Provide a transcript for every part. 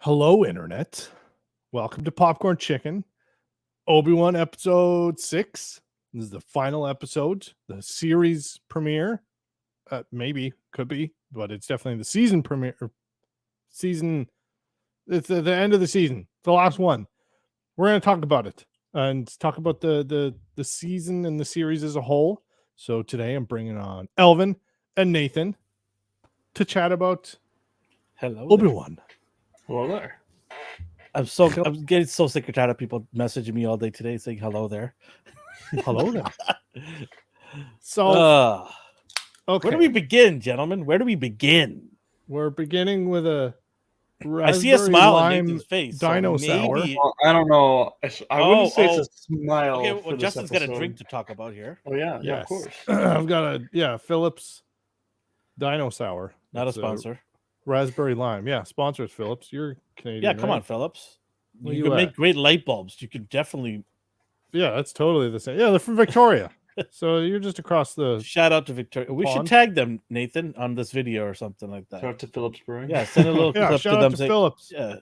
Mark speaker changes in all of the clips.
Speaker 1: Hello, Internet. Welcome to Popcorn Chicken, Obi-Wan Episode 6. This is the final episode, the series premiere. Maybe, could be, but it's definitely the season premiere. Season, it's the end of the season, the last one. We're going to talk about it and talk about the season and the series as a whole. So today I'm bringing on Elvin and Nathan to chat about
Speaker 2: Hello,
Speaker 1: Obi-Wan.
Speaker 3: Hello there.
Speaker 2: I'm getting so sick and tired of people messaging me all day today saying hello there.
Speaker 1: Hello there. So, okay.
Speaker 2: Where do we begin, gentlemen? Where do we begin?
Speaker 1: We're beginning with a
Speaker 2: I see a smile on
Speaker 1: lime
Speaker 2: Nathan's face.
Speaker 1: dino
Speaker 2: so
Speaker 1: sour.
Speaker 2: maybe...
Speaker 3: Well, I don't know. I wouldn't say it's a smile.
Speaker 2: Okay, well,
Speaker 3: for this
Speaker 2: Justin's got a
Speaker 3: episode.
Speaker 2: drink to talk about here.
Speaker 3: Oh yeah, yeah,
Speaker 1: Yes.
Speaker 3: of course.
Speaker 1: I've got a Phillips dino sour.
Speaker 2: Not
Speaker 1: It's
Speaker 2: a sponsor.
Speaker 1: Raspberry lime. Yeah, sponsors Phillips. You're Canadian.
Speaker 2: Yeah, come
Speaker 1: right?
Speaker 2: on, Phillips.
Speaker 1: Where
Speaker 2: You
Speaker 1: you
Speaker 2: can
Speaker 1: at?
Speaker 2: make great light bulbs. You could definitely
Speaker 1: Yeah, that's totally the same. Yeah, they're from Victoria. So you're just across the
Speaker 2: shout out to Victoria. We should
Speaker 1: pond.
Speaker 2: tag them, Nathan, on this video or something like that.
Speaker 3: Shout out to Phillips Brewing.
Speaker 2: Yeah, send a little
Speaker 1: yeah,
Speaker 2: clip
Speaker 1: shout
Speaker 2: to
Speaker 1: out
Speaker 2: them.
Speaker 1: to
Speaker 2: Saying,
Speaker 1: Phillips.
Speaker 2: yeah.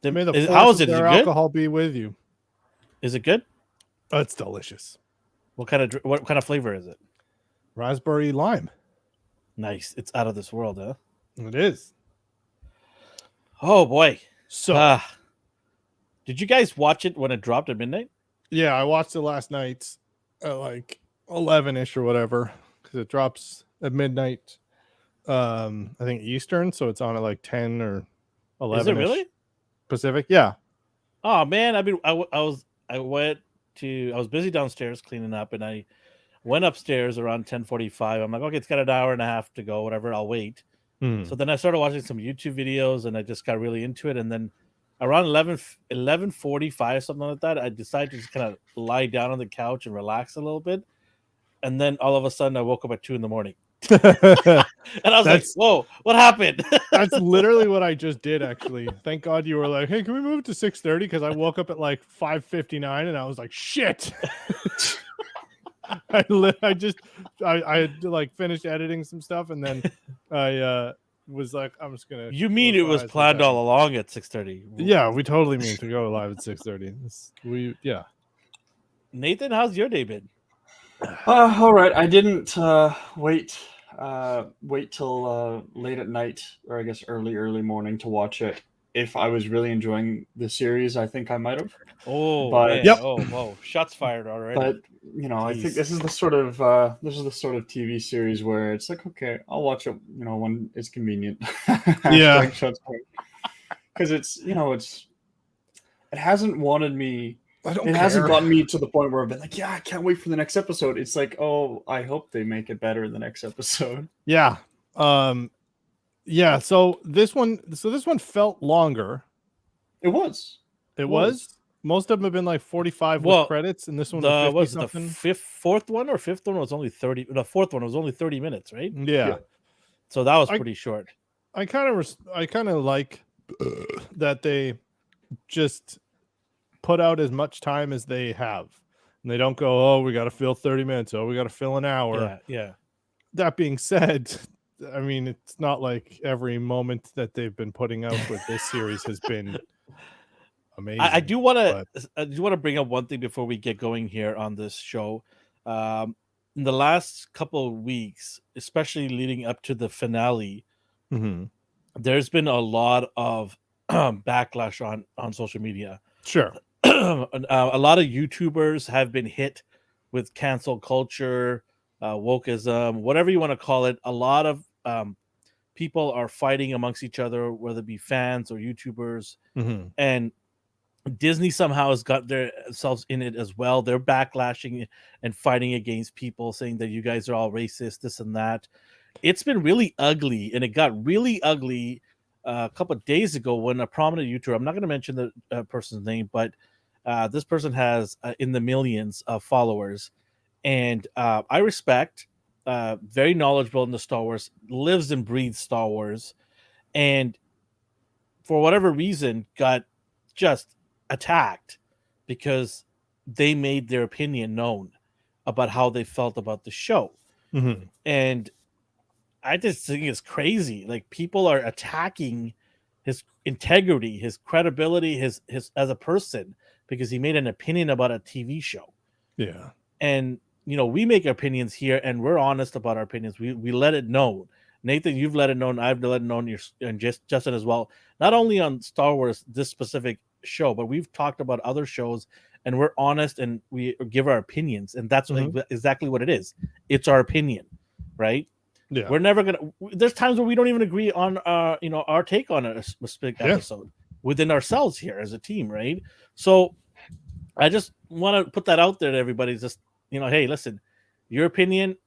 Speaker 1: May the
Speaker 2: How
Speaker 1: force
Speaker 2: is
Speaker 1: of
Speaker 2: it? Is
Speaker 1: their
Speaker 2: it good?
Speaker 1: alcohol be with you.
Speaker 2: Is it good?
Speaker 1: Oh, it's delicious.
Speaker 2: What kind of flavor is it?
Speaker 1: Raspberry lime.
Speaker 2: Nice. It's out of this world, huh?
Speaker 1: It is.
Speaker 2: Oh boy.
Speaker 1: So
Speaker 2: Did you guys watch it when it dropped at midnight?
Speaker 1: yeah, I watched it last night at like 11ish or whatever because it drops at midnight. I think Eastern, so it's on at like 10 or 11.
Speaker 2: Is it really?
Speaker 1: Pacific? Yeah.
Speaker 2: Oh man, I was busy downstairs cleaning up, and I went upstairs around 10:45. I'm like, okay, it's got an hour and a half to go, whatever. I'll wait. So then I started watching some YouTube videos, and I just got really into it. And then around 11:45, something like that, I decided to just kind of lie down on the couch and relax a little bit. And then all of a sudden, I woke up at 2 a.m. And I was like, whoa, what happened?
Speaker 1: That's literally what I just did, actually. Thank God you were like, hey, can we move to 6:30? Because I woke up at like 5:59 and I was like, shit. I had like finished editing some stuff, and then I was like, I'm just gonna.
Speaker 2: You mean it was planned all along at 6:30?
Speaker 1: Yeah, we totally mean to go live at 6:30. Yeah.
Speaker 2: Nathan, how's your day been?
Speaker 3: All right. I didn't wait till late at night, or I guess early morning to watch it. If I was really enjoying the series, I think I might have.
Speaker 2: Oh,
Speaker 3: But-
Speaker 2: man.
Speaker 1: Yep.
Speaker 2: Oh, whoa! Shots fired already.
Speaker 3: But I think
Speaker 2: Jeez.
Speaker 3: this is the sort of TV series where it's like, okay, I'll watch it, when it's convenient.
Speaker 1: Yeah.
Speaker 3: Because it hasn't wanted me.
Speaker 1: I don't
Speaker 3: It
Speaker 1: care.
Speaker 3: hasn't gotten me to the point where I've been like, yeah, I can't wait for the next episode. It's like, oh, I hope they make it better in the next episode.
Speaker 1: Yeah. Yeah. So this one felt longer.
Speaker 3: It was.
Speaker 1: It was. Most of them have been like 45
Speaker 2: Well,
Speaker 1: with credits, and this one was 50 something.
Speaker 2: The fourth one was only 30. The fourth one was only 30 minutes, right?
Speaker 1: Yeah.
Speaker 2: So that was pretty short.
Speaker 1: I kind of like that they just put out as much time as they have, and they don't go, oh, we got to fill 30 minutes. Oh, we got to fill an hour.
Speaker 2: Yeah.
Speaker 1: That being said, I mean, it's not like every moment that they've been putting out with this series has been amazing.
Speaker 2: I do want to bring up one thing before we get going here on this show. In the last couple of weeks, especially leading up to the finale, there's been a lot of backlash on social media.
Speaker 1: Sure.
Speaker 2: A lot of YouTubers have been hit with cancel culture, wokeism, whatever you want to call it. A lot of people are fighting amongst each other, whether it be fans or YouTubers. And Disney somehow has got themselves in it as well. They're backlashing and fighting against people, saying that you guys are all racist, this and that. It's been really ugly, and it got really ugly a couple of days ago when a prominent YouTuber, I'm not going to mention the person's name, but this person has in the millions of followers, and I respect, very knowledgeable in the Star Wars, lives and breathes Star Wars, and for whatever reason got just attacked because they made their opinion known about how they felt about the show. And I just think it's crazy. Like, people are attacking his integrity, his credibility, his as a person, because he made an opinion about a TV show.
Speaker 1: Yeah.
Speaker 2: And we make opinions here, and we're honest about our opinions. We let it known. Nathan, you've let it known. I've let it known. And Justin as well. Not only on Star Wars, this specific show, but we've talked about other shows, and we're honest and we give our opinions, and that's exactly what it is. It's our opinion, right?
Speaker 1: Yeah.
Speaker 2: We're never gonna. There's times where we don't even agree on our take on a specific episode within ourselves here as a team, right? So I just want to put that out there to everybody. Just hey, listen, your opinion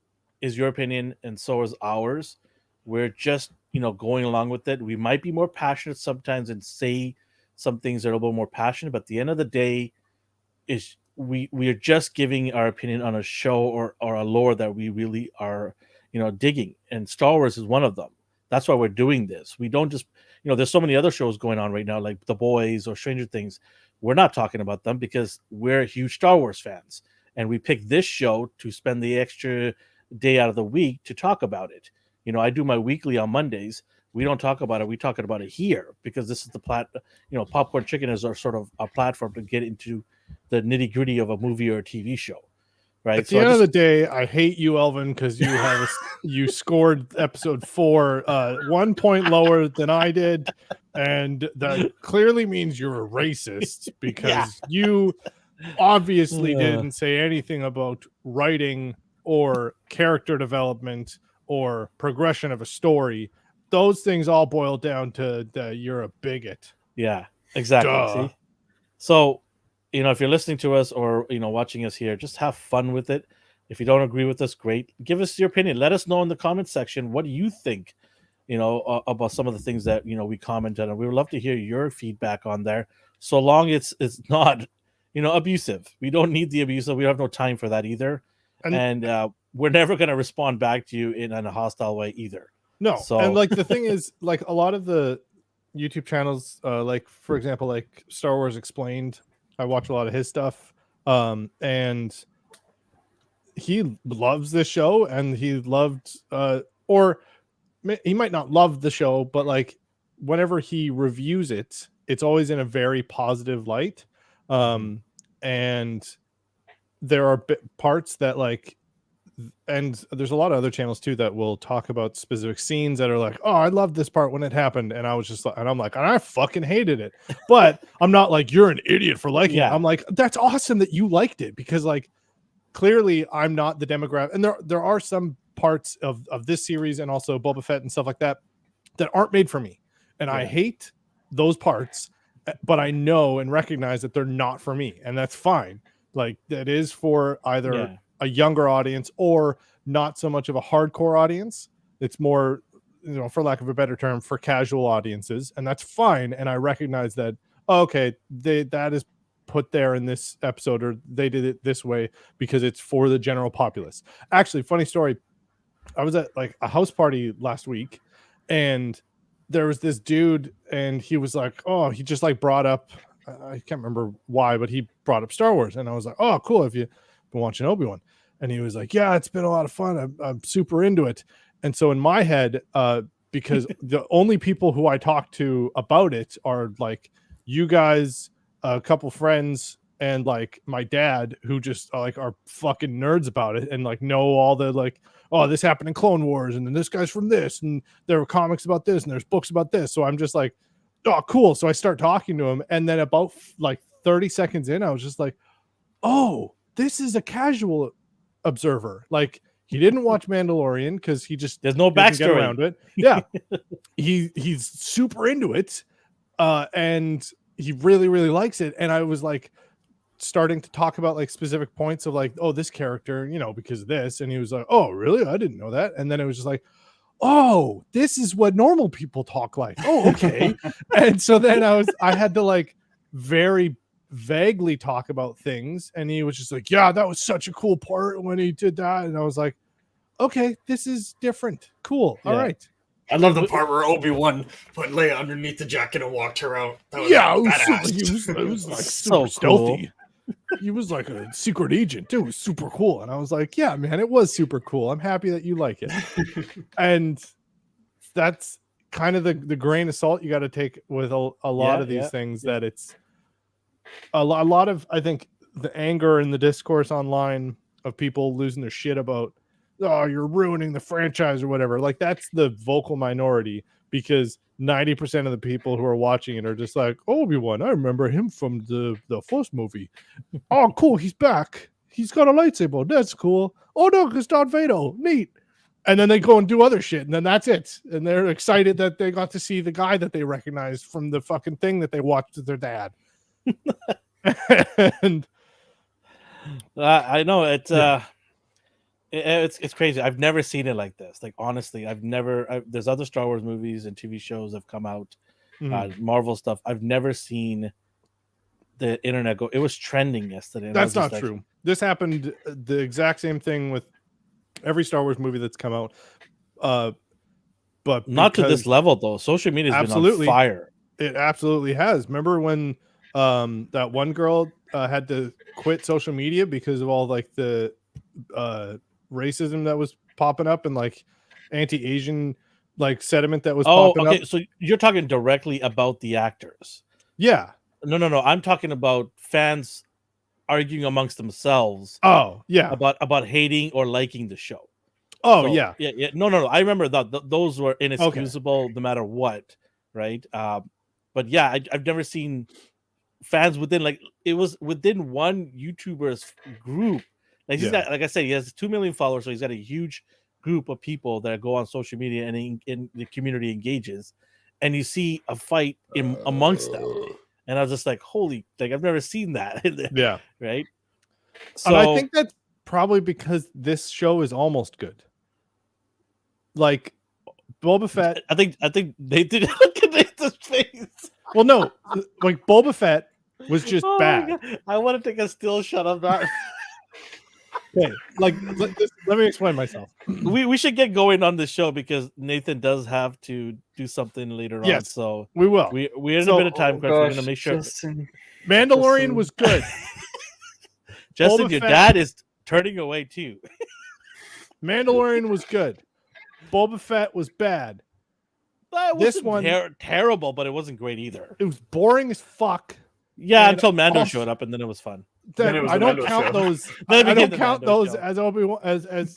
Speaker 2: is your opinion, and so is ours. We're just going along with it. We might be more passionate sometimes and say some things that are a little more passionate, but at the end of the day, is we are just giving our opinion on a show or a lore that we really are digging, and Star Wars is one of them. That's why we're doing this. We don't just there's so many other shows going on right now, like The Boys or Stranger Things. We're not talking about them because we're huge Star Wars fans, and we picked this show to spend the extra day out of the week to talk about it. I do my weekly on Mondays. We don't talk about it. We talk about it here because this is the Popcorn Chicken is our sort of a platform to get into the nitty gritty of a movie or a TV show, right?
Speaker 1: At the end of the day, I hate you, Elvin, because you scored episode 4 1 point lower than I did, and that clearly means you're a racist because you obviously didn't say anything about writing or character development or progression of a story. Those things all boil down to you're a bigot.
Speaker 2: Yeah, exactly.
Speaker 1: Duh.
Speaker 2: See? So, if you're listening to us or, watching us here, just have fun with it. If you don't agree with us, great. Give us your opinion. Let us know in the comment section. What do you think, about some of the things that, we commented on? We would love to hear your feedback on there. So long it's not, abusive. We don't need the abusive. We have no time for that either. And we're never going to respond back to you in a hostile way either.
Speaker 1: No.
Speaker 2: So,
Speaker 1: and like the thing is, like a lot of the YouTube channels, like for example, like Star Wars Explained, I watch a lot of his stuff. And he loves this show, and he loved or he might not love the show, but like whenever he reviews it, it's always in a very positive light. And there are parts that like, and there's a lot of other channels too that will talk about specific scenes that are like, oh, I love this part when it happened, and I was just like, and I'm like, and I fucking hated it, but I'm not like, you're an idiot for liking it. I'm like, that's awesome that you liked it, because like clearly I'm not the demographic, and there are some parts of this series and also Boba Fett and stuff like that aren't made for me, and I hate those parts, but I know and recognize that they're not for me, and that's fine. Like that is for either a younger audience or not so much of a hardcore audience. It's more, for lack of a better term, for casual audiences, and that's fine. And I recognize that, okay, that is put there in this episode, or they did it this way because it's for the general populace. Actually, funny story, I was at like a house party last week, and there was this dude, and he was like, oh, he just like brought up, I can't remember why, but he brought up Star Wars, and I was like, oh, cool, if you've been watching Obi-Wan. And he was like, yeah, it's been a lot of fun. I'm super into it. And so in my head, because the only people who I talk to about it are like you guys, a couple friends, and like my dad, who just like are fucking nerds about it and like know all the like, oh, this happened in Clone Wars, and then this guy's from this, and there were comics about this, and there's books about this. So I'm just like, oh, cool. So I start talking to him, and then about like 30 seconds in, I was just like, oh, this is a casual observer. Like he didn't watch Mandalorian because he just
Speaker 2: there's no backstory
Speaker 1: get around it. Yeah, he's super into it, and he really likes it. And I was like starting to talk about like specific points of like, oh, this character, because of this, and he was like, oh, really? I didn't know that. And then it was just like, oh, this is what normal people talk like. Oh, okay. And so then I had to like very vaguely talk about things, and he was just like, yeah, that was such a cool part when he did that. And I was like, okay, this is different. Cool. All right.
Speaker 3: I love the part where Obi-Wan put Leia underneath the jacket and walked her out. That was
Speaker 1: it was like so stealthy. He was like a secret agent. It was super cool. And I was like, yeah, man, it was super cool. I'm happy that you like it. And that's kind of the grain of salt you got to take with a lot of these things. That it's a lot of, I think, the anger and the discourse online of people losing their shit about, oh, you're ruining the franchise or whatever. Like, that's the vocal minority, because 90% of the people who are watching it are just like, Obi-Wan, I remember him from the first movie. Oh, cool, he's back. He's got a lightsaber. That's cool. Oh no, it's Darth Vader. Neat. And then they go and do other shit, and then that's it. And they're excited that they got to see the guy that they recognized from the fucking thing that they watched with their dad. And
Speaker 2: I know it's it's crazy. I've never seen it like this. Like, honestly, there's other Star Wars movies and TV shows have come out, Marvel stuff. I've never seen the internet go. It was trending yesterday.
Speaker 1: That's not true. This happened the exact same thing with every Star Wars movie that's come out. But
Speaker 2: not to this level though. Social media has been on fire.
Speaker 1: It absolutely has. Remember when that one girl had to quit social media because of all like the racism that was popping up and like anti-Asian like sentiment that was popping up?
Speaker 2: So you're talking directly about the actors.
Speaker 1: Yeah.
Speaker 2: No. I'm talking about fans arguing amongst themselves.
Speaker 1: Oh, yeah.
Speaker 2: About hating or liking the show.
Speaker 1: Oh,
Speaker 2: so,
Speaker 1: yeah.
Speaker 2: Yeah. No. I remember that those were inexcusable no matter what, right? But yeah, I've never seen fans within within one YouTuber's group. Like he's got, like I said, he has 2 million followers, so he's got a huge group of people that go on social media and in the community engages, and you see a fight amongst them. And I was just like, holy, like I've never seen that.
Speaker 1: Yeah.
Speaker 2: Right. So
Speaker 1: and I think that's probably because this show is almost good. Like Boba Fett.
Speaker 2: I think they did look at Nathan's face.
Speaker 1: Well, no, like Boba Fett was just bad.
Speaker 2: I want to take a still shot of that.
Speaker 1: Okay, like let me explain myself.
Speaker 2: We should get going on the show because Nathan does have to do something later on. So
Speaker 1: we will.
Speaker 2: We're in a bit of time crunch. We're gonna make sure.
Speaker 1: Mandalorian was good.
Speaker 2: Justin, your dad is turning away too.
Speaker 1: Mandalorian was good. Boba Fett was bad.
Speaker 2: This one terrible, but it wasn't great either.
Speaker 1: It was boring as fuck.
Speaker 2: Yeah, until Mando showed up, and then it was fun.
Speaker 1: I don't count those. I don't count those as Obi-Wan as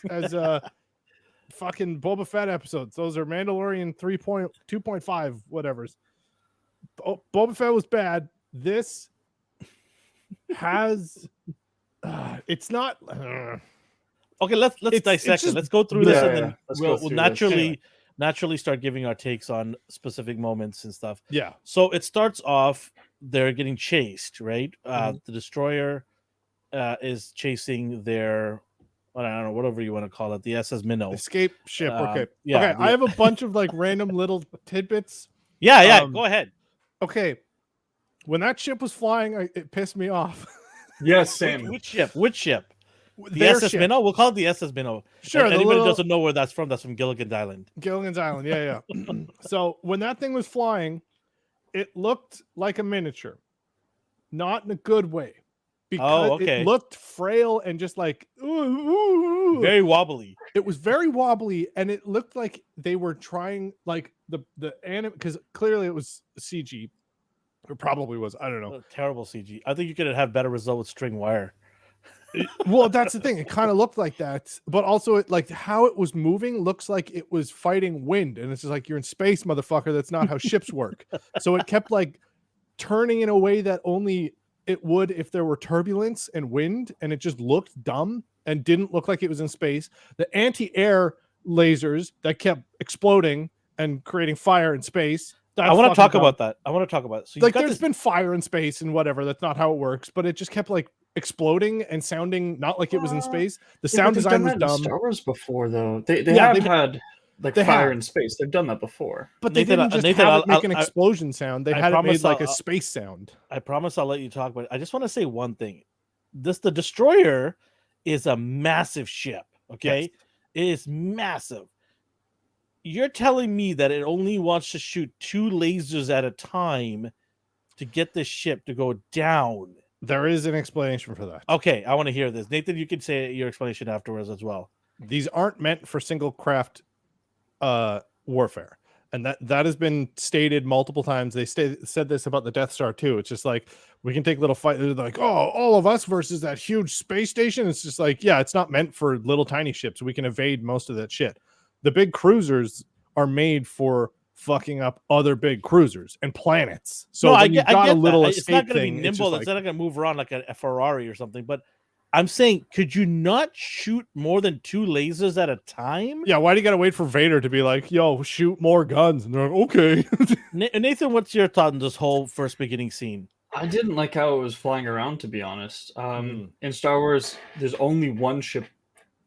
Speaker 1: fucking Boba Fett episodes. Those are Mandalorian 2.5 whatever's. Boba Fett was bad. This has it's not
Speaker 2: okay. Let's dissect it. Let's go through this, and then we'll naturally start giving our takes on specific moments and stuff.
Speaker 1: Yeah.
Speaker 2: So it starts off. They're getting chased, right? The destroyer is chasing their, I don't know, whatever you want to call it, the SS Minnow
Speaker 1: escape ship. Okay,
Speaker 2: yeah.
Speaker 1: I have a bunch of like random little tidbits.
Speaker 2: Yeah, go ahead.
Speaker 1: Okay, when that ship was flying, it pissed me off.
Speaker 3: Yes, same.
Speaker 2: Which ship? The SS Minnow. We'll call it the SS Minnow.
Speaker 1: Sure.
Speaker 2: Anybody doesn't know where that's from? That's from Gilligan's Island.
Speaker 1: Gilligan's Island. Yeah. So when that thing was flying, it looked like a miniature, not in a good way, because it looked frail and just like
Speaker 2: very wobbly.
Speaker 1: It was very wobbly, and it looked like they were trying like the anime, because clearly it was CG. It probably was. I don't know.
Speaker 2: Terrible CG. I think you could have better result with string wire.
Speaker 1: Well, that's the thing. It kind of looked like that, but also it like how it was moving looks like it was fighting wind, and it's just like, you're in space, motherfucker. That's not how ships work. So it kept like turning in a way that only it would if there were turbulence and wind, and it just looked dumb and didn't look like it was in space. The anti-air lasers that kept exploding and creating fire in space.
Speaker 2: I want to talk about that. So
Speaker 1: like there's been fire in space and whatever. That's not how it works, but it just kept like exploding and sounding not like it was in space. The sound design was dumb.
Speaker 3: Star Wars before though, they've had like fire in space. They've done that before,
Speaker 1: but they didn't just have it make an explosion sound. They had it made like a space sound.
Speaker 2: I promise I'll let you talk about it. I just want to say one thing. The destroyer is a massive ship. Okay, yes. It is massive. You're telling me that it only wants to shoot 2 lasers at a time to get the ship to go down?
Speaker 1: There is an explanation for that.
Speaker 2: Okay, I want to hear this. Nathan, you can say your explanation afterwards as well.
Speaker 1: These aren't meant for single craft warfare. And that has been stated multiple times. They said this about the Death Star too. It's just like, we can take little fight. They're like, oh, all of us versus that huge space station. It's just like, yeah, it's not meant for little tiny ships. We can evade most of that shit. The big cruisers are made for fucking up other big cruisers and planets. So
Speaker 2: No,
Speaker 1: when you got a little
Speaker 2: that. It's
Speaker 1: escape
Speaker 2: not going to be
Speaker 1: thing,
Speaker 2: nimble. It's not going to move around like a Ferrari or something. But I'm saying, could you not shoot more than 2 lasers at a time?
Speaker 1: yeah, why do you got to wait for Vader to be like, yo, shoot more guns? And they're like, okay.
Speaker 2: Nathan, what's your thought on this whole first beginning scene?
Speaker 3: I didn't like how it was flying around, to be honest. In Star Wars, there's only one ship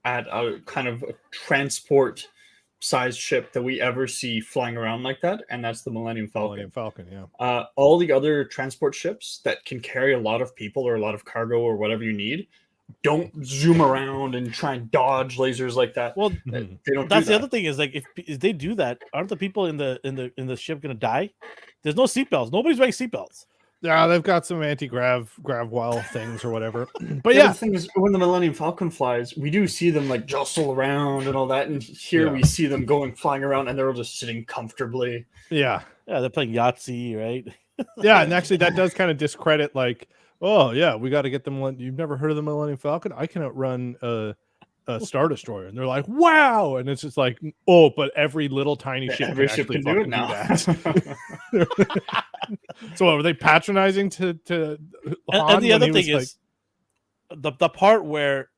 Speaker 3: at a kind of a transport-sized ship that we ever see flying around like that, and that's the Millennium Falcon.
Speaker 1: Yeah.
Speaker 3: All the other transport ships that can carry a lot of people or a lot of cargo or whatever you need don't zoom around and try and dodge lasers like that.
Speaker 2: Well,
Speaker 3: they don't.
Speaker 2: That's
Speaker 3: do
Speaker 2: the
Speaker 3: that.
Speaker 2: other thing is like if they do that, aren't the people in the ship going to die? There's no seatbelts. Nobody's wearing seatbelts.
Speaker 1: Yeah, they've got some anti-grav while things or whatever. But
Speaker 3: The
Speaker 1: yeah,
Speaker 3: thing is, when the Millennium Falcon flies, we do see them like jostle around and all that, and here
Speaker 1: Yeah.
Speaker 3: we see them going flying around, and they're all just sitting comfortably.
Speaker 1: yeah,
Speaker 2: Yeah, they're playing Yahtzee, right?
Speaker 1: yeah. And actually, that does kind of discredit, like, oh yeah, we got to get them. You've never heard of the Millennium Falcon? I can outrun a Star Destroyer, and they're like, wow. And it's just like, oh, but every little tiny ship
Speaker 3: Every
Speaker 1: can
Speaker 3: ship
Speaker 1: actually
Speaker 3: can do it
Speaker 1: fucking
Speaker 3: now.
Speaker 1: that. So are they patronizing to Han
Speaker 2: And the
Speaker 1: when
Speaker 2: other
Speaker 1: he
Speaker 2: thing
Speaker 1: was
Speaker 2: is the part where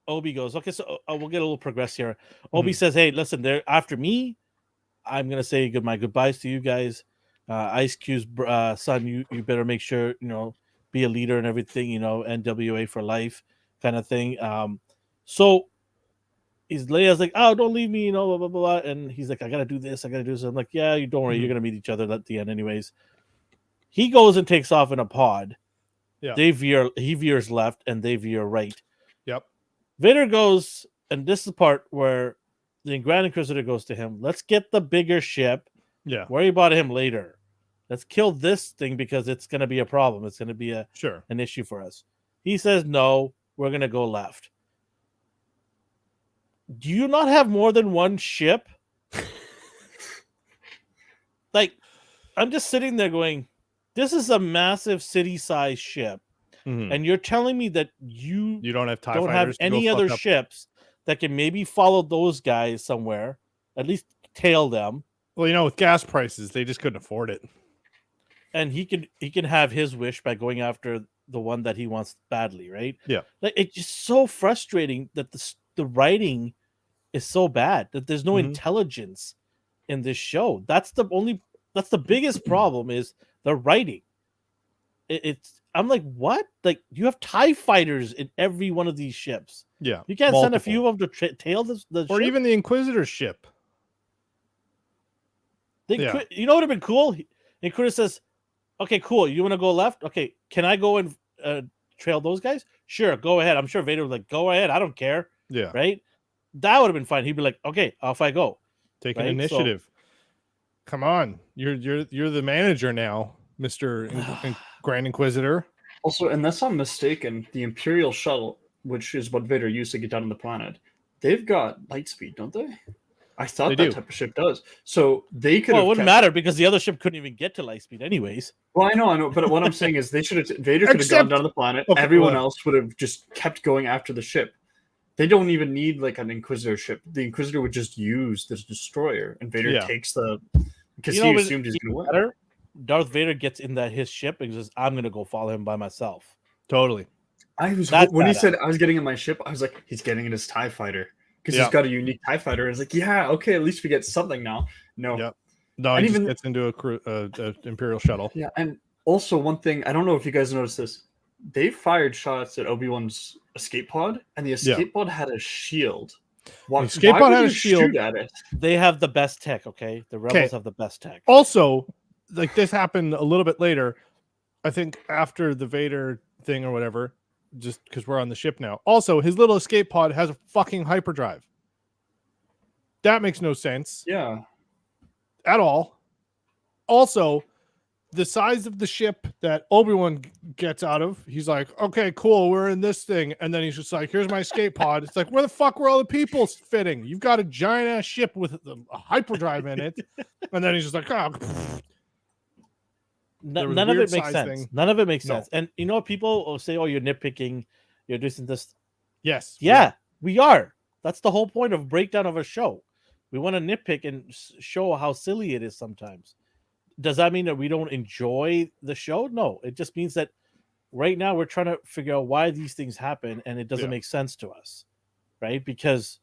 Speaker 2: Obi goes, okay, so we'll get a little progress here. Obi says, hey, listen, they're after me. I'm gonna say my goodbyes to you guys. Ice Cube's son, you better make sure, be a leader and everything, NWA for life kind of thing. So Leia's like, oh, don't leave me, blah, blah, blah. And he's like, I gotta do this. I'm like, yeah, you don't worry, you're gonna meet each other at the end anyways. He goes and takes off in a pod.
Speaker 1: Yeah.
Speaker 2: He veers left and they veer right.
Speaker 1: Yep.
Speaker 2: Vader goes, and this is the part where the Grand Inquisitor goes to him. Let's get the bigger ship.
Speaker 1: Yeah.
Speaker 2: Worry about him later. Let's kill this thing because it's going to be a problem. It's going to be an issue for us. He says, no, we're going to go left. Do you not have more than one ship? Like, I'm just sitting there going, this is a massive city-sized ship. And you're telling me that you
Speaker 1: don't have TIE
Speaker 2: don't have any other ships that can maybe follow those guys somewhere, at least tail them.
Speaker 1: Well, with gas prices, they just couldn't afford it.
Speaker 2: And he can have his wish by going after the one that he wants badly, right?
Speaker 1: Yeah.
Speaker 2: Like, it's just so frustrating that the writing is so bad that there's no intelligence in this show. That's the biggest problem is the writing. I'm like, what? Like, you have TIE fighters in every one of these ships.
Speaker 1: Yeah.
Speaker 2: You can't send a few of them to tail the
Speaker 1: or
Speaker 2: ship?
Speaker 1: even the Inquisitor ship.
Speaker 2: You know what would have been cool? Inquisitor says, okay, cool. You want to go left? Okay, can I go and trail those guys? Sure, go ahead. I'm sure Vader was like, go ahead. I don't care.
Speaker 1: Yeah.
Speaker 2: Right? That would have been fine. He'd be like, okay, off I go.
Speaker 1: Take an initiative. Come on. You're the manager now, Mr. Grand Inquisitor.
Speaker 3: Also, unless I'm mistaken, the Imperial shuttle, which is what Vader used to get down on the planet, they've got light speed, don't they? I thought that type of ship does. So they could.
Speaker 2: Well, it wouldn't matter because the other ship couldn't even get to light speed, anyways.
Speaker 3: Well, I know. But what I'm saying is, Vader could have gone down the planet. Okay, everyone else would have just kept going after the ship. They don't even need like an Inquisitor ship. The Inquisitor would just use this destroyer, and Vader takes the because he assumed he's going to win.
Speaker 2: Darth Vader gets in his ship and says, "I'm going to go follow him by myself."
Speaker 1: Totally.
Speaker 3: When he said I was getting in my ship, I was like, he's getting in his TIE fighter because he's got a unique TIE fighter. And it's like, yeah, okay, at least we get something now. No,
Speaker 1: no, he just gets into a Imperial shuttle.
Speaker 3: Yeah, and also one thing, I don't know if you guys noticed this. They fired shots at Obi-Wan's escape pod, and the escape pod had a shield.
Speaker 1: The escape pod had a shield.
Speaker 3: At it?
Speaker 2: They have the best tech, okay? The Rebels have the best tech.
Speaker 1: Also, like, this happened a little bit later, I think after the Vader thing or whatever, just because we're on the ship now. Also, his little escape pod has a fucking hyperdrive. That makes no sense.
Speaker 3: Yeah.
Speaker 1: At all. Also, the size of the ship that Obi-Wan gets out of, he's like, okay, cool, we're in this thing. And then he's just like, here's my escape pod. It's like, where the fuck were all the people fitting? You've got a giant ass ship with a hyperdrive in it. And then he's just like, oh.
Speaker 2: None of it makes sense. None of it makes sense. And you know, people will say, oh, you're nitpicking, you're doing this.
Speaker 1: Yes.
Speaker 2: Yeah, we are. That's the whole point of breakdown of a show. We want to nitpick and show how silly it is sometimes. Does that mean that we don't enjoy the show? No, it just means that right now we're trying to figure out why these things happen and it doesn't make sense to us, right? Because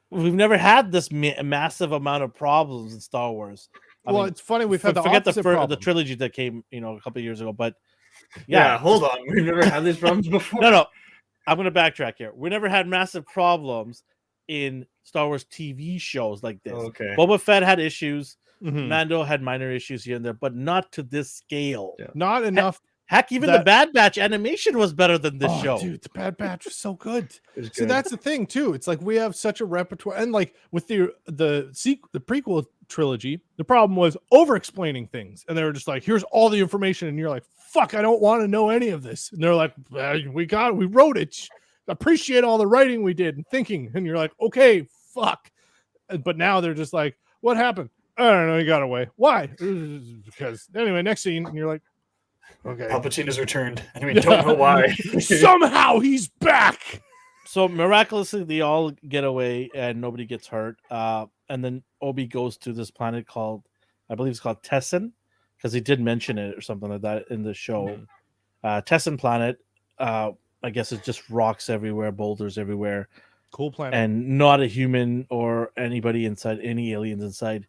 Speaker 2: we've never had this massive amount of problems in Star Wars. I mean,
Speaker 1: it's funny. We've had
Speaker 2: the trilogy that came, a couple of years ago, but
Speaker 3: hold on. We've never had these problems before.
Speaker 2: No. I'm going to backtrack here. We never had massive problems in Star Wars TV shows like this.
Speaker 3: Okay.
Speaker 2: Boba Fett had issues. Mm-hmm. Mando had minor issues here and there, but not to this scale.
Speaker 1: Yeah. Not enough.
Speaker 2: Heck, even the Bad Batch animation was better than this show.
Speaker 1: Dude, the Bad Batch was so good. So that's the thing too. It's like we have such a repertoire, and like with the prequel trilogy, the problem was over-explaining things, and they were just like, "Here's all the information," and you're like, "Fuck, I don't want to know any of this." And they're like, "We wrote it. Appreciate all the writing we did and thinking," and you're like, "Okay, fuck." But now they're just like, "What happened?" I don't know. He got away. Why? Because anyway, next scene, and you're like, okay.
Speaker 3: Palpatine has returned, and we don't know why.
Speaker 1: Somehow he's back.
Speaker 2: So miraculously, they all get away, and nobody gets hurt. And then Obi goes to this planet called, I believe it's called Tessin, because he did mention it or something like that in the show. Tessin planet. I guess it's just rocks everywhere, boulders everywhere.
Speaker 1: Cool planet,
Speaker 2: and not a human or anybody inside, any aliens inside.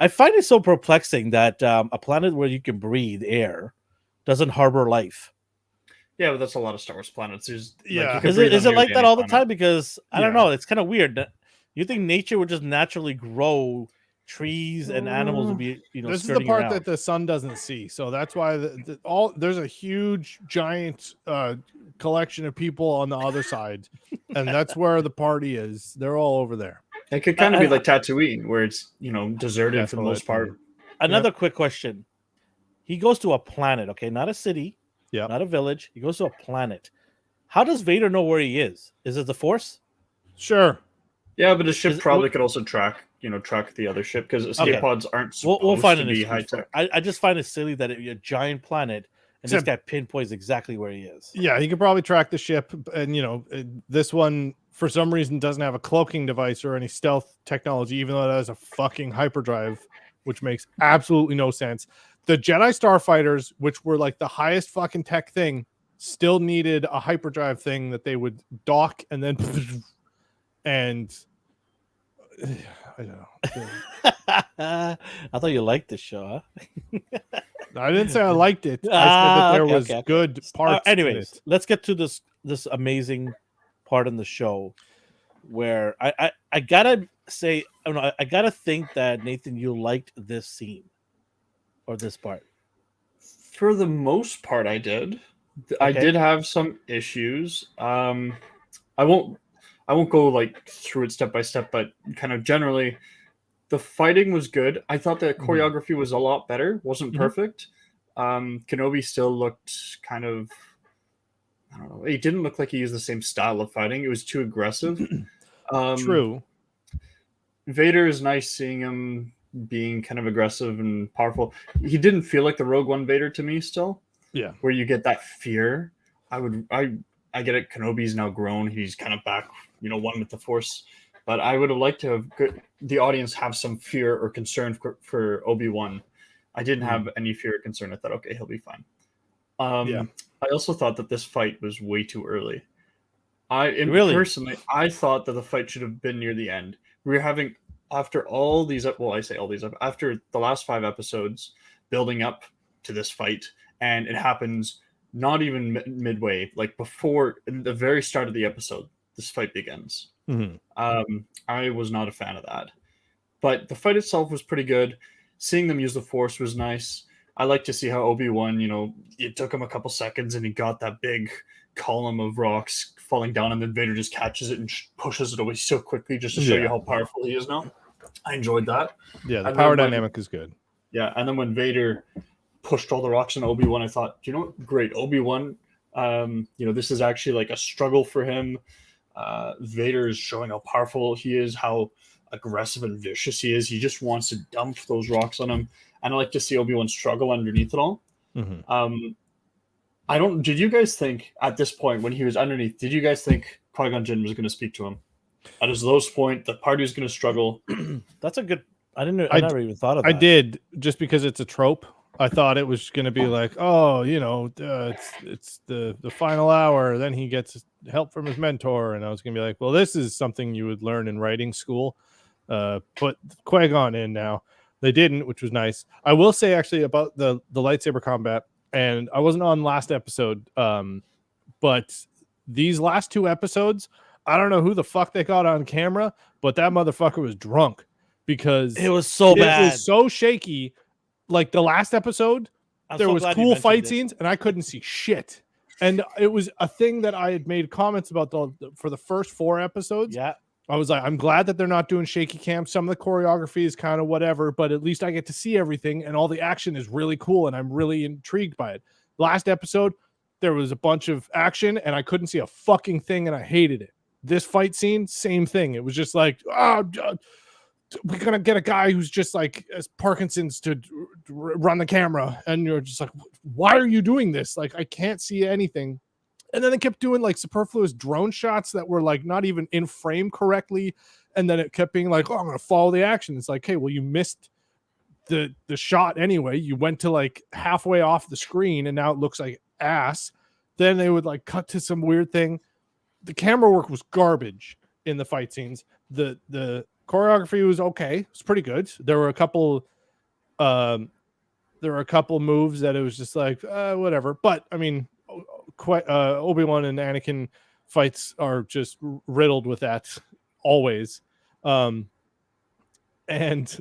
Speaker 2: I find it so perplexing that a planet where you can breathe air doesn't harbor life.
Speaker 3: Yeah, but that's a lot of Star Wars planets.
Speaker 2: Is it like that all the time? Because I don't know. It's kind of weird. You think nature would just naturally grow trees and animals would be,
Speaker 1: this is the part that the sun doesn't see. So that's why there's a huge, giant collection of people on the other side, and that's where the party is. They're all over there.
Speaker 3: It could kind of be like Tatooine, where it's deserted for the most part.
Speaker 2: Another quick question: he goes to a planet, okay, not a city, not a village. He goes to a planet. How does Vader know where he is? Is it the Force?
Speaker 1: Sure.
Speaker 3: Yeah, but the ship probably could also track the other ship because escape pods aren't supposed to be high tech.
Speaker 2: I just find it silly that it'd be a giant planet and this guy pinpoints exactly where he is.
Speaker 1: Yeah, he could probably track the ship, and this one for some reason doesn't have a cloaking device or any stealth technology, even though it has a fucking hyperdrive, which makes absolutely no sense. The Jedi starfighters, which were like the highest fucking tech thing, still needed a hyperdrive thing that they would dock and then and I don't
Speaker 2: know. I thought you liked this show, huh?
Speaker 1: I didn't say I liked it. I said that there was good parts.
Speaker 2: Anyways, let's get to this amazing part in the show where I gotta say, I gotta think that Nathan, you liked this scene or this part.
Speaker 3: For the most part, I did. Okay. I did have some issues. I won't go like through it step by step, but kind of generally, the fighting was good. I thought the choreography was a lot better. Wasn't perfect. Kenobi still looked kind of, I don't know. It didn't look like he used the same style of fighting. It was too aggressive.
Speaker 1: True.
Speaker 3: Vader is nice seeing him being kind of aggressive and powerful. He didn't feel like the Rogue One Vader to me still.
Speaker 1: Yeah.
Speaker 3: Where you get that fear. I get it. Kenobi's now grown. He's kind of back, one with the Force. But I would have liked to have the audience have some fear or concern for Obi-Wan. I didn't have any fear or concern. I thought, okay, he'll be fine. I also thought that this fight was way too early. Personally, I thought that the fight should have been near the end. We were having, after all these, after the last 5 episodes building up to this fight, and it happens not even midway, like before, in the very start of the episode, this fight begins. I was not a fan of that. But the fight itself was pretty good. Seeing them use the Force was nice. I like to see how Obi-Wan, it took him a couple seconds and he got that big column of rocks falling down, and then Vader just catches it and pushes it away so quickly just to show you how powerful he is now. I enjoyed that.
Speaker 1: Yeah, the power dynamic is good.
Speaker 3: Yeah, and then when Vader pushed all the rocks on Obi-Wan, I thought, you know what? Great, Obi-Wan. This is actually like a struggle for him. Vader is showing how powerful he is, how aggressive and vicious he is. He just wants to dump those rocks on him, and I like to see Obi-Wan struggle underneath it all. Did you guys think at this point when he was underneath, did you guys think Qui-Gon Jinn was going to speak to him? At his lowest point, the party was going to struggle.
Speaker 2: That's a good. I never even thought of that.
Speaker 1: I did, just because it's a trope. I thought it was going to be like, oh, it's the final hour. Then he gets help from his mentor, and I was going to be like, well, this is something you would learn in writing school. Put Qui-Gon in now. They didn't, which was nice. I will say actually about the lightsaber combat, and I wasn't on last episode, but these last 2 episodes, I don't know who the fuck they got on camera, but that motherfucker was drunk because
Speaker 2: it was so bad.
Speaker 1: It was so shaky. Like the last episode, there was cool fight scenes, and I couldn't see shit. And it was a thing that I had made comments about for the first 4 episodes.
Speaker 2: Yeah.
Speaker 1: I was like, I'm glad that they're not doing shaky cam. Some of the choreography is kind of whatever, but at least I get to see everything, and all the action is really cool, and I'm really intrigued by it. Last episode, there was a bunch of action, and I couldn't see a fucking thing, and I hated it. This fight scene, same thing. It was just like, we're gonna get a guy who's just like as Parkinson's to run the camera, and you're just like, why are you doing this? Like, I can't see anything. And then they kept doing like superfluous drone shots that were like not even in frame correctly, and then it kept being like, oh, I'm gonna follow the action. It's like, hey, well, you missed the shot anyway. You went to like halfway off the screen, and now it looks like ass. Then they would like cut to some weird thing. The camera work was garbage in the fight scenes. The choreography was okay. It was pretty good. There were a couple moves that it was just like whatever. But I mean, Obi-Wan and Anakin fights are just riddled with that always. And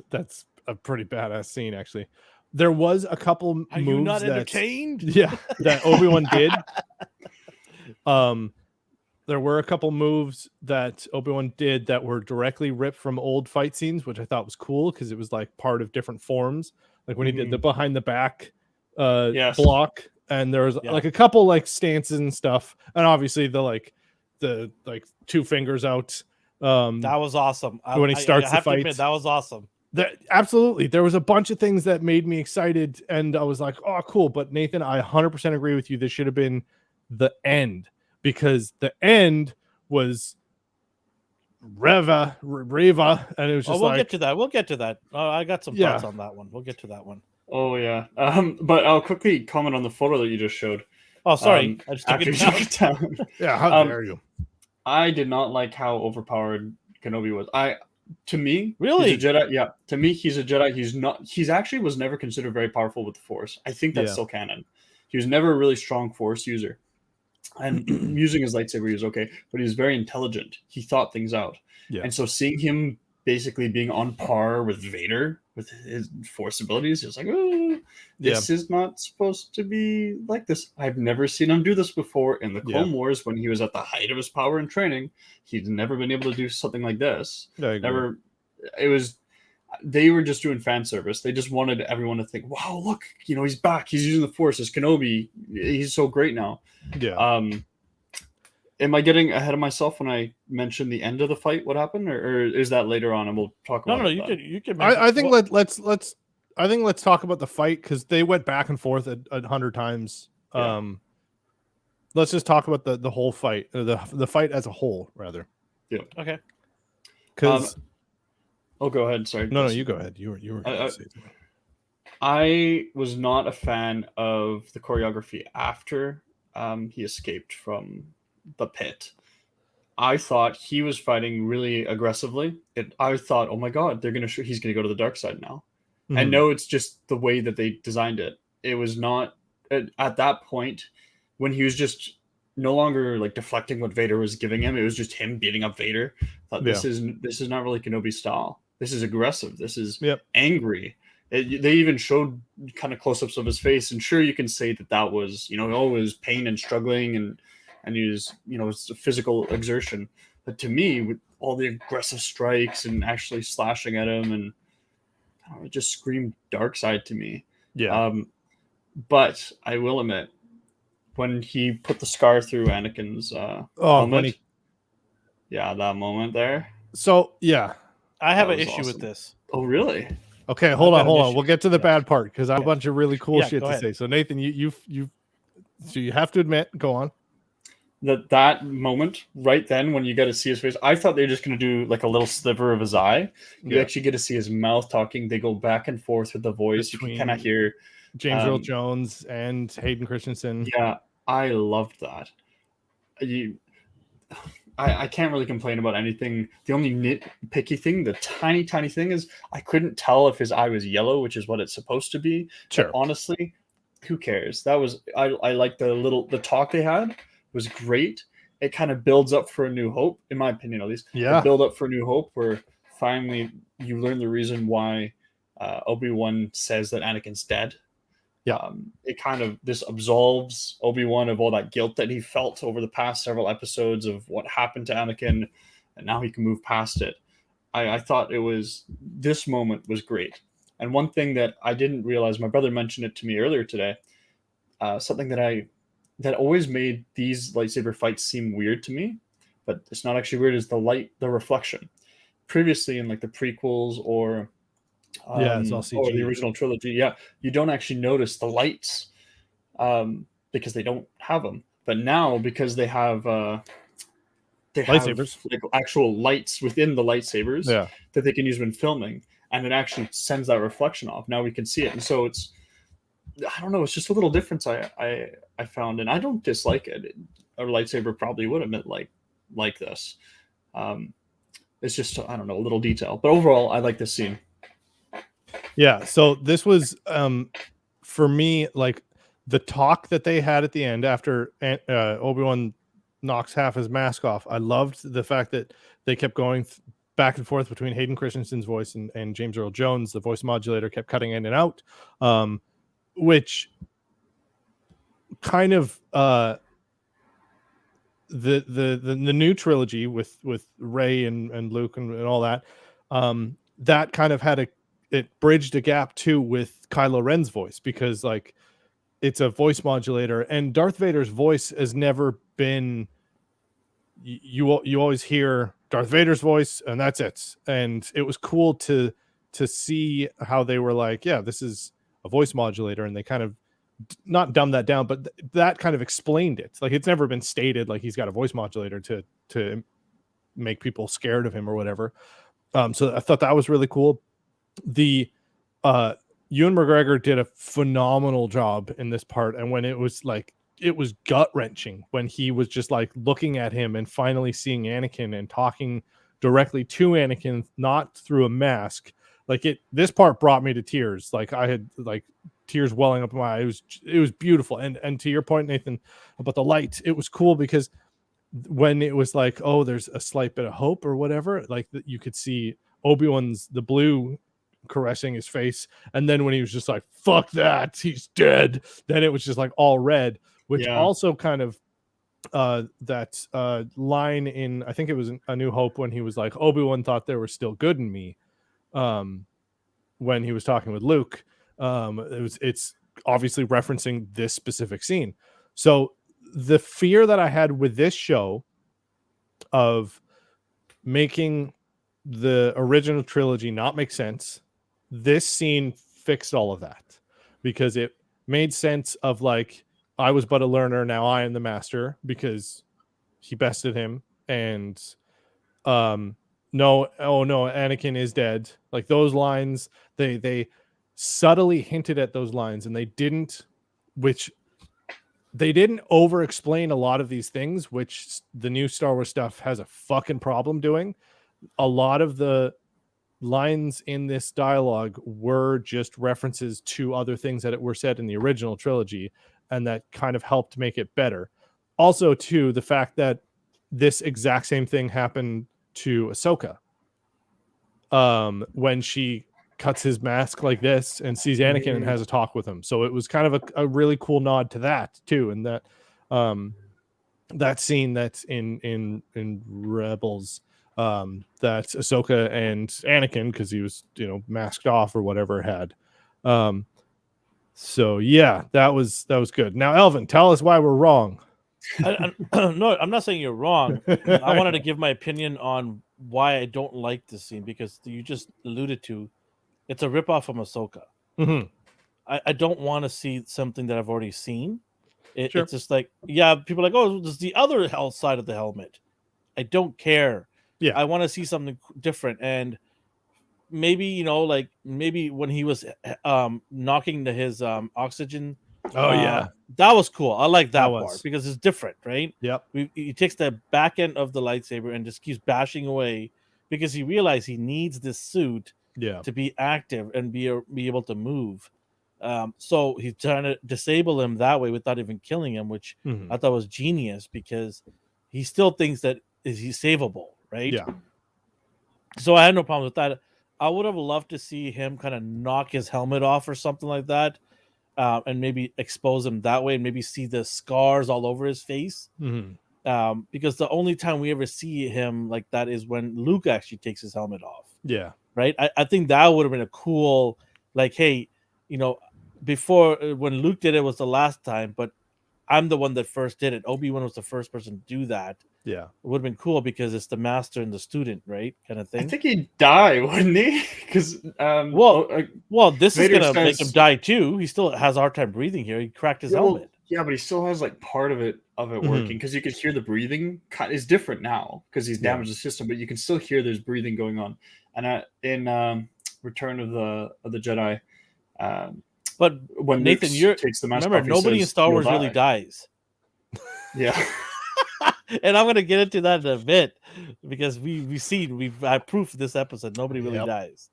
Speaker 1: that's a pretty badass scene, actually. There was a couple moves.
Speaker 2: Are you not entertained?
Speaker 1: Yeah, that Obi-Wan did. There were a couple moves that Obi-Wan did that were directly ripped from old fight scenes, which I thought was cool because it was like part of different forms. Like when he did the behind the back block, and there was like a couple like stances and stuff, and obviously the 2 fingers out.
Speaker 2: That was awesome.
Speaker 1: When he starts the fight,
Speaker 2: that was awesome.
Speaker 1: Absolutely, there was a bunch of things that made me excited, and I was like, oh, cool. But Nathan, I 100% agree with you. This should have been the end. Because the end was Reva, and it was just
Speaker 2: we'll get to that. We'll get to that. I got some thoughts on that one. We'll get to that one.
Speaker 3: Oh yeah. But I'll quickly comment on the photo that you just showed.
Speaker 2: Oh, sorry. I just took
Speaker 3: after
Speaker 2: it
Speaker 3: you took it down.
Speaker 1: Yeah, how dare you?
Speaker 3: I did not like how overpowered Kenobi was. To me,
Speaker 2: really,
Speaker 3: he's a Jedi. Yeah, to me, he's a Jedi. He's actually was never considered very powerful with the Force. I think that's still canon. He was never a really strong Force user. And using his lightsaber, he was okay, but he was very intelligent. He thought things out. Yeah. And so seeing him basically being on par with Vader with his Force abilities, he was like, oh, this is not supposed to be like this. I've never seen him do this before. In the Clone Wars, when he was at the height of his power and training, he'd never been able to do something like this. Never. They were just doing fan service. They just wanted everyone to think, wow, look, he's back. He's using the Force as Kenobi. He's so great now. Yeah. Am I getting ahead of myself when I mentioned the end of the fight? What happened, or is that later on? And we'll talk about.
Speaker 2: No, you can.
Speaker 1: I think let's talk about the fight because they went back and forth 100 times. Yeah. Let's just talk about the whole fight, the fight as a whole, rather.
Speaker 3: Yeah.
Speaker 2: Okay.
Speaker 1: Because.
Speaker 3: Oh, go ahead. Sorry.
Speaker 1: No, you go ahead. You were.
Speaker 3: I was not a fan of the choreography after he escaped from the pit. I thought he was fighting really aggressively. I thought, oh my god, he's gonna go to the dark side now. Mm-hmm. And no, it's just the way that they designed it. It was not at that point when he was just no longer like deflecting what Vader was giving him. It was just him beating up Vader. I thought this is not really Kenobi style. This is aggressive. This is angry. They even showed kind of close-ups of his face, and sure, you can say that was, always pain and struggling, and he was, it's a physical exertion. But to me, with all the aggressive strikes and actually slashing at him, and it just screamed dark side to me.
Speaker 1: Yeah.
Speaker 3: But I will admit, when he put the scar through Anakin's
Speaker 1: when
Speaker 3: helmet, that moment there.
Speaker 1: So yeah,
Speaker 2: I have
Speaker 3: That
Speaker 2: an
Speaker 3: was
Speaker 2: issue with
Speaker 3: awesome.
Speaker 2: this.
Speaker 3: Oh, really?
Speaker 1: okay, hold
Speaker 2: got an
Speaker 1: on.
Speaker 2: issue.
Speaker 1: We'll get to the
Speaker 2: Yeah.
Speaker 1: bad part because I have a
Speaker 2: Yeah.
Speaker 1: bunch of really cool
Speaker 2: Yeah,
Speaker 1: shit
Speaker 2: go
Speaker 1: to
Speaker 2: ahead.
Speaker 1: say. So Nathan, so you have to admit, go on.
Speaker 3: That moment right then when you get to see his face, I thought they were just going to do like a little sliver of his eye. You
Speaker 1: Yeah.
Speaker 3: actually get to see his mouth talking. They go back and forth with the voice. You can kind of hear
Speaker 1: James Earl Jones and Hayden Christensen.
Speaker 3: Yeah, I loved that. I can't really complain about anything. The only nitpicky thing, the tiny thing, is I couldn't tell if his eye was yellow, which is what it's supposed to be.
Speaker 1: Sure.
Speaker 3: But honestly, who cares? That was I like the talk they had was great. It kind of builds up for A New Hope, in my opinion, at least.
Speaker 1: Yeah.
Speaker 3: It build up for A New Hope, where finally you learn the reason why Obi-Wan says that Anakin's dead.
Speaker 1: Yeah.
Speaker 3: It kind of this absolves Obi-Wan of all that guilt that he felt over the past several episodes of what happened to Anakin, and now he can move past it. I thought this moment was great. And one thing that I didn't realize, my brother mentioned it to me earlier today, something that always made these lightsaber fights seem weird to me, but it's not actually weird, is the reflection. Previously in like the prequels or
Speaker 1: it's all
Speaker 3: or the
Speaker 1: CG.
Speaker 3: original trilogy, you don't actually notice the lights because they don't have them. But now, because they have
Speaker 1: Lightsabers.
Speaker 3: like actual lights within the lightsabers that they can use when filming, and it actually sends that reflection off. Now we can see it, and so it's, I don't know, it's just a little difference I found, and I don't dislike it. A lightsaber probably would have meant like this. It's just, I don't know, a little detail, but overall I like this scene.
Speaker 1: Yeah, so this was for me, like the talk that they had at the end after Obi-Wan knocks half his mask off. I loved the fact that they kept going back and forth between Hayden Christensen's voice and James Earl Jones. The voice modulator kept cutting in and out, which kind of the new trilogy with Rey and Luke and all that, that kind of had it bridged a gap too with Kylo Ren's voice, because like it's a voice modulator, and Darth Vader's voice has never been, you always hear Darth Vader's voice and that's it. And it was cool to see how they were like, yeah, this is a voice modulator, and they kind of not dumb that down, but that kind of explained it. Like it's never been stated like he's got a voice modulator to make people scared of him or whatever. So I thought that was really cool. The Ewan McGregor did a phenomenal job in this part, and when it was gut wrenching when he was just like looking at him and finally seeing Anakin and talking directly to Anakin, not through a mask. This part brought me to tears. Like I had like tears welling up in my eyes. It was beautiful. And to your point, Nathan, about the light, it was cool because when it was like, oh, there's a slight bit of hope or whatever, like you could see Obi-Wan's the blue caressing his face, and then when he was just like, fuck that, he's dead, then it was just like all red, which also kind of that line in, I think it was in A New Hope, when he was like, Obi-Wan thought there was still good in me, when he was talking with Luke, it's obviously referencing this specific scene. So the fear that I had with this show of making the original trilogy not make sense, this scene fixed all of that, because it made sense of like, I was but a learner, now I am the master, because he bested him, and Anakin is dead. Like those lines, they subtly hinted at those lines, and they didn't over explain a lot of these things, which the new Star Wars stuff has a fucking problem doing. A lot of the lines in this dialogue were just references to other things that were said in the original trilogy, and that kind of helped make it better. Also, too, the fact that this exact same thing happened to Ahsoka, when she cuts his mask like this and sees Anakin and has a talk with him. So it was kind of a really cool nod to that too, and that that scene that's in Rebels, that Ahsoka and Anakin, because he was masked off or whatever, had So yeah, that was good. Now, Elvin, tell us why we're wrong.
Speaker 2: No, I'm not saying you're wrong. I wanted to give my opinion on why I don't like this scene because you just alluded to it's a ripoff from Ahsoka.
Speaker 1: Mm-hmm.
Speaker 2: I don't want to see something that I've already seen.
Speaker 1: Sure.
Speaker 2: It's just like, yeah, people are like, oh, there's the other side of the helmet. I don't care.
Speaker 1: Yeah.
Speaker 2: I want to see something different. And maybe, like maybe when he was knocking his oxygen.
Speaker 1: Oh yeah.
Speaker 2: That was cool. I like that
Speaker 1: was.
Speaker 2: part because it's different, right?
Speaker 1: Yep.
Speaker 2: He takes the back end of the lightsaber and just keeps bashing away because he realized he needs this suit to be active and be able to move. So he's trying to disable him that way without even killing him, which I thought was genius because he still thinks that he's savable, right?
Speaker 1: Yeah.
Speaker 2: So I had no problem with that. I would have loved to see him kind of knock his helmet off or something like that, and maybe expose him that way, and maybe see the scars all over his face. Because the only time we ever see him like that is when Luke actually takes his helmet off.
Speaker 1: Yeah.
Speaker 2: Right. I think that would have been a cool, like, hey, before when Luke did it was the last time, but I'm the one that first did it. Obi-Wan was the first person to do that.
Speaker 1: Yeah.
Speaker 2: It would have been cool because it's the master and the student, right? Kind of thing.
Speaker 3: I think he'd die, wouldn't he? Because
Speaker 2: well, this
Speaker 3: Vader
Speaker 2: is gonna make him die too. He still has a hard time breathing here. He cracked his helmet.
Speaker 3: Yeah, but he still has like part of it working because you could hear the breathing. It's different now because he's damaged the system, but you can still hear there's breathing going on. And in Return of the Jedi,
Speaker 2: but
Speaker 3: when
Speaker 2: Nathan,
Speaker 3: Luke takes the mask
Speaker 2: remember
Speaker 3: off,
Speaker 2: nobody in Star Wars really dies.
Speaker 3: Yeah.
Speaker 2: And I'm gonna get into that in a bit because I proved this episode nobody really dies.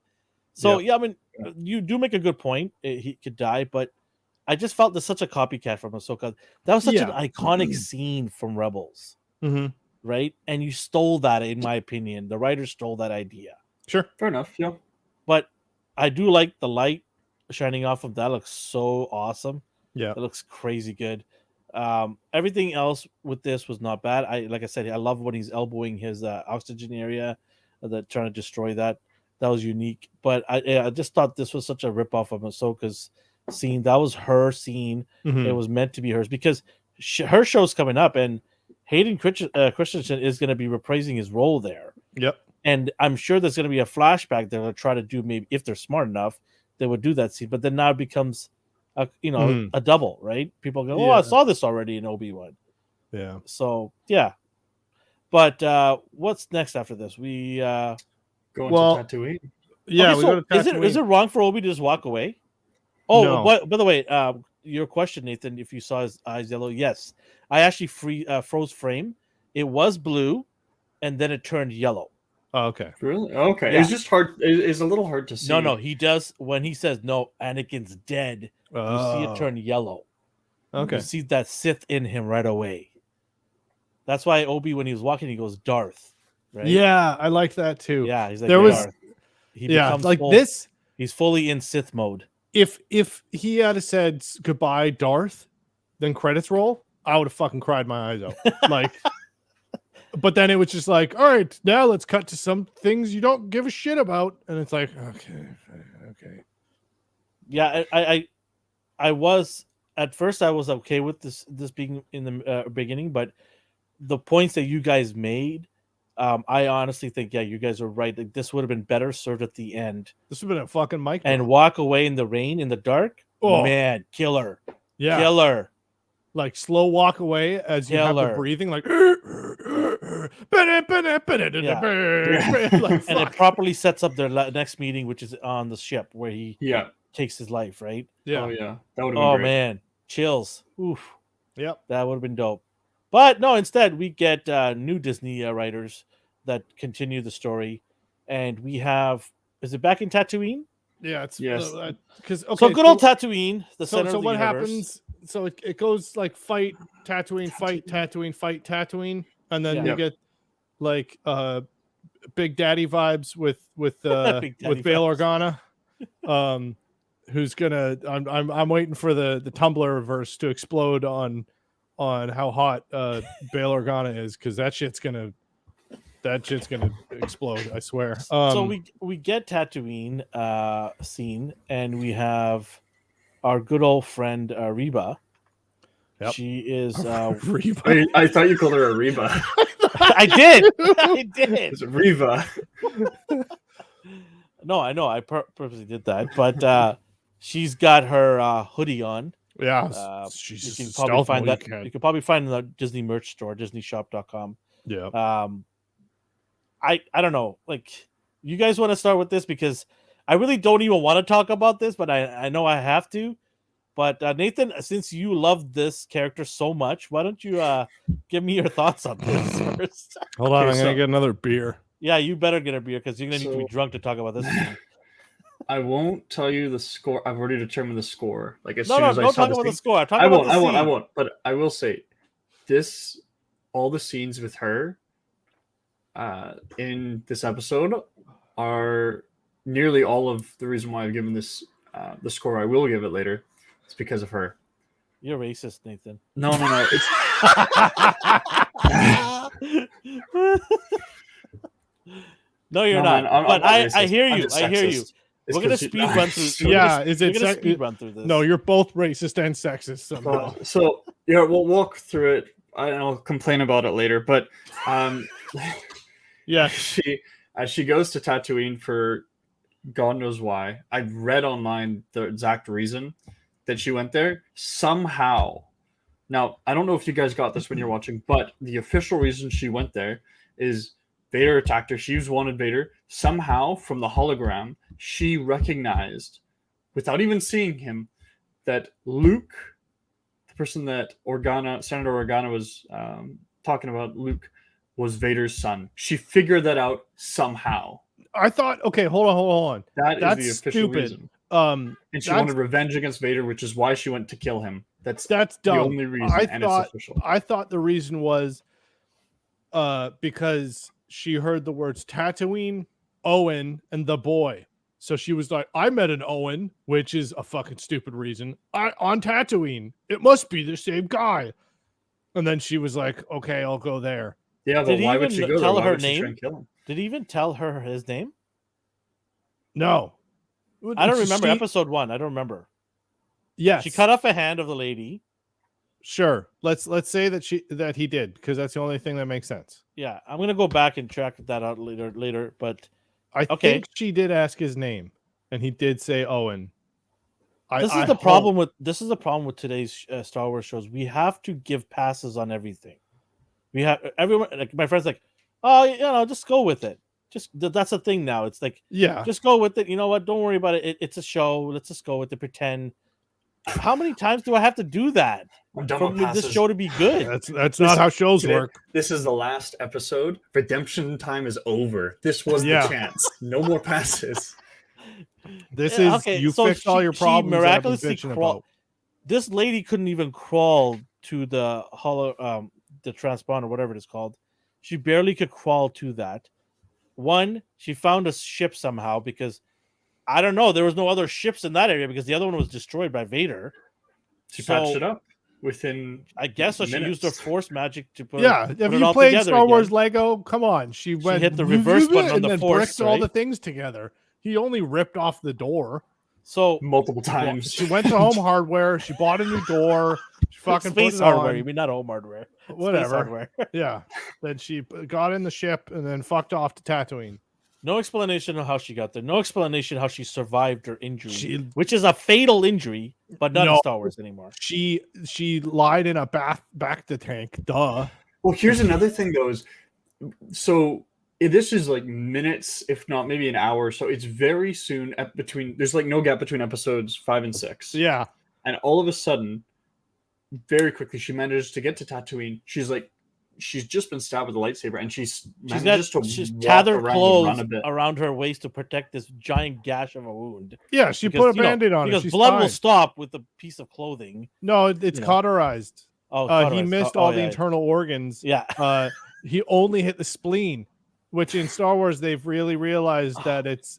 Speaker 2: So I mean, you do make a good point. He could die, but I just felt there's such a copycat from Ahsoka. That was such an iconic scene from Rebels, right? And you stole that, in my opinion. The writer stole that idea.
Speaker 1: Sure,
Speaker 3: fair enough. Yeah,
Speaker 2: but I do like the light shining off of that. Looks so awesome.
Speaker 1: Yeah,
Speaker 2: it looks crazy good. Everything else with this was not bad. Like I said, I love when he's elbowing his oxygen area, trying to destroy that. That was unique. But I just thought this was such a ripoff of Ahsoka's scene. That was her scene. It was meant to be hers because her show's coming up, and Hayden Christensen is going to be reprising his role there.
Speaker 1: Yep.
Speaker 2: And I'm sure there's going to be a flashback they'll try to do. Maybe if they're smart enough, they would do that scene. But then now it becomes a double, right? People go, oh, I saw this already in Obi-Wan.
Speaker 1: Yeah.
Speaker 2: So yeah. But what's next after this? We
Speaker 3: go into Tatooine.
Speaker 1: Yeah.
Speaker 2: Okay, so is it wrong for Obi to just walk away? Oh, no. By the way, your question, Nathan, if you saw his eyes yellow, yes, I actually froze frame. It was blue, and then it turned yellow.
Speaker 1: Oh, okay.
Speaker 3: Really? Okay. Yeah. It's just hard. It's a little hard to see.
Speaker 2: No. He does when he says no. Anakin's dead. You see it turn yellow.
Speaker 1: Okay.
Speaker 2: You see that Sith in him right away. That's why Obi, when he was walking, he goes Darth. Right?
Speaker 1: Yeah, I like that too.
Speaker 2: Yeah, he's like
Speaker 1: Darth.
Speaker 2: He becomes
Speaker 1: like this.
Speaker 2: He's fully in Sith mode.
Speaker 1: If he had said goodbye, Darth, then credits roll, I would have fucking cried my eyes out. Like. But then it was just like, all right, now let's cut to some things you don't give a shit about, and it's like, okay.
Speaker 2: Yeah, I was at first I was okay with this being in the beginning, but the points that you guys made, I honestly think you guys are right. Like, this would have been better served at the end.
Speaker 1: This would have been a fucking mic
Speaker 2: and walk away in the rain in the dark. Oh man, killer, killer.
Speaker 1: Like slow walk away as you have the breathing, like,
Speaker 2: and it properly sets up their next meeting, which is on the ship where he takes his life, right?
Speaker 1: Yeah.
Speaker 3: Oh yeah, that would have been great.
Speaker 2: Man, chills. Oof.
Speaker 1: Yep,
Speaker 2: that would have been dope. But no, instead we get new Disney writers that continue the story, and we have is it back in Tatooine?
Speaker 1: Yeah, it's
Speaker 3: because
Speaker 2: so good old Tatooine, the center of the
Speaker 1: what
Speaker 2: universe.
Speaker 1: Happens? So it goes like fight Tatooine, fight Tatooine, fight Tatooine, and then you get like Big Daddy vibes with Bail Organa, who's gonna. I'm waiting for the Tumblr verse to explode on how hot Bail Organa is, because that shit's gonna explode, I swear.
Speaker 2: So we get Tatooine scene, and we have our good old friend Reba.
Speaker 1: Yep.
Speaker 2: She is.
Speaker 1: Reba.
Speaker 3: I thought you called her a Reba.
Speaker 2: I did. I did.
Speaker 3: It's Reva.
Speaker 2: No, I know. I purposely did that, but she's got her hoodie on.
Speaker 1: Yeah, she's
Speaker 2: You
Speaker 1: just
Speaker 2: can
Speaker 1: a
Speaker 2: probably
Speaker 1: stealth
Speaker 2: find
Speaker 1: mode,
Speaker 2: that. You can probably find it in the Disney merch store, DisneyShop.com.
Speaker 1: Yeah.
Speaker 2: I don't know. Like, you guys want to start with this because I really don't even want to talk about this, but I know I have to. But Nathan, since you love this character so much, why don't you give me your thoughts on this first?
Speaker 1: Hold on,
Speaker 3: Okay,
Speaker 1: I'm gonna
Speaker 3: so-
Speaker 1: get another beer.
Speaker 2: Yeah, you better get a beer because you're gonna need to be
Speaker 3: So-
Speaker 2: drunk to talk about this. Scene.
Speaker 3: I won't tell you the score. I've already determined the score. Like as
Speaker 2: No,
Speaker 3: soon
Speaker 2: no,
Speaker 3: as I
Speaker 2: don't
Speaker 3: saw
Speaker 2: talk
Speaker 3: the
Speaker 2: about the
Speaker 3: scene.
Speaker 2: score. I'm talking
Speaker 3: I
Speaker 2: about
Speaker 3: won't.
Speaker 2: the
Speaker 3: I won't. I
Speaker 2: scene.
Speaker 3: won't. But I will say, all the scenes with her, in this episode, are nearly all of the reason why I've given this the score I will give it later. It's because of her.
Speaker 2: You're racist, Nathan.
Speaker 3: No. It's
Speaker 2: No, you're
Speaker 3: No,
Speaker 2: not.
Speaker 3: man, I'm
Speaker 2: but
Speaker 3: not
Speaker 2: I
Speaker 3: racist.
Speaker 2: hear
Speaker 3: I'm
Speaker 2: you.
Speaker 3: just
Speaker 2: I hear you.
Speaker 3: sexist. It's
Speaker 2: We're gonna
Speaker 3: 'cause you-
Speaker 2: speed run through.
Speaker 1: Yeah, is
Speaker 2: we're
Speaker 1: it
Speaker 2: gonna
Speaker 1: sec-
Speaker 2: speed run through this?
Speaker 1: No, you're both racist and sexist somehow.
Speaker 3: So yeah, we'll walk through it. I'll complain about it later. But
Speaker 1: Yeah,
Speaker 3: she goes to Tatooine for God knows why. I've read online the exact reason that she went there. Somehow, now I don't know if you guys got this when you're watching, but the official reason she went there is Vader attacked her. She wanted Vader. Somehow, from the hologram, she recognized, without even seeing him, that Luke, the person that Senator Organa was talking about, Luke, was Vader's son. She figured that out somehow.
Speaker 1: I thought. Okay, hold on.
Speaker 3: That
Speaker 1: That's
Speaker 3: is the official
Speaker 1: stupid.
Speaker 3: reason.
Speaker 1: And
Speaker 3: she
Speaker 1: that's-
Speaker 3: wanted revenge against Vader, which is why she went to kill him. That's
Speaker 1: That's
Speaker 3: the
Speaker 1: dumb.
Speaker 3: only reason, and it's official.
Speaker 1: I thought the reason was because she heard the words Tatooine, Owen, and the boy. So she was like, I met an Owen, which is a fucking stupid reason. On Tatooine. It must be the same guy. And then she was like, okay, I'll go there.
Speaker 3: Yeah, but
Speaker 2: Did he
Speaker 3: why would
Speaker 2: even
Speaker 3: she go there?
Speaker 2: tell
Speaker 3: Why
Speaker 2: her
Speaker 3: would she try
Speaker 2: name?
Speaker 3: and kill him?
Speaker 2: Did he even tell her his name?
Speaker 1: No.
Speaker 2: I don't remember
Speaker 1: She-
Speaker 2: episode 1. I don't remember.
Speaker 1: Yes.
Speaker 2: She cut off a hand of the lady.
Speaker 1: Sure. Let's say that he did, because that's the only thing that makes sense.
Speaker 2: Yeah, I'm gonna go back and track that out later. But
Speaker 1: I
Speaker 2: Okay.
Speaker 1: think she did ask his name, and he did say Owen.
Speaker 2: this is
Speaker 1: I
Speaker 2: the
Speaker 1: hope-
Speaker 2: problem with today's Star Wars shows. We have to give passes on everything. We have everyone. Like my friends, like, oh, just go with it. That's the thing now. It's like,
Speaker 1: Yeah.
Speaker 2: just go with it. You know what? Don't worry about it. It's a show. Let's just go with it. Pretend. How many times do I have to do that
Speaker 3: I'm done
Speaker 2: for
Speaker 3: with
Speaker 2: this
Speaker 3: passes.
Speaker 2: show to be good?
Speaker 1: That's not how shows
Speaker 3: Today-
Speaker 1: work.
Speaker 3: This is the last episode. Redemption time is over. This was
Speaker 1: Yeah.
Speaker 3: the chance. No more passes.
Speaker 1: This
Speaker 2: Yeah,
Speaker 1: is
Speaker 2: okay,
Speaker 1: you
Speaker 2: so
Speaker 1: fixed all your
Speaker 2: she
Speaker 1: problems. that I've been
Speaker 2: miraculously
Speaker 1: bitching
Speaker 2: crawl-
Speaker 1: about.
Speaker 2: This lady couldn't even crawl to the the transponder, whatever it is called. She barely could crawl to that. One, she found a ship somehow because I don't know. There was no other ships in that area because the other one was destroyed by Vader.
Speaker 3: She
Speaker 2: So,
Speaker 3: patched it up within.
Speaker 2: I guess so. She used her
Speaker 3: minutes.
Speaker 2: force magic to put.
Speaker 1: Yeah,
Speaker 2: put
Speaker 1: if
Speaker 2: it
Speaker 1: you
Speaker 2: all
Speaker 1: played
Speaker 2: together
Speaker 1: Star Wars
Speaker 2: again.
Speaker 1: Lego, come on. She went
Speaker 2: hit the reverse button on
Speaker 1: and
Speaker 2: the
Speaker 1: then
Speaker 2: Force,
Speaker 1: bricked all
Speaker 2: right?
Speaker 1: the things together. He only ripped off the door.
Speaker 2: So
Speaker 3: Multiple times.
Speaker 1: She went to Home Hardware. She bought a new door. She fucking
Speaker 2: space
Speaker 1: put it
Speaker 2: hardware.
Speaker 1: on.
Speaker 2: You mean not home hardware? Space
Speaker 1: Whatever.
Speaker 2: hardware.
Speaker 1: Yeah. Then she got in the ship and then fucked off to Tatooine.
Speaker 2: No explanation of how she got there. No explanation how she survived her injury,
Speaker 1: She-
Speaker 2: which is a fatal injury, but not in
Speaker 1: No.
Speaker 2: Star Wars anymore.
Speaker 1: She lied in a back to tank. Duh.
Speaker 3: Well, here's another thing though. This is like minutes, if not maybe an hour. So it's very soon between. There's like no gap between episodes 5 and 6.
Speaker 1: Yeah.
Speaker 3: And all of a sudden, very quickly, she manages to get to Tatooine. She's just been stabbed with a lightsaber, and she's
Speaker 2: She's
Speaker 3: walk
Speaker 2: tethered
Speaker 3: around and run
Speaker 2: clothes
Speaker 3: a bit.
Speaker 2: around her waist to protect this giant gash of a wound.
Speaker 1: Yeah. She
Speaker 2: Because,
Speaker 1: put a
Speaker 2: you know,
Speaker 1: band-aid on it.
Speaker 2: Because
Speaker 1: She's
Speaker 2: blood
Speaker 1: fine.
Speaker 2: will stop with a piece of clothing.
Speaker 1: No, it's
Speaker 2: you know.
Speaker 1: cauterized.
Speaker 2: Oh,
Speaker 1: He
Speaker 2: cauterized.
Speaker 1: missed
Speaker 2: Oh,
Speaker 1: all the
Speaker 2: yeah.
Speaker 1: internal organs.
Speaker 2: Yeah.
Speaker 1: He only hit the spleen, which in Star Wars they've really realized that it's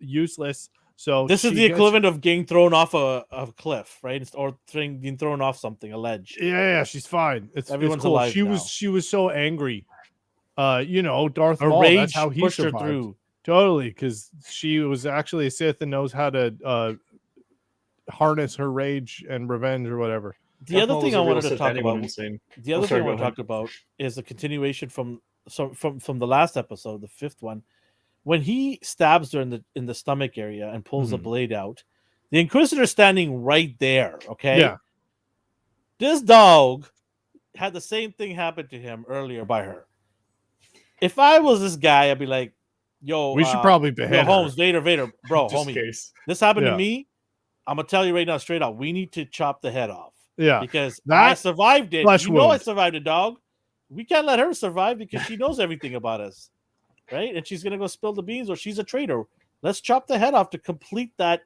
Speaker 1: useless. So
Speaker 2: This is
Speaker 1: she
Speaker 2: the
Speaker 1: gets-
Speaker 2: equivalent of getting thrown off a cliff, right? Or being thrown off something, a ledge.
Speaker 1: Yeah, she's fine. It's
Speaker 2: Everyone's
Speaker 1: cool.
Speaker 2: alive
Speaker 1: She
Speaker 2: now.
Speaker 1: was so angry. Darth
Speaker 2: Her
Speaker 1: Maul.
Speaker 2: rage
Speaker 1: That's how he
Speaker 2: pushed her
Speaker 1: survived.
Speaker 2: through.
Speaker 1: Totally, because she was actually a Sith and knows how to harness her rage and revenge or whatever.
Speaker 2: The other
Speaker 3: Death
Speaker 2: thing I
Speaker 3: Note was a real
Speaker 2: wanted to
Speaker 3: set
Speaker 2: talk
Speaker 3: anyone
Speaker 2: about.
Speaker 3: insane.
Speaker 2: The other
Speaker 3: sorry,
Speaker 2: thing I want
Speaker 3: go
Speaker 2: to
Speaker 3: ahead.
Speaker 2: talk about is the continuation from the last episode, the 5th one, when he stabs her in the stomach area and pulls the
Speaker 1: Mhm.
Speaker 2: blade out. The Inquisitor's standing right there. Okay.
Speaker 1: Yeah.
Speaker 2: This dog had the same thing happen to him earlier by her. If I was this guy, I'd be like, "Yo,
Speaker 1: We should probably
Speaker 2: yo,
Speaker 1: behead
Speaker 2: Holmes,
Speaker 1: her.
Speaker 2: Vader, bro,
Speaker 3: Just
Speaker 2: homie,
Speaker 3: in case.
Speaker 2: this happened
Speaker 1: Yeah.
Speaker 2: to me. I'm gonna tell you right now, straight up, we need to chop the head off
Speaker 1: Yeah.
Speaker 2: because I
Speaker 1: That
Speaker 2: survived it.
Speaker 1: flesh
Speaker 2: You know, I
Speaker 1: wound.
Speaker 2: survived a dog. We can't let her survive because she knows everything about us, right? And she's gonna go spill the beans, or she's a traitor. Let's chop the head off to complete that,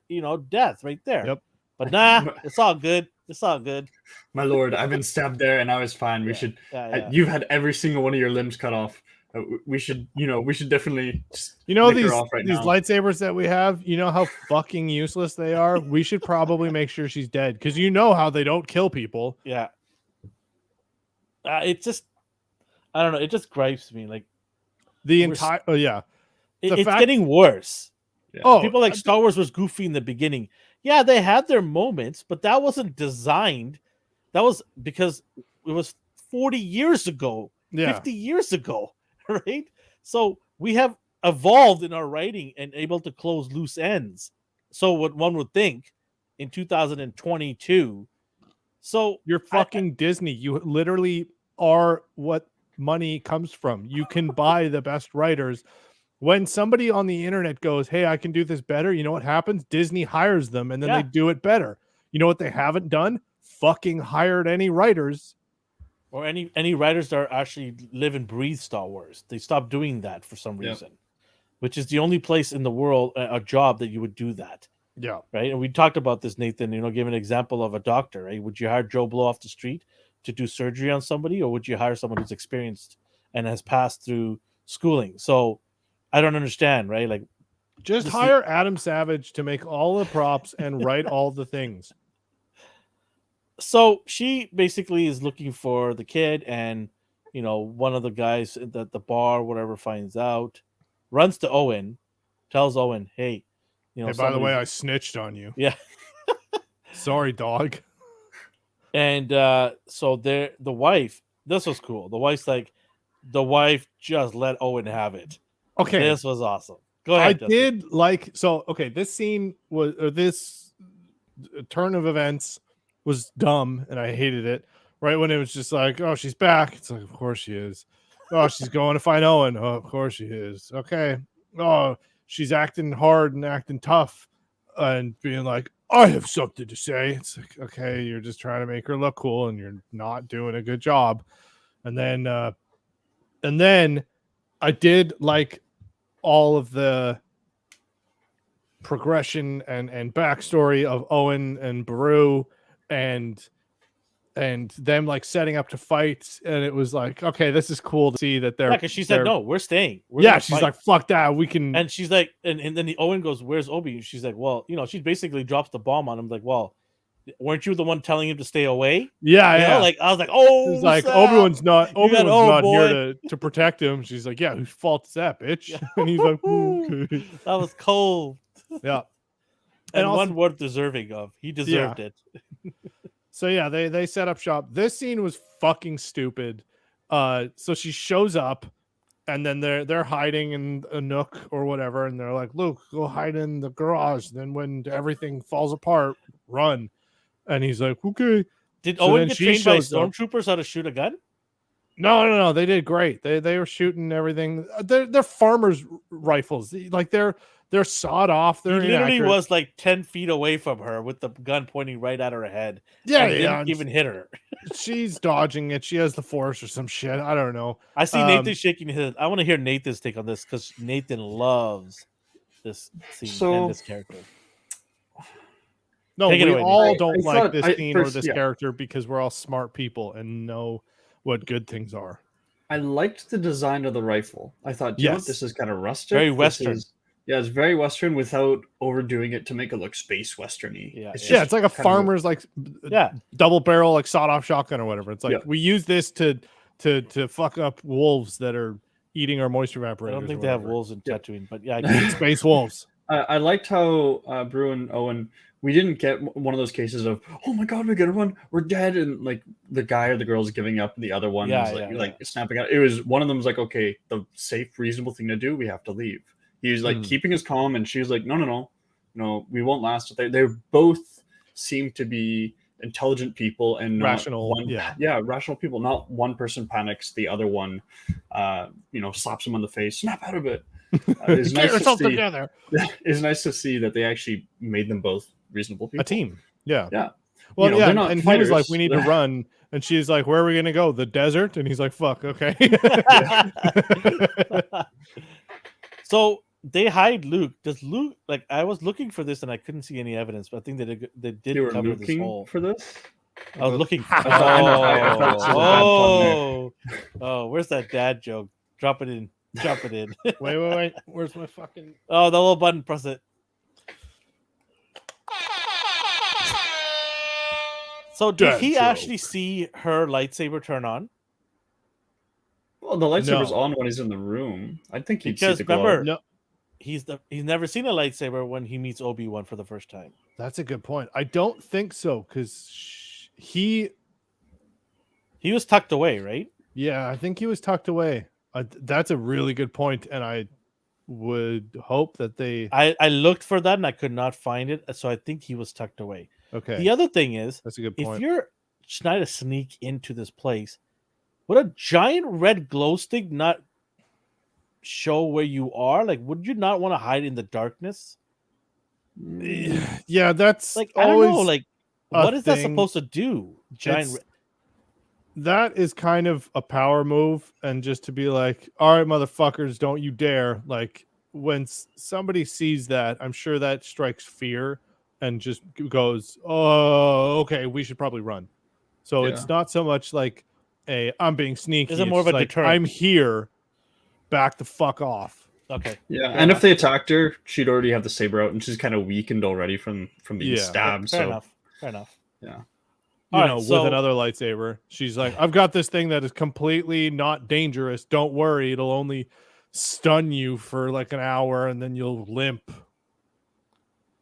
Speaker 2: death right there.
Speaker 1: Yep.
Speaker 2: But nah, it's all good. It's all good.
Speaker 3: My lord, I've been stabbed there and I was fine. We
Speaker 2: Yeah,
Speaker 3: should.
Speaker 2: yeah.
Speaker 3: You've had every single one of your limbs cut off. We should definitely. Just
Speaker 1: You know
Speaker 3: nick her
Speaker 1: these
Speaker 3: off right
Speaker 1: these
Speaker 3: now.
Speaker 1: lightsabers that we have, you know how fucking useless they are? We should probably make sure she's dead because you know how they don't kill people.
Speaker 2: Yeah. It just, I don't know. It just gripes me. Like
Speaker 1: The
Speaker 2: We're
Speaker 1: entire The
Speaker 2: it's
Speaker 1: fact-
Speaker 2: getting worse.
Speaker 3: Yeah.
Speaker 1: Oh,
Speaker 2: People like Star Wars was goofy in the beginning. Yeah, they had their moments, but that wasn't designed. That was because it was 40 years ago,
Speaker 1: yeah.
Speaker 2: 50 years ago, right? So we have evolved in our writing and able to close loose ends. So what one would think in 2022. So
Speaker 1: You're fucking Disney. You literally are what money comes from. You can buy the best writers. When somebody on the internet goes, "Hey, I can do this better," you know what happens? Disney hires them and then
Speaker 2: Yeah.
Speaker 1: they do it better. You know what they haven't done? Fucking hired any writers.
Speaker 2: or any writers that are actually live and breathe Star Wars. They stopped doing that for some
Speaker 3: Yep.
Speaker 2: reason, which is the only place in the world, a job that you would do that,
Speaker 1: Yeah.
Speaker 2: right? And we talked about this, Nathan, give an example of a doctor, right? Would you hire Joe Blow off the street to do surgery on somebody, or would you hire someone who's experienced and has passed through schooling? So I don't understand, right? Like,
Speaker 1: Just
Speaker 2: This-
Speaker 1: hire Adam Savage to make all the props and write all the things.
Speaker 2: so she basically is looking for the kid, and one of the guys at the bar, whatever, finds out, runs to Owen, tells Owen, "Hey,
Speaker 1: Hey, by the way, I
Speaker 2: somebody's-"
Speaker 1: snitched on you.
Speaker 2: Yeah.
Speaker 1: Sorry, dog.
Speaker 2: And so the wife, this was cool. The wife just let Owen have it.
Speaker 1: Okay.
Speaker 2: This was awesome. Go
Speaker 1: I
Speaker 2: ahead. Justin.
Speaker 1: did like this scene was this turn of events was dumb and I hated it. Right when it was just like, "Oh, she's back." It's like, of course she is. "Oh, she's going to find Owen." "Oh, of course she is." Okay. "Oh, she's acting hard and acting tough and being like, "I have something to say." It's like, okay, you're just trying to make her look cool and you're not doing a good job. And then I did like all of the progression and backstory of Owen and Beru and them like setting up to fight, and it was like, okay, this is cool to see that they're
Speaker 2: because she said, "No, we're staying."
Speaker 1: She's like, "Fuck that, we can."
Speaker 2: and she's like, and then the Owen goes, "Where's Obi?" And she's like, "Well, she basically drops the bomb on him." Like, "Well, weren't you the one telling him to stay away?"
Speaker 1: yeah.
Speaker 2: Like, I was like, "Oh,
Speaker 1: She's like,
Speaker 2: snap."
Speaker 1: Obi-Wan's not
Speaker 2: boy.
Speaker 1: here to protect him. She's like, "Yeah, whose fault is that, bitch?" And he's like, "Okay."
Speaker 2: That was cold.
Speaker 1: Yeah.
Speaker 2: And
Speaker 1: also-
Speaker 2: one worth deserving of. He deserved it.
Speaker 1: So yeah, they set up shop. This scene was fucking stupid. So she shows up, and then they're hiding in a nook or whatever, and they're like, "Luke, go hide in the garage. Then when everything falls apart, run." And he's like, "Okay."
Speaker 2: Did
Speaker 1: So
Speaker 2: Owen
Speaker 1: then
Speaker 2: get
Speaker 1: she
Speaker 2: trained by
Speaker 1: shows up.
Speaker 2: stormtroopers how to shoot a gun?
Speaker 1: No. They did great. They were shooting everything. They're farmers' rifles. Like they're sawed off.
Speaker 2: He
Speaker 1: They're
Speaker 2: literally
Speaker 1: inaccurate.
Speaker 2: was like 10 feet away from her with the gun pointing right at her head.
Speaker 1: Yeah,
Speaker 2: and
Speaker 1: yeah.
Speaker 2: didn't even hit her.
Speaker 1: She's dodging it. She has the force or some shit. I don't know.
Speaker 2: I see Nathan shaking his head. I want to hear Nathan's take on this because Nathan loves this scene
Speaker 3: So-
Speaker 2: and this character.
Speaker 1: No,
Speaker 2: Take it
Speaker 1: we
Speaker 2: away,
Speaker 1: all
Speaker 3: Nathan.
Speaker 1: don't
Speaker 3: I
Speaker 1: like
Speaker 3: thought-
Speaker 1: this
Speaker 3: I-
Speaker 1: scene or
Speaker 3: first-
Speaker 1: this
Speaker 3: yeah.
Speaker 1: character because we're all smart people and know what good things are.
Speaker 3: I liked the design of the rifle. I thought, you know what,
Speaker 1: Yes.
Speaker 3: this is kind of rustic.
Speaker 2: Very
Speaker 3: This
Speaker 2: Western.
Speaker 3: Yeah, it's very Western without overdoing it to make it look space Western-y.
Speaker 2: Yeah,
Speaker 3: It's
Speaker 2: yeah.
Speaker 1: Yeah, it's like a
Speaker 3: kind of
Speaker 1: farmer's like
Speaker 2: Yeah.
Speaker 1: double barrel like sawed off shotgun or whatever. It's like
Speaker 3: Yeah.
Speaker 1: we use this to fuck up wolves that are eating our moisture evaporators.
Speaker 2: I don't think
Speaker 1: or
Speaker 2: they have
Speaker 1: whatever.
Speaker 2: wolves in
Speaker 3: Yeah.
Speaker 2: Tatooine, but yeah, I
Speaker 1: Space wolves.
Speaker 3: I liked how Brew and Owen we didn't get one of those cases of, oh my god, we gotta run, we're dead, and like the guy or the girl's giving up, and the other one is like snapping out. It was one of them was like, okay, the safe, reasonable thing to do, we have to leave. He was like keeping his calm, and she was like, no, we won't last. They both seem to be intelligent people and not
Speaker 1: rational,
Speaker 3: rational people. Not one person panics, the other one, slaps him on the face, snap out of it. It's nice to see. Together. It's nice to see that they actually made them both reasonable people.
Speaker 1: A team. Yeah.
Speaker 3: Well,
Speaker 1: they're not and fighters. He was like, we need to run. And she's like, where are we going to go? The desert? And he's like, fuck, okay.
Speaker 2: So they hide Luke. Does Luke, like, I was looking for this and I couldn't see any evidence, but I think they did cover this whole.
Speaker 3: For this?
Speaker 2: I was looking. Where's that dad joke? Drop it in.
Speaker 1: Wait. Where's my fucking...
Speaker 2: Oh, the little button. Press it. So did he actually see her lightsaber turn on?
Speaker 3: Well, the lightsaber's on when he's in the room. I think he'd see the glow.
Speaker 2: Remember, he's never seen a lightsaber when he meets Obi-Wan for the first time.
Speaker 1: That's a good point. I don't think so, because he
Speaker 2: was tucked away, right?
Speaker 1: Yeah, I think he was tucked away. That's a really good point, and I would hope that they...
Speaker 2: I looked for that, and I could not find it, so I think he was tucked away.
Speaker 1: Okay.
Speaker 2: The other thing is,
Speaker 1: that's a good point.
Speaker 2: If you're trying to sneak into this place, would a giant red glow stick not show where you are? Like, would you not want to hide in the darkness?
Speaker 1: Yeah, that's
Speaker 2: like, I don't know. Like, what is that supposed to do?
Speaker 1: That is kind of a power move, and just to be like, all right, motherfuckers, don't you dare. Like, when somebody sees that, I'm sure that strikes fear and just goes, oh, okay, we should probably run. So it's not so much like I'm being sneaky.
Speaker 2: Is it more of a deterrent?
Speaker 1: I'm here, back the fuck off.
Speaker 2: Okay.
Speaker 3: Yeah, and if they attacked her, she'd already have the saber out, and she's kind of weakened already from being stabbed.
Speaker 2: Fair enough.
Speaker 3: Yeah.
Speaker 1: With another lightsaber, she's like, I've got this thing that is completely not dangerous. Don't worry. It'll only stun you for like an hour and then you'll limp.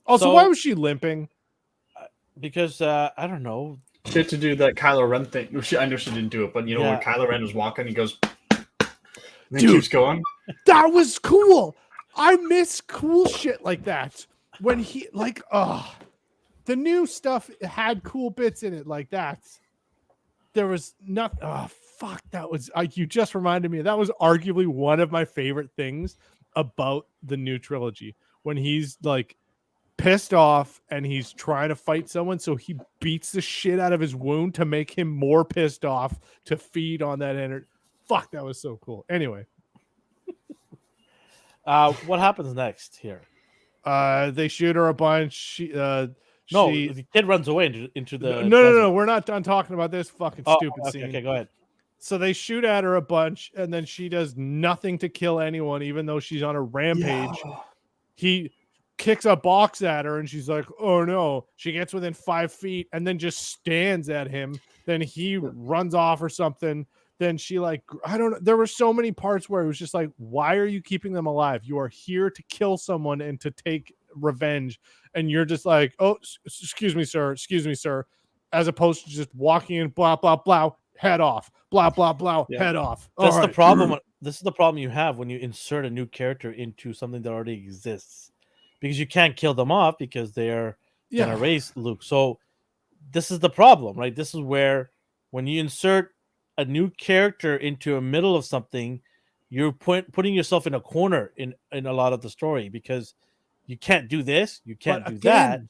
Speaker 1: Also, why was she limping?
Speaker 2: Because, I don't know.
Speaker 3: She had to do that Kylo Ren thing. I know she didn't do it, but when Kylo Ren was walking, he goes, and then keeps going.
Speaker 1: That was cool. I miss cool shit like that. When he, like, the new stuff had cool bits in it like that. There was nothing. Oh, fuck. That was, you just reminded me. That was arguably one of my favorite things about the new trilogy. When he's like pissed off and he's trying to fight someone, so he beats the shit out of his wound to make him more pissed off to feed on that energy. Fuck, that was so cool. Anyway.
Speaker 2: What happens next here?
Speaker 1: They shoot her a bunch.
Speaker 2: The kid runs away into the...
Speaker 1: No. We're not done talking about this fucking stupid scene.
Speaker 2: Okay, go ahead.
Speaker 1: So they shoot at her a bunch, and then she does nothing to kill anyone, even though she's on a rampage. Yeah. He kicks a box at her, and she's like, oh no. She gets within 5 feet, and then just stands at him. Then he runs off or something. Then she, like, I don't know. There were so many parts where it was just like, why are you keeping them alive? You are here to kill someone and to take revenge. And you're just like, oh, excuse me, sir. As opposed to just walking in, blah, blah, blah, head off. Blah, blah, blah, head off.
Speaker 2: That's the problem. This is the problem you have when you insert a new character into something that already exists. Because you can't kill them off because they're going to raise Luke. So this is the problem, right? This is where when you insert a new character into the middle of something, you're putting yourself in a corner in a lot of the story, because you can't do this, you can't do that.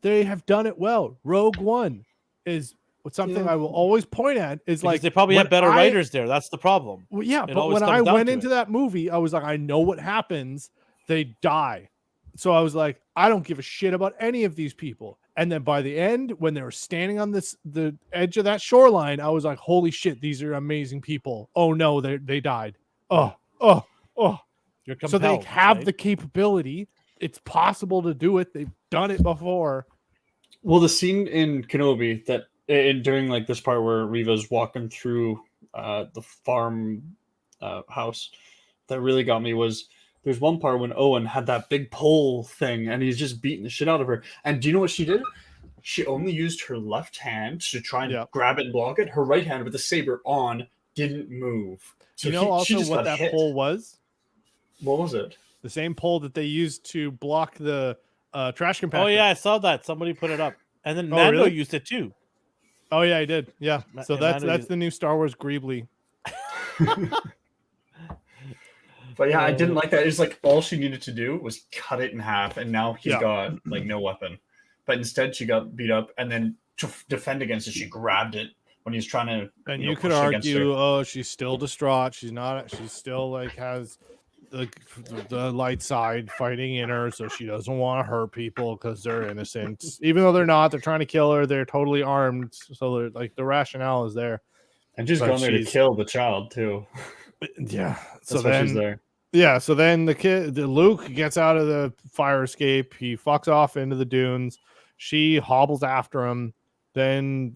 Speaker 1: They have done it well. Rogue One is something I will always point at. Is because like
Speaker 2: they probably had better writers there. That's the problem.
Speaker 1: Well, yeah, but when I went into that movie, I was like, I know what happens. They die. So I was like, I don't give a shit about any of these people. And then by the end, when they were standing on the edge of that shoreline, I was like, holy shit, these are amazing people. Oh no, they died. Oh.
Speaker 2: You're compelled,
Speaker 1: so they have the capability. It's possible to do it. They've done it before.
Speaker 3: Well, the scene in Kenobi during like this part where Reva's walking through the farm house, that really got me was There's one part when Owen had that big pole thing, and he's just beating the shit out of her. And do you know what she did? She only used her left hand to try and grab it and block it. Her right hand with the saber on didn't move. So
Speaker 1: you know also what that pole was?
Speaker 3: What was it?
Speaker 1: The same pole that they used to block the trash compactor.
Speaker 2: Oh yeah, I saw that. Somebody put it up, and then Mando used it too.
Speaker 1: Oh yeah, I did. Yeah, so that's the new Star Wars Greebly.
Speaker 3: But yeah, I didn't like that. It was like all she needed to do was cut it in half, and now he's got like no weapon. But instead, she got beat up, and then to defend against it, she grabbed it when he was trying to.
Speaker 1: And you could argue, oh, she's still distraught. She's not. She's still like has the light side fighting in her, so she doesn't want to hurt people because they're innocent, even though they're not. They're trying to kill her. They're totally armed, so they're like the rationale is there.
Speaker 3: And she's going there to kill the child too.
Speaker 1: Yeah,
Speaker 3: so then she's there.
Speaker 1: Yeah, so then Luke gets out of the fire escape. He fucks off into the dunes. She hobbles after him. Then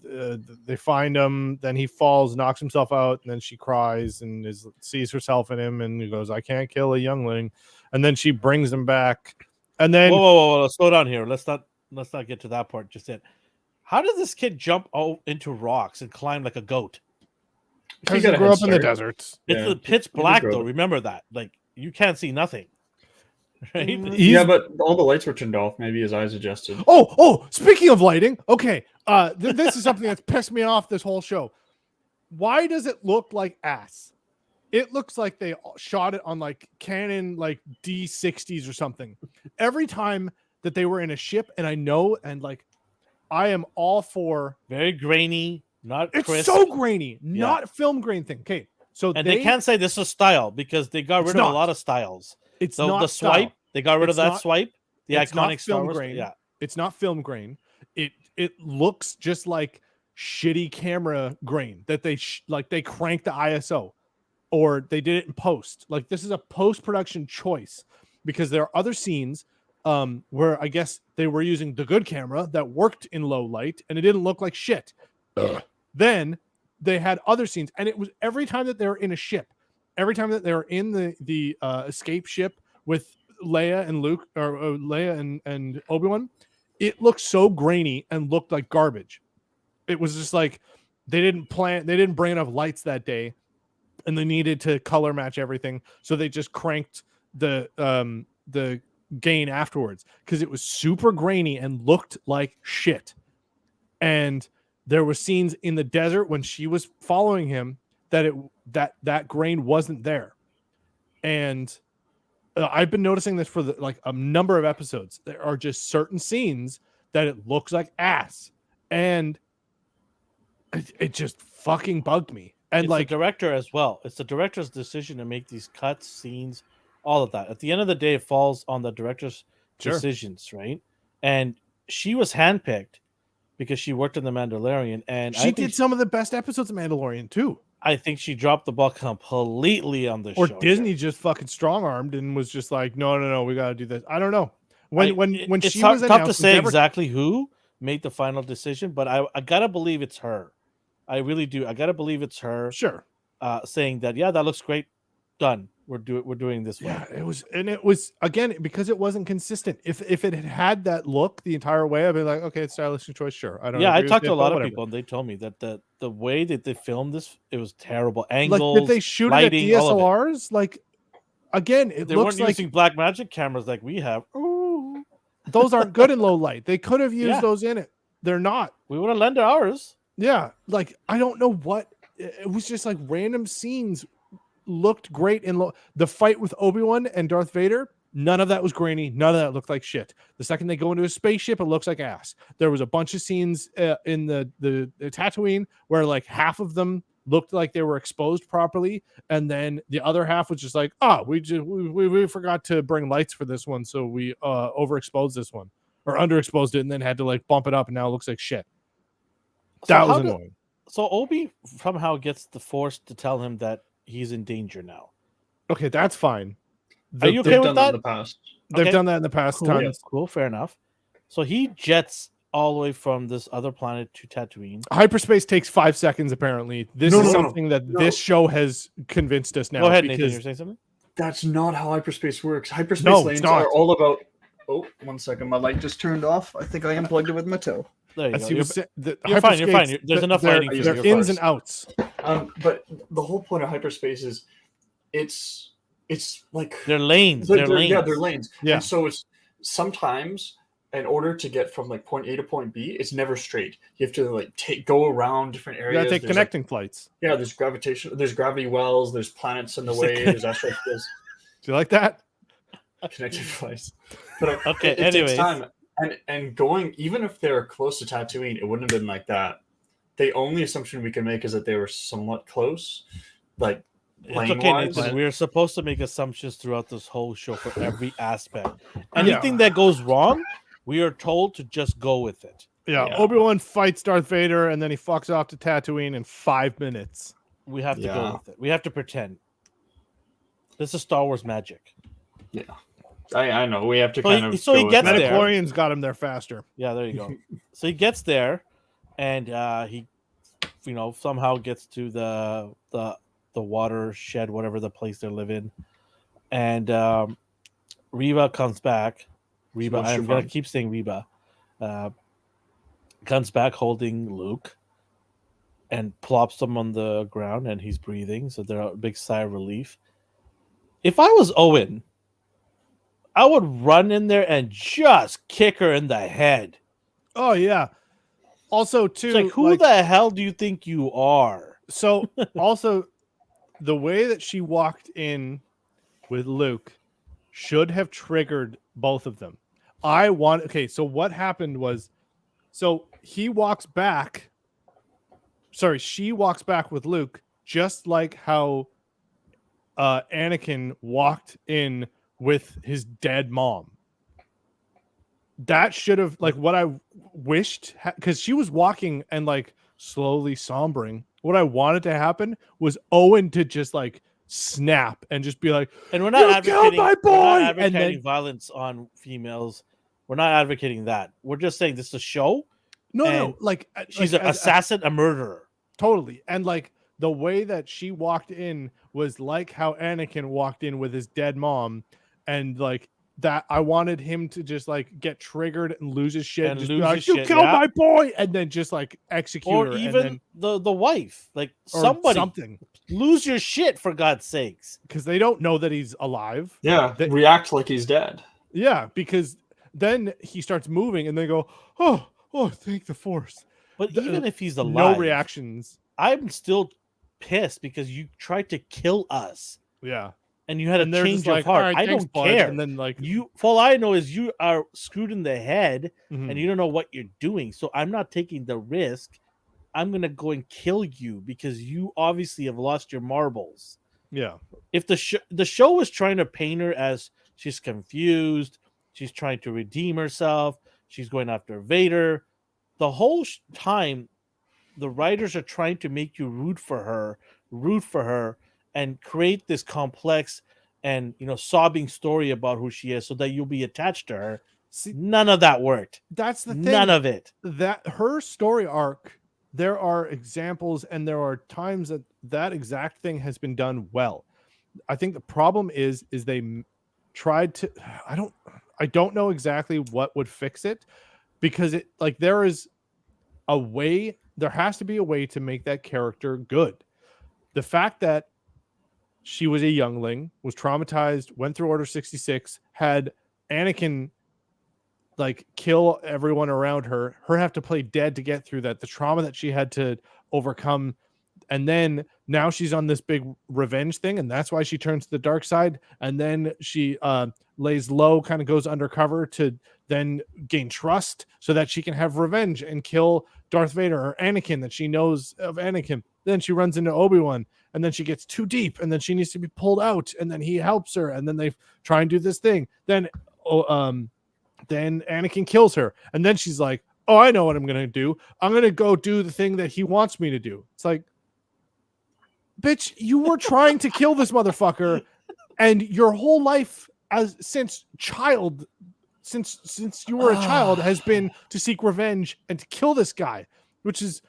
Speaker 1: they find him. Then he falls, knocks himself out, and then she cries and sees herself in him, and he goes, "I can't kill a youngling." And then she brings him back. And then
Speaker 2: whoa, slow down here. Let's not get to that part just yet. How does this kid jump into rocks and climb like a goat?
Speaker 1: Because he grew up in the deserts.
Speaker 2: It's pitch black though. Remember that. Like you can't see nothing. Right?
Speaker 3: Yeah, but all the lights were turned off. Maybe his eyes adjusted.
Speaker 1: Oh! Speaking of lighting, okay. This is something that's pissed me off this whole show. Why does it look like ass? It looks like they shot it on like Canon like D60s or something. Every time that they were in a ship, and I am all for
Speaker 2: very grainy, not
Speaker 1: it's
Speaker 2: crisp.
Speaker 1: So grainy, not film grain thing. Okay, so
Speaker 2: they can't say this is style because they got rid of a lot of styles.
Speaker 1: It's
Speaker 2: so
Speaker 1: not
Speaker 2: the swipe.
Speaker 1: Style.
Speaker 2: They got rid of that swipe. The iconic Star Wars.
Speaker 1: Grain. Yeah, it's not film grain. It looks just like shitty camera grain that they they cranked the ISO, or they did it in post. Like this is a post-production choice because there are other scenes where I guess they were using the good camera that worked in low light and it didn't look like shit. Then they had other scenes, and it was every time that they were in a ship, every time that they were in the escape ship with Leia and Luke, or Leia and Obi-Wan, it looked so grainy and looked like garbage. It was just like they didn't bring enough lights that day, and they needed to color match everything, so they just cranked the gain afterwards because it was super grainy and looked like shit. And there were scenes in the desert when she was following him that grain wasn't there. And I've been noticing this for a number of episodes. There are just certain scenes that it looks like ass, and it just fucking bugged me. And
Speaker 2: it's the director as well. It's the director's decision to make these cuts, scenes, all of that. At the end of the day, it falls on the director's decisions, right? And she was handpicked because she worked in The Mandalorian, and
Speaker 1: she did some of the best episodes of Mandalorian too.
Speaker 2: I think she dropped the ball completely on the show.
Speaker 1: Or Disney just fucking strong-armed and was just like, no, we got to do this. I don't know. When
Speaker 2: it's
Speaker 1: she
Speaker 2: tough,
Speaker 1: was
Speaker 2: tough to say exactly who made the final decision, but I gotta believe it's her. I really do. I gotta believe it's her.
Speaker 1: Sure.
Speaker 2: Saying that, yeah, that looks great. Done. We're doing this way.
Speaker 1: Yeah, it was again because it wasn't consistent. If it had that look the entire way, I'd be like, okay, it's stylistic choice, sure. I don't.
Speaker 2: Yeah, I talked to a lot of people, and they told me that the way that they filmed this, it was terrible. Angles,
Speaker 1: did they shoot lighting, it at DSLRs? Like, again,
Speaker 2: they weren't using black magic cameras like we have. Ooh.
Speaker 1: Those aren't good in low light. They could have used those in it. They're not.
Speaker 2: We would have lent ours.
Speaker 1: Yeah, like I don't know what it was. Just like random scenes looked great in the fight with Obi-Wan and Darth Vader. None of that was grainy. None of that looked like shit. The second they go into a spaceship, it looks like ass. There was a bunch of scenes in the Tatooine where like half of them looked like they were exposed properly, and then the other half was just like, we forgot to bring lights for this one, so we overexposed this one or underexposed it, and then had to like bump it up, and now it looks like shit. That was annoying.
Speaker 2: So Obi somehow gets the Force to tell him that he's in danger now.
Speaker 1: Okay, that's fine.
Speaker 2: Are you okay with that?
Speaker 3: In the past.
Speaker 1: They've done that in the past.
Speaker 2: Cool,
Speaker 1: Tons.
Speaker 2: Cool, fair enough. So he jets all the way from this other planet to Tatooine.
Speaker 1: Hyperspace takes 5 seconds, apparently. This is something that this show has convinced us now.
Speaker 2: Go ahead, Nathan. You're saying something?
Speaker 3: That's not how hyperspace works. Hyperspace
Speaker 1: No, it's
Speaker 3: lanes
Speaker 1: not.
Speaker 3: are all about. Oh, 1 second. My light just turned off. I think I unplugged it with my toe.
Speaker 2: There you
Speaker 1: As
Speaker 2: go.
Speaker 1: he was saying, the
Speaker 2: You're fine. You're fine.
Speaker 1: hyperscapes,
Speaker 2: There's enough
Speaker 1: they're-
Speaker 2: lighting for you.
Speaker 1: they're
Speaker 2: You're
Speaker 1: ins
Speaker 2: fine.
Speaker 1: and outs.
Speaker 3: But the whole point of hyperspace is it's like
Speaker 2: They're lanes. They're lanes.
Speaker 3: Yeah, they're lanes.
Speaker 1: Yeah.
Speaker 3: And so it's sometimes in order to get from like point A to point B, it's never straight. You have to like go around different
Speaker 1: You
Speaker 3: areas.
Speaker 1: gotta take
Speaker 3: There's,
Speaker 1: connecting flights.
Speaker 3: yeah, there's gravity wells, there's planets in the way, there's asteroid fields,
Speaker 1: Do you like that?
Speaker 3: connected flights. But
Speaker 2: Okay,
Speaker 3: it takes
Speaker 2: anyways.
Speaker 3: time. And going, even if they're close to Tatooine, it wouldn't have been like that. The only assumption we can make is that they were somewhat close, like
Speaker 2: It's
Speaker 3: lane
Speaker 2: okay,
Speaker 3: wise.
Speaker 2: Nathan. We're supposed to make assumptions throughout this whole show for every aspect. Anything that goes wrong, we are told to just go with it.
Speaker 1: Yeah,
Speaker 3: Yeah.
Speaker 1: Obi-Wan fights Darth Vader, and then he fucks off to Tatooine in 5 minutes.
Speaker 2: We have to go
Speaker 3: Yeah.
Speaker 2: with it. We have to pretend. This is Star Wars magic.
Speaker 3: Yeah, I know. We have to
Speaker 2: So
Speaker 3: kind
Speaker 2: he-
Speaker 3: of.
Speaker 2: so he
Speaker 3: go with
Speaker 2: gets
Speaker 3: that.
Speaker 2: there.
Speaker 1: Midichlorians got him there faster.
Speaker 2: Yeah, there you go. So he gets there, and he, somehow gets to the watershed, whatever the place they live in, and Reba comes back. Reba,
Speaker 3: What's your
Speaker 2: I'm gonna
Speaker 3: fun?
Speaker 2: keep saying Reba. Comes back holding Luke, and plops him on the ground, and he's breathing. So they're a big sigh of relief. If I was Owen, I would run in there and just kick her in the head.
Speaker 1: Oh yeah. Also, too,
Speaker 2: It's like, who the hell do you think you are?
Speaker 1: So also, the way that she walked in with Luke should have triggered both of them. Okay, so what happened was, so he walks back. Sorry, she walks back with Luke, just like how Anakin walked in with his dead mom. That should have, like, what I wished, because she was walking and like slowly sombering. What I wanted to happen was Owen to just like snap and just be like,
Speaker 2: And we're not
Speaker 1: "You killed
Speaker 2: advocating,
Speaker 1: my
Speaker 2: we're not
Speaker 1: boy!"
Speaker 2: advocating
Speaker 1: And then-
Speaker 2: violence on females. We're not advocating that. We're just saying this is a show.
Speaker 1: no,
Speaker 2: And
Speaker 1: like
Speaker 2: She's
Speaker 1: like,
Speaker 2: an assassin, a murderer.
Speaker 1: totally. And like the way that she walked in was like how Anakin walked in with his dead mom, and like that I wanted him to just like get triggered and lose his shit,
Speaker 2: And
Speaker 1: just
Speaker 2: lose
Speaker 1: be like,
Speaker 2: his
Speaker 1: "You
Speaker 2: shit,
Speaker 1: killed
Speaker 2: yeah.
Speaker 1: my boy," and then just like execute
Speaker 2: Or
Speaker 1: her, and
Speaker 2: even
Speaker 1: then,
Speaker 2: the wife. Like,
Speaker 1: or
Speaker 2: somebody
Speaker 1: something,
Speaker 2: lose your shit, for God's sakes.
Speaker 1: because they don't know that he's alive.
Speaker 3: Yeah,
Speaker 1: They-
Speaker 3: react like he's dead.
Speaker 1: Yeah, because then he starts moving, and they go, "Oh, thank the Force."
Speaker 2: But
Speaker 1: The-
Speaker 2: even if he's
Speaker 1: No
Speaker 2: alive,
Speaker 1: reactions.
Speaker 2: I'm still pissed because you tried to kill us
Speaker 1: Yeah,
Speaker 2: and you had a
Speaker 1: and they're
Speaker 2: change
Speaker 1: just
Speaker 2: of
Speaker 1: like,
Speaker 2: heart.
Speaker 1: "All right,
Speaker 2: I
Speaker 1: thanks,
Speaker 2: don't
Speaker 1: bud,"
Speaker 2: care.
Speaker 1: And then like,
Speaker 2: You, all I know is you are screwed in the head
Speaker 1: mhm.
Speaker 2: and you don't know what you're doing. So I'm not taking the risk. I'm gonna go and kill you because you obviously have lost your marbles.
Speaker 1: Yeah,
Speaker 2: If the show was trying to paint her as she's confused, she's trying to redeem herself, she's going after Vader, the whole time the writers are trying to make you root for her, and create this complex and sobbing story about who she is, so that you'll be attached to her.
Speaker 1: see,
Speaker 2: None of that worked.
Speaker 1: that's the thing.
Speaker 2: None of it.
Speaker 1: That her story arc, there are examples and there are times that that exact thing has been done well. I think the problem is they tried to, I don't know exactly what would fix it, because it, like, there has to be a way to make that character good. The fact that she was a youngling, was traumatized, went through Order 66, had Anakin like kill everyone around her have to play dead to get through that, the trauma that she had to overcome, and then now she's on this big revenge thing, and that's why she turns to the dark side, and then she lays low, kind of goes undercover to then gain trust so that she can have revenge and kill Darth Vader or Anakin that she knows of Anakin. Then she runs into Obi-Wan, and then she gets too deep, and then she needs to be pulled out, and then he helps her, and then they try and do this thing. Then Anakin kills her, and then she's like, "Oh, I know what I'm gonna do. I'm gonna go do the thing that he wants me to do." It's like, bitch, you were trying to kill this motherfucker, and your whole life since you were a child has been to seek revenge and to kill this guy, which is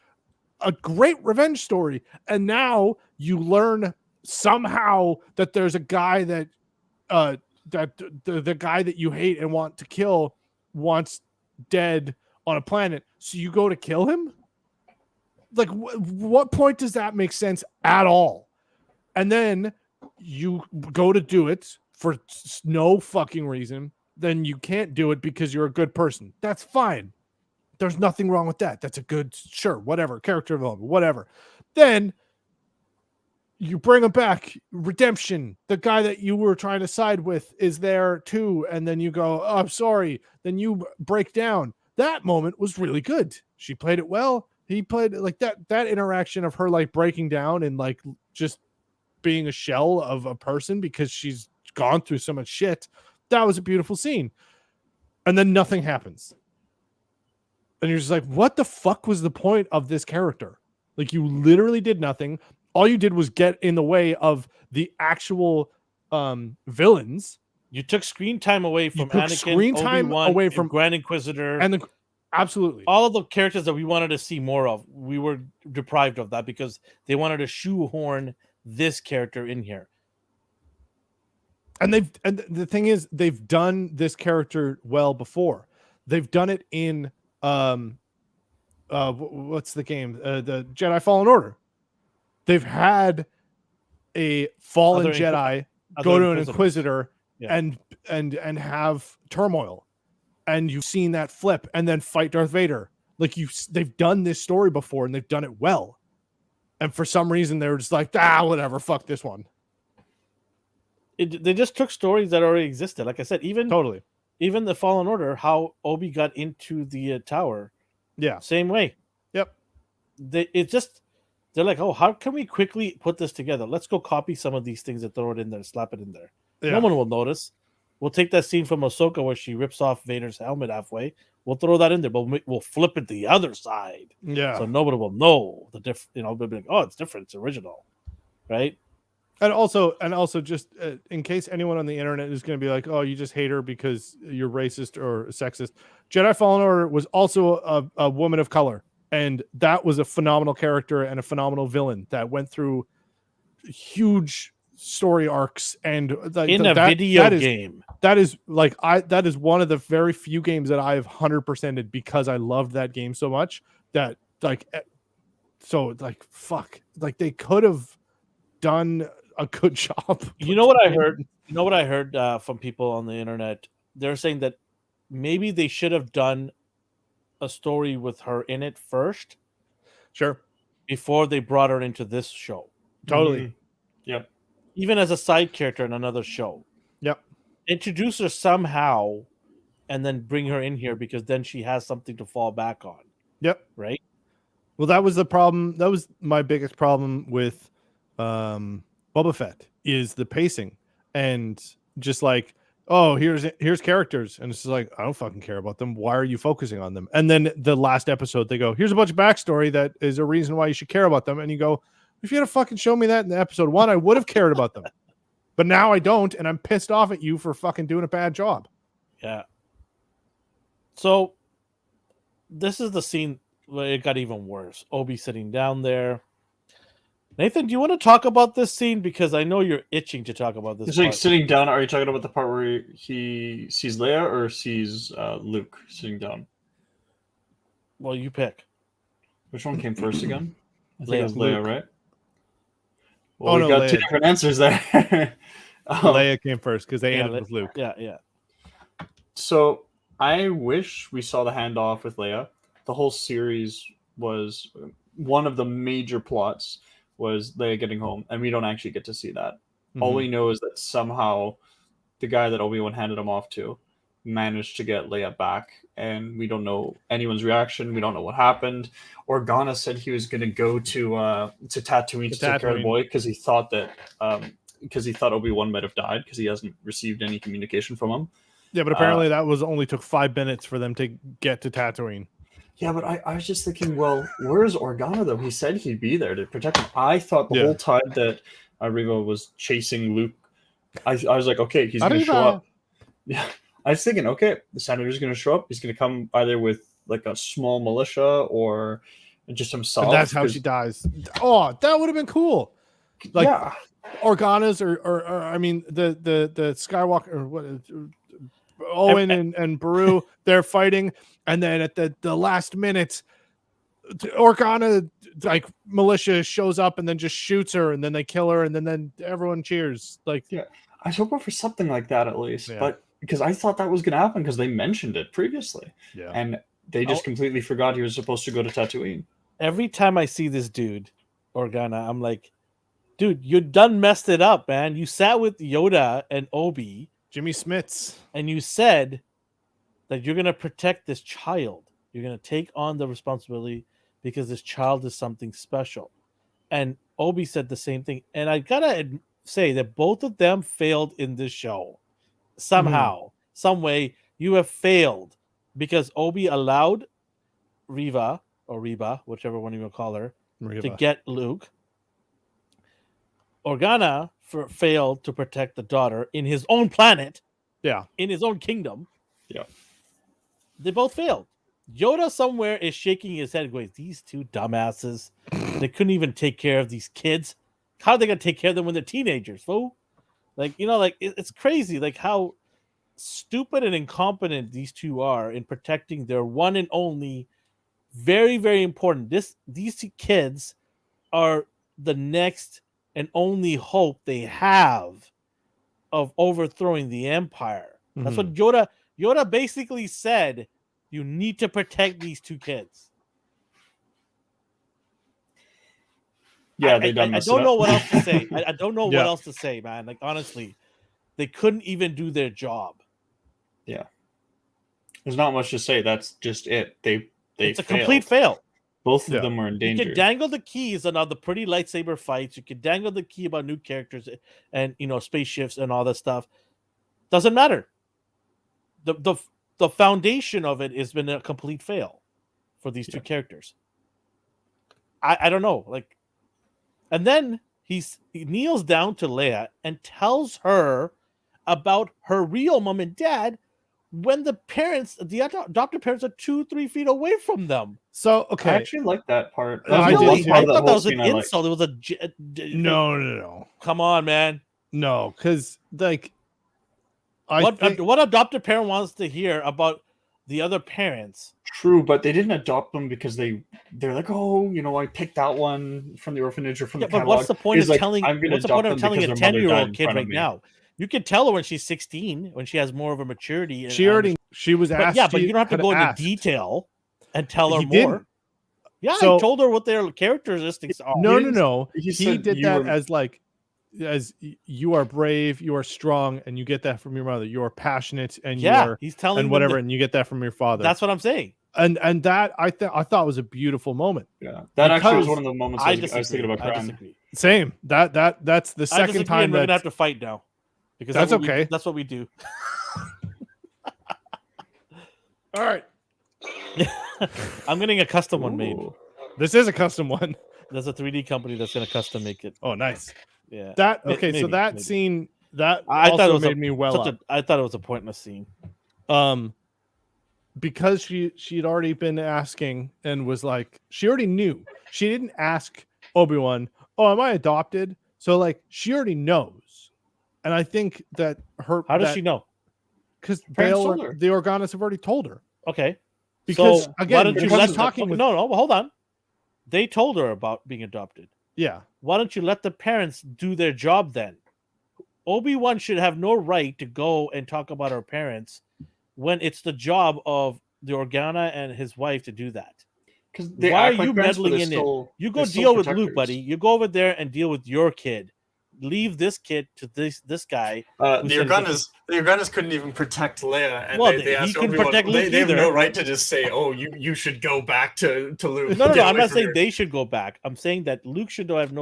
Speaker 1: a great revenge story. And now you learn somehow that there's a guy that the guy that you hate and want to kill wants dead on a planet, so you go to kill him. Like, what point does that make sense at all? And then you go to do it for no fucking reason. Then you can't do it because you're a good person. That's fine. There's nothing wrong with that. That's a good, sure, whatever, character development, whatever. Then you bring him back, redemption. The guy that you were trying to side with is there too. And then you go, oh, I'm sorry. Then you break down. That moment was really good. She played it well. He played it like that interaction of her like breaking down and like just being a shell of a person because she's gone through so much shit. That was a beautiful scene. And then nothing happens. And you're just like, what the fuck was the point of this character? Like, you literally did nothing. All you did was get in the way of the actual villains.
Speaker 2: You took screen time away from Anakin, Obi-Wan, away from Grand Inquisitor,
Speaker 1: and absolutely
Speaker 2: all of the characters that we wanted to see more of. We were deprived of that because they wanted to shoehorn this character in here.
Speaker 1: And the thing is, they've done this character well before. They've done it in what's the game? The Jedi Fallen Order. They've had a fallen Jedi go to an Inquisitor and have turmoil, and you've seen that flip and then fight Darth Vader. Like, they've done this story before and they've done it well. And for some reason they were just like, whatever, fuck this one.
Speaker 2: They just took stories that already existed. Like I said, even the Fallen Order, how Obi got into the tower.
Speaker 1: Yeah.
Speaker 2: Same way.
Speaker 1: Yep.
Speaker 2: They're like, oh, how can we quickly put this together? Let's go copy some of these things and throw it in there, slap it in there. Yeah. No one will notice. We'll take that scene from Ahsoka where she rips off Vader's helmet halfway. We'll throw that in there, but we'll flip it the other side.
Speaker 1: Yeah.
Speaker 2: So nobody will know the difference. They'll be like, oh, it's different. It's original. Right?
Speaker 1: And also just in case anyone on the internet is going to be like, oh, you just hate her because you're racist or sexist. Jedi Fallen Order was also a woman of color. And that was a phenomenal character and a phenomenal villain that went through huge story arcs. And
Speaker 2: in a video game.
Speaker 1: That is one of the very few games that I have 100%ed because I loved that game so much that fuck. Like, they could have done a good job.
Speaker 2: You know what I heard? You know what I heard from people on the internet? They're saying that maybe they should have done a story with her in it first.
Speaker 1: Sure.
Speaker 2: Before they brought her into this show.
Speaker 1: Totally.
Speaker 3: Mm-hmm. Yep.
Speaker 2: Even as a side character in another show.
Speaker 1: Yep.
Speaker 2: Introduce her somehow and then bring her in here because then she has something to fall back on.
Speaker 1: Yep.
Speaker 2: Right?
Speaker 1: Well, that was the problem. That was my biggest problem with Boba Fett is the pacing and just like, oh, here's characters, and it's just like, I don't fucking care about them. Why are you focusing on them? And then the last episode, they go, here's a bunch of backstory that is a reason why you should care about them. And you go, if you had to fucking show me that in episode 1, I would have cared about them. But now I don't, and I'm pissed off at you for fucking doing a bad job.
Speaker 2: Yeah. So this is the scene where it got even worse. Obi sitting down there. Nathan, do you want to talk about this scene? Because I know you're itching to talk about this.
Speaker 3: He's like sitting down. Are you talking about the part where he sees Leia or sees Luke sitting down?
Speaker 2: Well, you pick.
Speaker 3: Which one came first again? I think it was Leia,
Speaker 1: Luke.
Speaker 3: Right? Well, we got Leia. Two different answers there.
Speaker 1: Leia came first because they ended with Luke.
Speaker 2: Yeah.
Speaker 3: So I wish we saw the handoff with Leia. The whole series was one of the major plots was Leia getting home, and we don't actually get to see that. Mm-hmm. All we know is that somehow the guy that Obi-Wan handed him off to managed to get Leia back, and we don't know anyone's reaction. We don't know what happened. Organa said he was going to go to Tatooine to take care of the boy because he thought that Obi-Wan might have died because he hasn't received any communication from him.
Speaker 1: Yeah, but apparently that only took 5 minutes for them to get to Tatooine.
Speaker 3: Yeah, but I was just thinking, well, where's Organa, though? He said he'd be there to protect him. I thought the whole time that Riva was chasing Luke, I was like, okay, he's going to show up. Yeah, I was thinking, okay, the senator's going to show up. He's going to come either with like a small militia or just himself.
Speaker 1: And that's how she dies. Oh, that would have been cool. Like
Speaker 3: yeah,
Speaker 1: Organa's or I mean the Skywalker or what Owen and Beru, they're fighting, and then at the last minute, Organa like militia shows up and then just shoots her, and then they kill her, and then everyone cheers. Like,
Speaker 3: yeah. I was hoping for something like that at least,
Speaker 1: Yeah.
Speaker 3: but because I thought that was going to happen because they mentioned it previously,
Speaker 1: yeah,
Speaker 3: and they just completely forgot he was supposed to go to Tatooine.
Speaker 2: Every time I see this dude, Organa, I'm like, dude, you done messed it up, man. You sat with Yoda and Obi,
Speaker 1: Jimmy Smits,
Speaker 2: and you said that you're gonna protect this child. You're gonna take on the responsibility because this child is something special. And Obi said the same thing. And I gotta say that both of them failed in this show. Somehow, some way, you have failed because Obi allowed Reva or Reba, whichever one you will call her, to get Luke. Organa failed to protect the daughter in his own planet, in his own kingdom.
Speaker 3: Yeah.
Speaker 2: They both failed. Yoda somewhere is shaking his head going, these two dumbasses, they couldn't even take care of these kids. How are they going to take care of them when they're teenagers, fool? Like, you know, like it's crazy, like how stupid and incompetent these two are in protecting their one and only, very, very important. These two kids are the next and only hope they have of overthrowing the Empire. That's what Yoda basically said. You need to protect these two kids.
Speaker 3: Yeah,
Speaker 2: I don't know what else to say. I don't know what else to say, man. Like, honestly, they couldn't even do their job.
Speaker 3: Yeah. There's not much to say. That's just it. It's
Speaker 2: a complete fail.
Speaker 3: Both of them are in danger.
Speaker 2: You can dangle the keys on all the pretty lightsaber fights. You can dangle the key about new characters and, you know, spaceships and all that stuff. Doesn't matter. The foundation of it has been a complete fail for these two characters. I don't know. Like, and then he kneels down to Leia and tells her about her real mom and dad when the adopted parents are 2-3 feet away from them.
Speaker 1: So, okay.
Speaker 3: I actually like that part.
Speaker 2: I thought that was an insult. It was a
Speaker 1: no.
Speaker 2: Come on, man.
Speaker 1: No, because like,
Speaker 2: what adopted parent wants to hear about the other parents?
Speaker 3: True, but they didn't adopt them because they're like, oh, you know, I picked that one from the orphanage or from the catalog.
Speaker 2: But what's the point of
Speaker 3: like,
Speaker 2: telling? What's the point of telling a 10-year-old kid right now? You can tell her when she's 16, when she has more of a maturity.
Speaker 1: She was asked.
Speaker 2: But you don't have to go into detail and tell her more. Yeah, so, he told her what their characteristics are.
Speaker 1: No. He did that as you are brave, you are strong, and you get that from your mother. You are passionate, and
Speaker 2: he's telling
Speaker 1: and whatever, and you get that from your father.
Speaker 2: That's what I'm saying.
Speaker 1: And that I thought was a beautiful moment.
Speaker 3: Yeah, that actually was one of the moments I was thinking about crying.
Speaker 2: I disagree.
Speaker 1: Same. That's the second time
Speaker 2: we're gonna have to fight now. Because
Speaker 1: that's okay.
Speaker 2: That's what we do.
Speaker 1: All right.
Speaker 2: I'm getting a custom one made.
Speaker 1: This is a custom one.
Speaker 2: There's a 3D company that's gonna custom make it.
Speaker 1: Oh, nice.
Speaker 2: Yeah.
Speaker 1: So that scene I thought it was made me well up.
Speaker 2: I thought it was a pointless scene.
Speaker 1: Because she'd already been asking and was like, she already knew. She didn't ask Obi-Wan, "Oh, am I adopted?" So like she already knows. And I think that
Speaker 2: how does she know?
Speaker 1: Because the Organas have already told her.
Speaker 2: Okay.
Speaker 1: Because
Speaker 2: so,
Speaker 1: again,
Speaker 2: why don't you let
Speaker 1: talking with...
Speaker 2: No, hold on. They told her about being adopted.
Speaker 1: Yeah.
Speaker 2: Why don't you let the parents do their job then? Obi-Wan should have no right to go and talk about her parents when it's the job of the Organa and his wife to do that. Why are you meddling in it? You go deal with Luke, buddy. You go over there and deal with your kid. Leave this kid to this guy.
Speaker 4: The Organas couldn't even protect Leia, and they asked
Speaker 2: couldn't protect Luke
Speaker 4: they have no right to just say, "Oh, you should go back to Luke."
Speaker 2: No. I'm not saying they should go back. I'm saying that Luke should have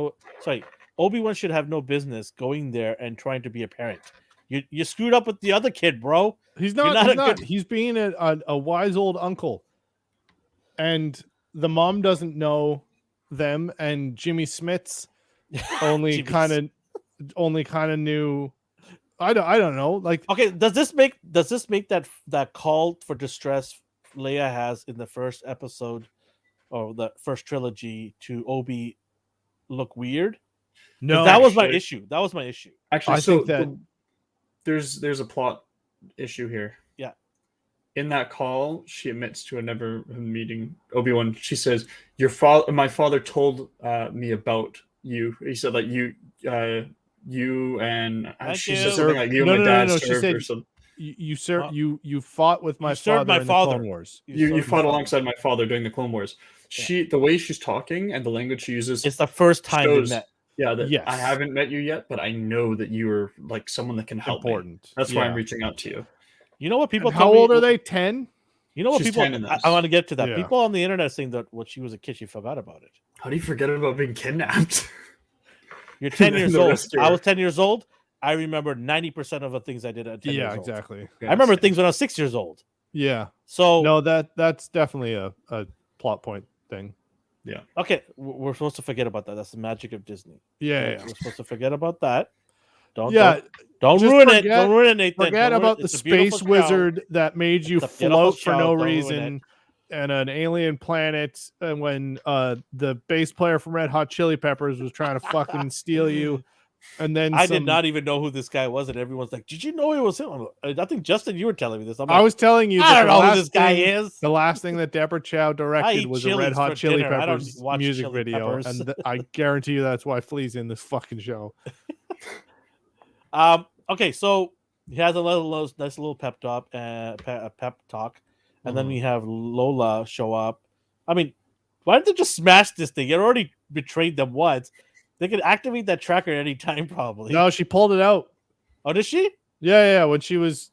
Speaker 2: Obi-Wan should have no business going there and trying to be a parent. You screwed up with the other kid, bro.
Speaker 1: He's not. He's being a wise old uncle, and the mom doesn't know them, and Jimmy Smits only kind of knew. I don't know. Like,
Speaker 2: okay, does this make that call for distress Leia has in the first episode or the first trilogy to Obi look weird?
Speaker 1: No,
Speaker 2: that was my
Speaker 3: actually-
Speaker 2: issue. That was my issue.
Speaker 3: Actually,
Speaker 1: I
Speaker 3: so
Speaker 1: think that-
Speaker 3: there's a plot issue here.
Speaker 2: Yeah.
Speaker 3: In that call, she admits to a never meeting Obi-Wan. She says, my father told me about you. He said that you and
Speaker 2: Thank
Speaker 3: she
Speaker 2: you.
Speaker 3: said something like you
Speaker 1: No,
Speaker 3: and
Speaker 1: no,
Speaker 3: my
Speaker 1: no,
Speaker 3: dad
Speaker 1: no, she
Speaker 3: served
Speaker 1: said-
Speaker 3: or something.
Speaker 1: You fought with my
Speaker 2: You served
Speaker 1: father
Speaker 2: my
Speaker 1: in the
Speaker 2: father.
Speaker 1: Clone Wars.
Speaker 3: You
Speaker 2: served
Speaker 3: fought
Speaker 2: my
Speaker 3: alongside my father during the Clone Wars. The way she's talking and the language she uses
Speaker 2: It's the first time
Speaker 3: shows,
Speaker 2: they met.
Speaker 3: yeah, that
Speaker 1: Yes.
Speaker 3: I haven't met you yet, but I know that you are like someone that can help me.
Speaker 1: Important.
Speaker 3: That's why I'm
Speaker 1: Yeah.
Speaker 3: reaching out to you.
Speaker 2: You know what people
Speaker 1: And
Speaker 2: tell
Speaker 1: how
Speaker 2: me?
Speaker 1: old are they? 10?
Speaker 2: You know what
Speaker 3: She's
Speaker 2: people?
Speaker 3: 10 in
Speaker 2: I
Speaker 3: this.
Speaker 2: want to get to that.
Speaker 1: Yeah.
Speaker 2: People on the internet saying that when she was a kid, she forgot about it.
Speaker 3: How do you forget about being kidnapped?
Speaker 2: You're 10
Speaker 3: And
Speaker 2: years
Speaker 3: the
Speaker 2: old.
Speaker 3: rescuer.
Speaker 2: I was 10 years old. I remember 90% of the things I did at 10
Speaker 1: Yeah,
Speaker 2: years old.
Speaker 1: exactly.
Speaker 2: I remember things when I was 6 years old.
Speaker 1: Yeah.
Speaker 2: So
Speaker 1: No, that's definitely a plot point thing.
Speaker 2: okay, we're supposed to forget about that. That's the magic of Disney.
Speaker 1: Yeah.
Speaker 2: We're supposed to forget about that. Don't
Speaker 1: Just
Speaker 2: ruin it.
Speaker 1: forget-
Speaker 2: Don't ruin it, Nathan.
Speaker 1: Forget
Speaker 2: Don't ruin
Speaker 1: about
Speaker 2: it.
Speaker 1: the
Speaker 2: It's a beautiful
Speaker 1: space
Speaker 2: show.
Speaker 1: wizard that made you
Speaker 2: It's a beautiful
Speaker 1: float for
Speaker 2: show.
Speaker 1: no
Speaker 2: Don't ruin
Speaker 1: reason
Speaker 2: it.
Speaker 1: and an alien planet, and when the bass player from Red Hot Chili Peppers was trying to fucking steal you, and then
Speaker 2: I did not even know who this guy was, and everyone's like, "Did you know it was him?" I think Justin, you were telling me this. I'm like,
Speaker 1: I was telling you
Speaker 2: I
Speaker 1: that
Speaker 2: don't
Speaker 1: the
Speaker 2: know who
Speaker 1: last
Speaker 2: this guy
Speaker 1: thing-
Speaker 2: is.
Speaker 1: The last thing that Deborah Chow directed
Speaker 2: eat
Speaker 1: was a Red
Speaker 2: Chili's
Speaker 1: Hot
Speaker 2: for
Speaker 1: Chili
Speaker 2: dinner. I don't
Speaker 1: Peppers
Speaker 2: watch
Speaker 1: music
Speaker 2: Chili
Speaker 1: video,
Speaker 2: Peppers.
Speaker 1: and I guarantee you that's why Flea's in this fucking show.
Speaker 2: Okay, so he has a nice little pep talk, and then we have Lola show up. I mean, why didn't they just smash this thing? You already betrayed them once. They could activate that tracker at any time, probably.
Speaker 1: No, she pulled it out.
Speaker 2: Oh, did she?
Speaker 1: Yeah, when she was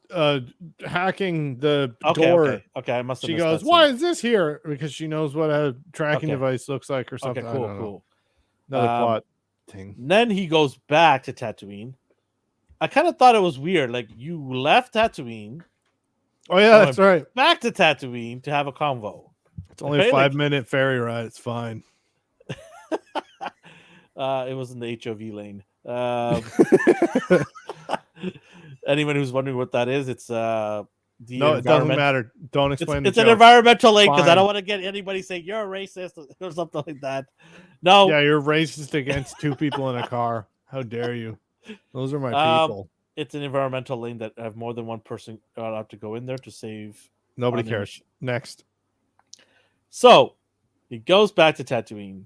Speaker 1: hacking the door.
Speaker 2: Okay. I must have.
Speaker 1: She
Speaker 2: missed
Speaker 1: goes,
Speaker 2: that
Speaker 1: "Why
Speaker 2: scene.
Speaker 1: is this here?" Because she knows what a tracking
Speaker 2: Okay.
Speaker 1: device looks like or
Speaker 2: Okay,
Speaker 1: something. I don't know.
Speaker 2: cool.
Speaker 1: Another
Speaker 2: Um,
Speaker 1: plot thing.
Speaker 2: Then he goes back to Tatooine. I kind of thought it was weird. Like, you left Tatooine,
Speaker 1: Oh yeah,
Speaker 2: no,
Speaker 1: that's right.
Speaker 2: back to Tatooine to have a convo.
Speaker 1: It's only
Speaker 2: Okay,
Speaker 1: a
Speaker 2: like-
Speaker 1: 5-minute ferry ride. It's fine.
Speaker 2: It was in the HOV lane. Anyone who's wondering what that is, it's the
Speaker 1: No, it doesn't
Speaker 2: environment-
Speaker 1: matter. Don't explain.
Speaker 2: It's
Speaker 1: the
Speaker 2: an
Speaker 1: joke.
Speaker 2: environmental lane because I
Speaker 1: Fine.
Speaker 2: don't want to get anybody saying you're a racist or something like that. No,
Speaker 1: Yeah, you're racist against two people in a car. How dare you? Those are my people.
Speaker 2: it's an environmental lane that have more than one person allowed to go in there to save.
Speaker 1: Nobody
Speaker 2: on their
Speaker 1: cares.
Speaker 2: mission.
Speaker 1: Next.
Speaker 2: So he goes back to Tatooine.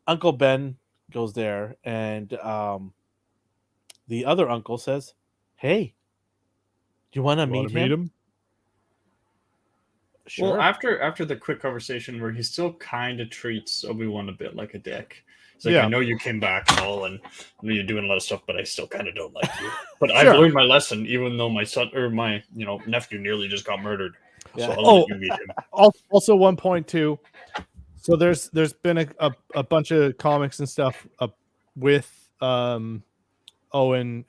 Speaker 2: Uncle Ben goes there, and the other uncle says, "Hey, do you want to
Speaker 1: Wanna
Speaker 2: meet him?" Sure.
Speaker 3: Well, after the quick conversation where he still kind of treats Obi-Wan a bit like a dick. He's like,
Speaker 1: Yeah.
Speaker 3: I know you came back and all, and I know you're doing a lot of stuff, but I still kind of don't like you. But
Speaker 1: Sure.
Speaker 3: I've learned my lesson, even though my son or my nephew nearly just got murdered.
Speaker 2: Yeah.
Speaker 3: So I'll
Speaker 1: Oh.
Speaker 3: let you meet him.
Speaker 1: Also, one point too. So there's been a bunch of comics and stuff with Owen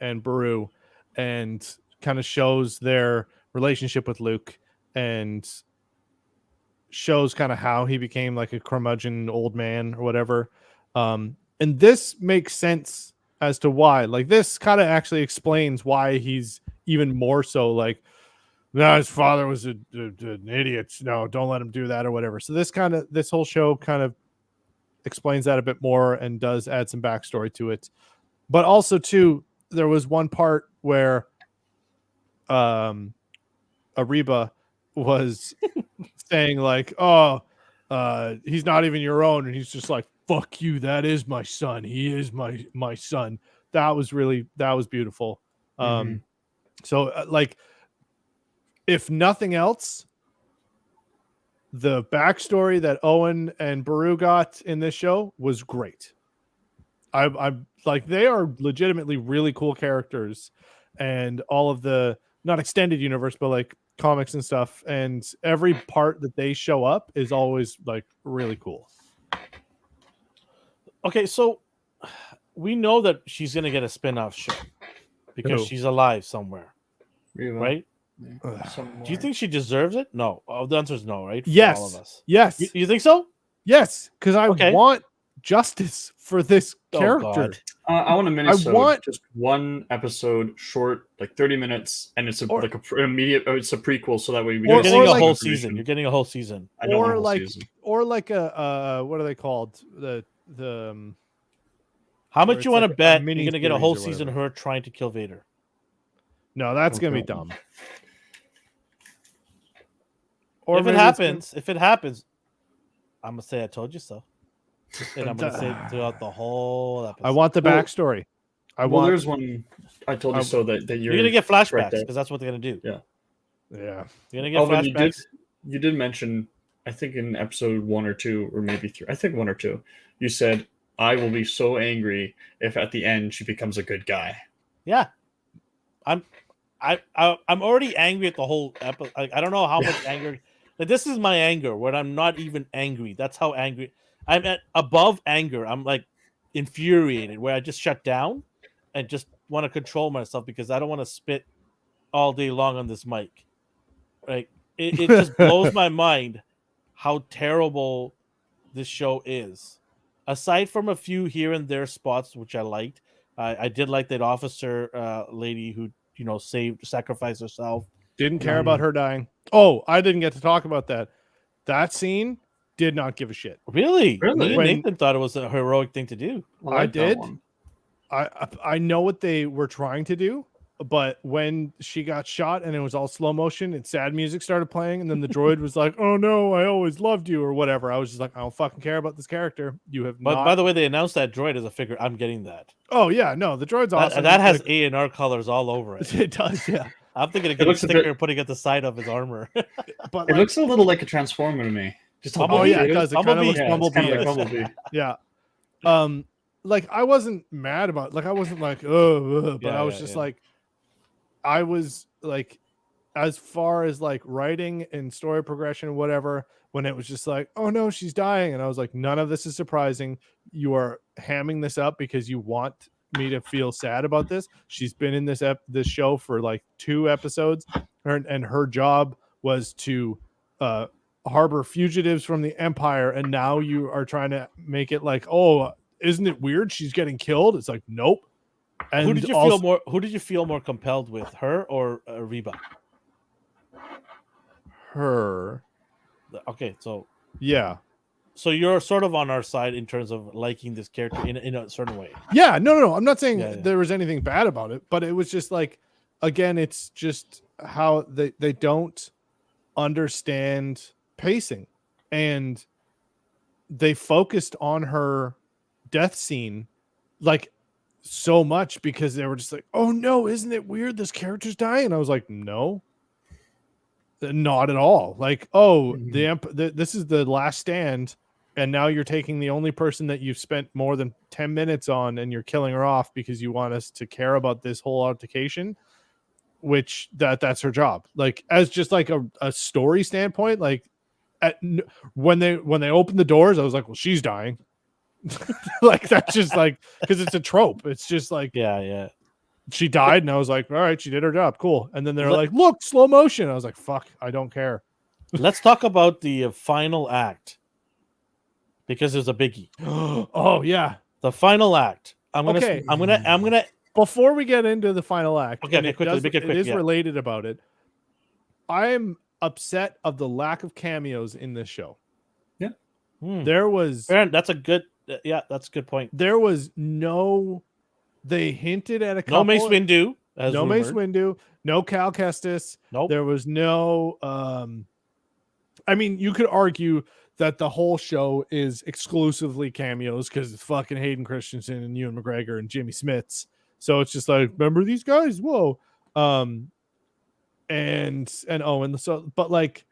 Speaker 1: and Beru, and kind of shows their relationship with Luke and shows kind of how he became like a curmudgeon old man or whatever. And this makes sense as to why. Like, this kind of actually explains why he's even more so like, no, his father was an idiot. No, don't let him do that or whatever. So this whole show kind of explains that a bit more and does add some backstory to it. But also too, there was one part where Ariba was saying like, "Oh, he's not even your own," and he's just like, "Fuck you, that is my son. He is my son." That was beautiful. So like, if nothing else, the backstory that Owen and Beru got in this show was great. I'm like, they are legitimately really cool characters, and all of the, not extended universe, but like comics and stuff, and every part that they show up is always like really cool.
Speaker 2: Okay, so we know that she's gonna get a spin-off show because
Speaker 1: Who?
Speaker 2: she's alive somewhere, right?
Speaker 3: Somewhere.
Speaker 2: Do you think she deserves it? No. Oh, the answer is no, right? For
Speaker 1: Yes.
Speaker 2: all of us.
Speaker 1: Yes,
Speaker 2: You think so?
Speaker 1: yes, because I
Speaker 2: Okay.
Speaker 1: want justice for this
Speaker 2: Oh,
Speaker 1: character.
Speaker 2: God.
Speaker 3: I want a minisode,
Speaker 1: want-
Speaker 3: just one episode, short, like 30 minutes, and it's
Speaker 1: Or-
Speaker 3: it's a prequel, so that way we
Speaker 1: Or-
Speaker 2: You're
Speaker 3: get
Speaker 2: getting
Speaker 1: or
Speaker 2: a
Speaker 1: like-
Speaker 2: whole
Speaker 3: information.
Speaker 2: season. You're getting a whole season.
Speaker 3: I don't want a
Speaker 1: or
Speaker 3: whole
Speaker 1: like
Speaker 3: season.
Speaker 1: or like a what are they called, the
Speaker 2: How
Speaker 1: Where
Speaker 2: much you
Speaker 1: it's
Speaker 2: want
Speaker 1: like
Speaker 2: to
Speaker 1: a
Speaker 2: bet you're
Speaker 1: mini
Speaker 2: going to get a
Speaker 1: series
Speaker 2: whole
Speaker 1: or
Speaker 2: season of
Speaker 1: whatever.
Speaker 2: her trying to kill Vader?
Speaker 1: No, that's gonna be
Speaker 3: Okay.
Speaker 1: dumb.
Speaker 2: If it
Speaker 1: maybe it's gonna-
Speaker 2: happens, I'm gonna say I told you so, and I'm gonna say it throughout the whole episode.
Speaker 1: I want the
Speaker 3: Well-
Speaker 1: backstory.
Speaker 3: Well, there's one I told you
Speaker 1: I-
Speaker 3: so that
Speaker 2: You're gonna get
Speaker 3: right
Speaker 2: flashbacks
Speaker 3: there.
Speaker 2: because that's what they're gonna do.
Speaker 3: Yeah.
Speaker 1: Yeah.
Speaker 2: You're gonna get
Speaker 3: Elvin,
Speaker 2: flashbacks.
Speaker 3: you did mention, I think in episode 1 or 2, or maybe 3, I think 1 or 2, you said, I will be so angry if at the end she becomes a good guy.
Speaker 2: Yeah, I'm already angry at the whole episode. I don't know how much anger. Like, this is my anger when I'm not even angry. That's how angry I'm at. Above anger, I'm like infuriated, where I just shut down and just want to control myself because I don't want to spit all day long on this mic. Like it just blows my mind how terrible this show is. Aside from a few here and there spots which I liked, I did like that officer lady who sacrificed herself.
Speaker 1: Didn't care about her dying. Oh, I didn't get to talk about that. That scene did not give a shit.
Speaker 2: Really?
Speaker 3: Really?
Speaker 2: Me and
Speaker 1: When-
Speaker 2: Nathan thought it was a heroic thing to do.
Speaker 1: I
Speaker 3: like that
Speaker 1: did.
Speaker 3: one.
Speaker 1: I know what they were trying to do, but when she got shot and it was all slow motion and sad music started playing, and then the droid was like, "Oh no, I always loved you" or whatever. I was just like, I don't fucking care about this character. You have
Speaker 2: But
Speaker 1: not.
Speaker 2: by the way, they announced that droid as a figure. I'm getting that.
Speaker 1: Oh yeah, no, the droid's awesome.
Speaker 2: That has
Speaker 1: Like,
Speaker 2: A&R colors all over it.
Speaker 1: it does, yeah.
Speaker 2: I'm thinking of
Speaker 3: It
Speaker 2: getting a
Speaker 3: looks a
Speaker 2: sticker
Speaker 3: bit-
Speaker 2: and putting it at the side of his armor.
Speaker 1: But
Speaker 3: It
Speaker 1: like,
Speaker 3: looks a little like a transformer to me. Just how
Speaker 2: Bumblebee?
Speaker 1: oh yeah,
Speaker 3: big
Speaker 1: it does. It kind of
Speaker 2: Bumblebee?
Speaker 1: looks
Speaker 3: Yeah, it's
Speaker 1: Bumblebee.
Speaker 3: kind of like Bumblebee.
Speaker 1: Yeah. Like I wasn't mad about. Like I wasn't like but
Speaker 2: Yeah,
Speaker 1: I was
Speaker 2: yeah,
Speaker 1: just
Speaker 2: yeah.
Speaker 1: like, I was like, as far as like writing and story progression and whatever, when it was just like, oh no, she's dying, and I was like, none of this is surprising. You are hamming this up because you want me to feel sad about this. She's been in this show for like 2 episodes, and her job was to harbor fugitives from the Empire, and now you are trying to make it like, oh, isn't it weird she's getting killed? It's like, nope. And
Speaker 2: Who did you
Speaker 1: also,
Speaker 2: feel more? Who did you feel more compelled with, her or Reba?
Speaker 1: her?
Speaker 2: Okay, so
Speaker 1: Yeah.
Speaker 2: you're sort of on our side in terms of liking this character in a certain way.
Speaker 1: Yeah, no. I'm not saying
Speaker 2: Yeah, yeah.
Speaker 1: there was anything bad about it, but it was just like, again, it's just how they don't understand pacing, and they focused on her death scene like so much because they were just like, oh no, isn't it weird this character's dying? And I was like, no, not at all. Like, oh, this is the last stand, and now you're taking the only person that you've spent more than 10 minutes on and you're killing her off because you want us to care about this whole altercation, which that's her job. Like, as just like a story standpoint, like when they opened the doors, I was like, well, she's dying. Like, that's just like, because it's a trope. It's just like,
Speaker 2: Yeah.
Speaker 1: she died, and I was like, all right, she did her job, cool. And then they're like, look, slow motion. I was like, fuck, I don't care.
Speaker 2: Let's talk about the final act because there's a biggie.
Speaker 1: Oh yeah.
Speaker 2: The final act. I'm gonna.
Speaker 1: Okay.
Speaker 2: I'm gonna.
Speaker 1: Before we get into the final act,
Speaker 2: Okay,
Speaker 1: and
Speaker 2: okay, quickly, make it quick,
Speaker 1: is
Speaker 2: yeah.
Speaker 1: related about it. I'm upset of the lack of cameos in this show. There was
Speaker 2: Aaron, that's a good. Yeah, that's a good point.
Speaker 1: there was no. They hinted at a couple.
Speaker 2: No Mace Windu. As
Speaker 1: No Mace
Speaker 2: rumored.
Speaker 1: Windu. No Cal Kestis.
Speaker 2: Nope.
Speaker 1: There was no. I mean, you could argue that the whole show is exclusively cameos because it's fucking Hayden Christensen and Ewan McGregor and Jimmy Smits. So it's just like, remember these guys? Whoa. And so, but like,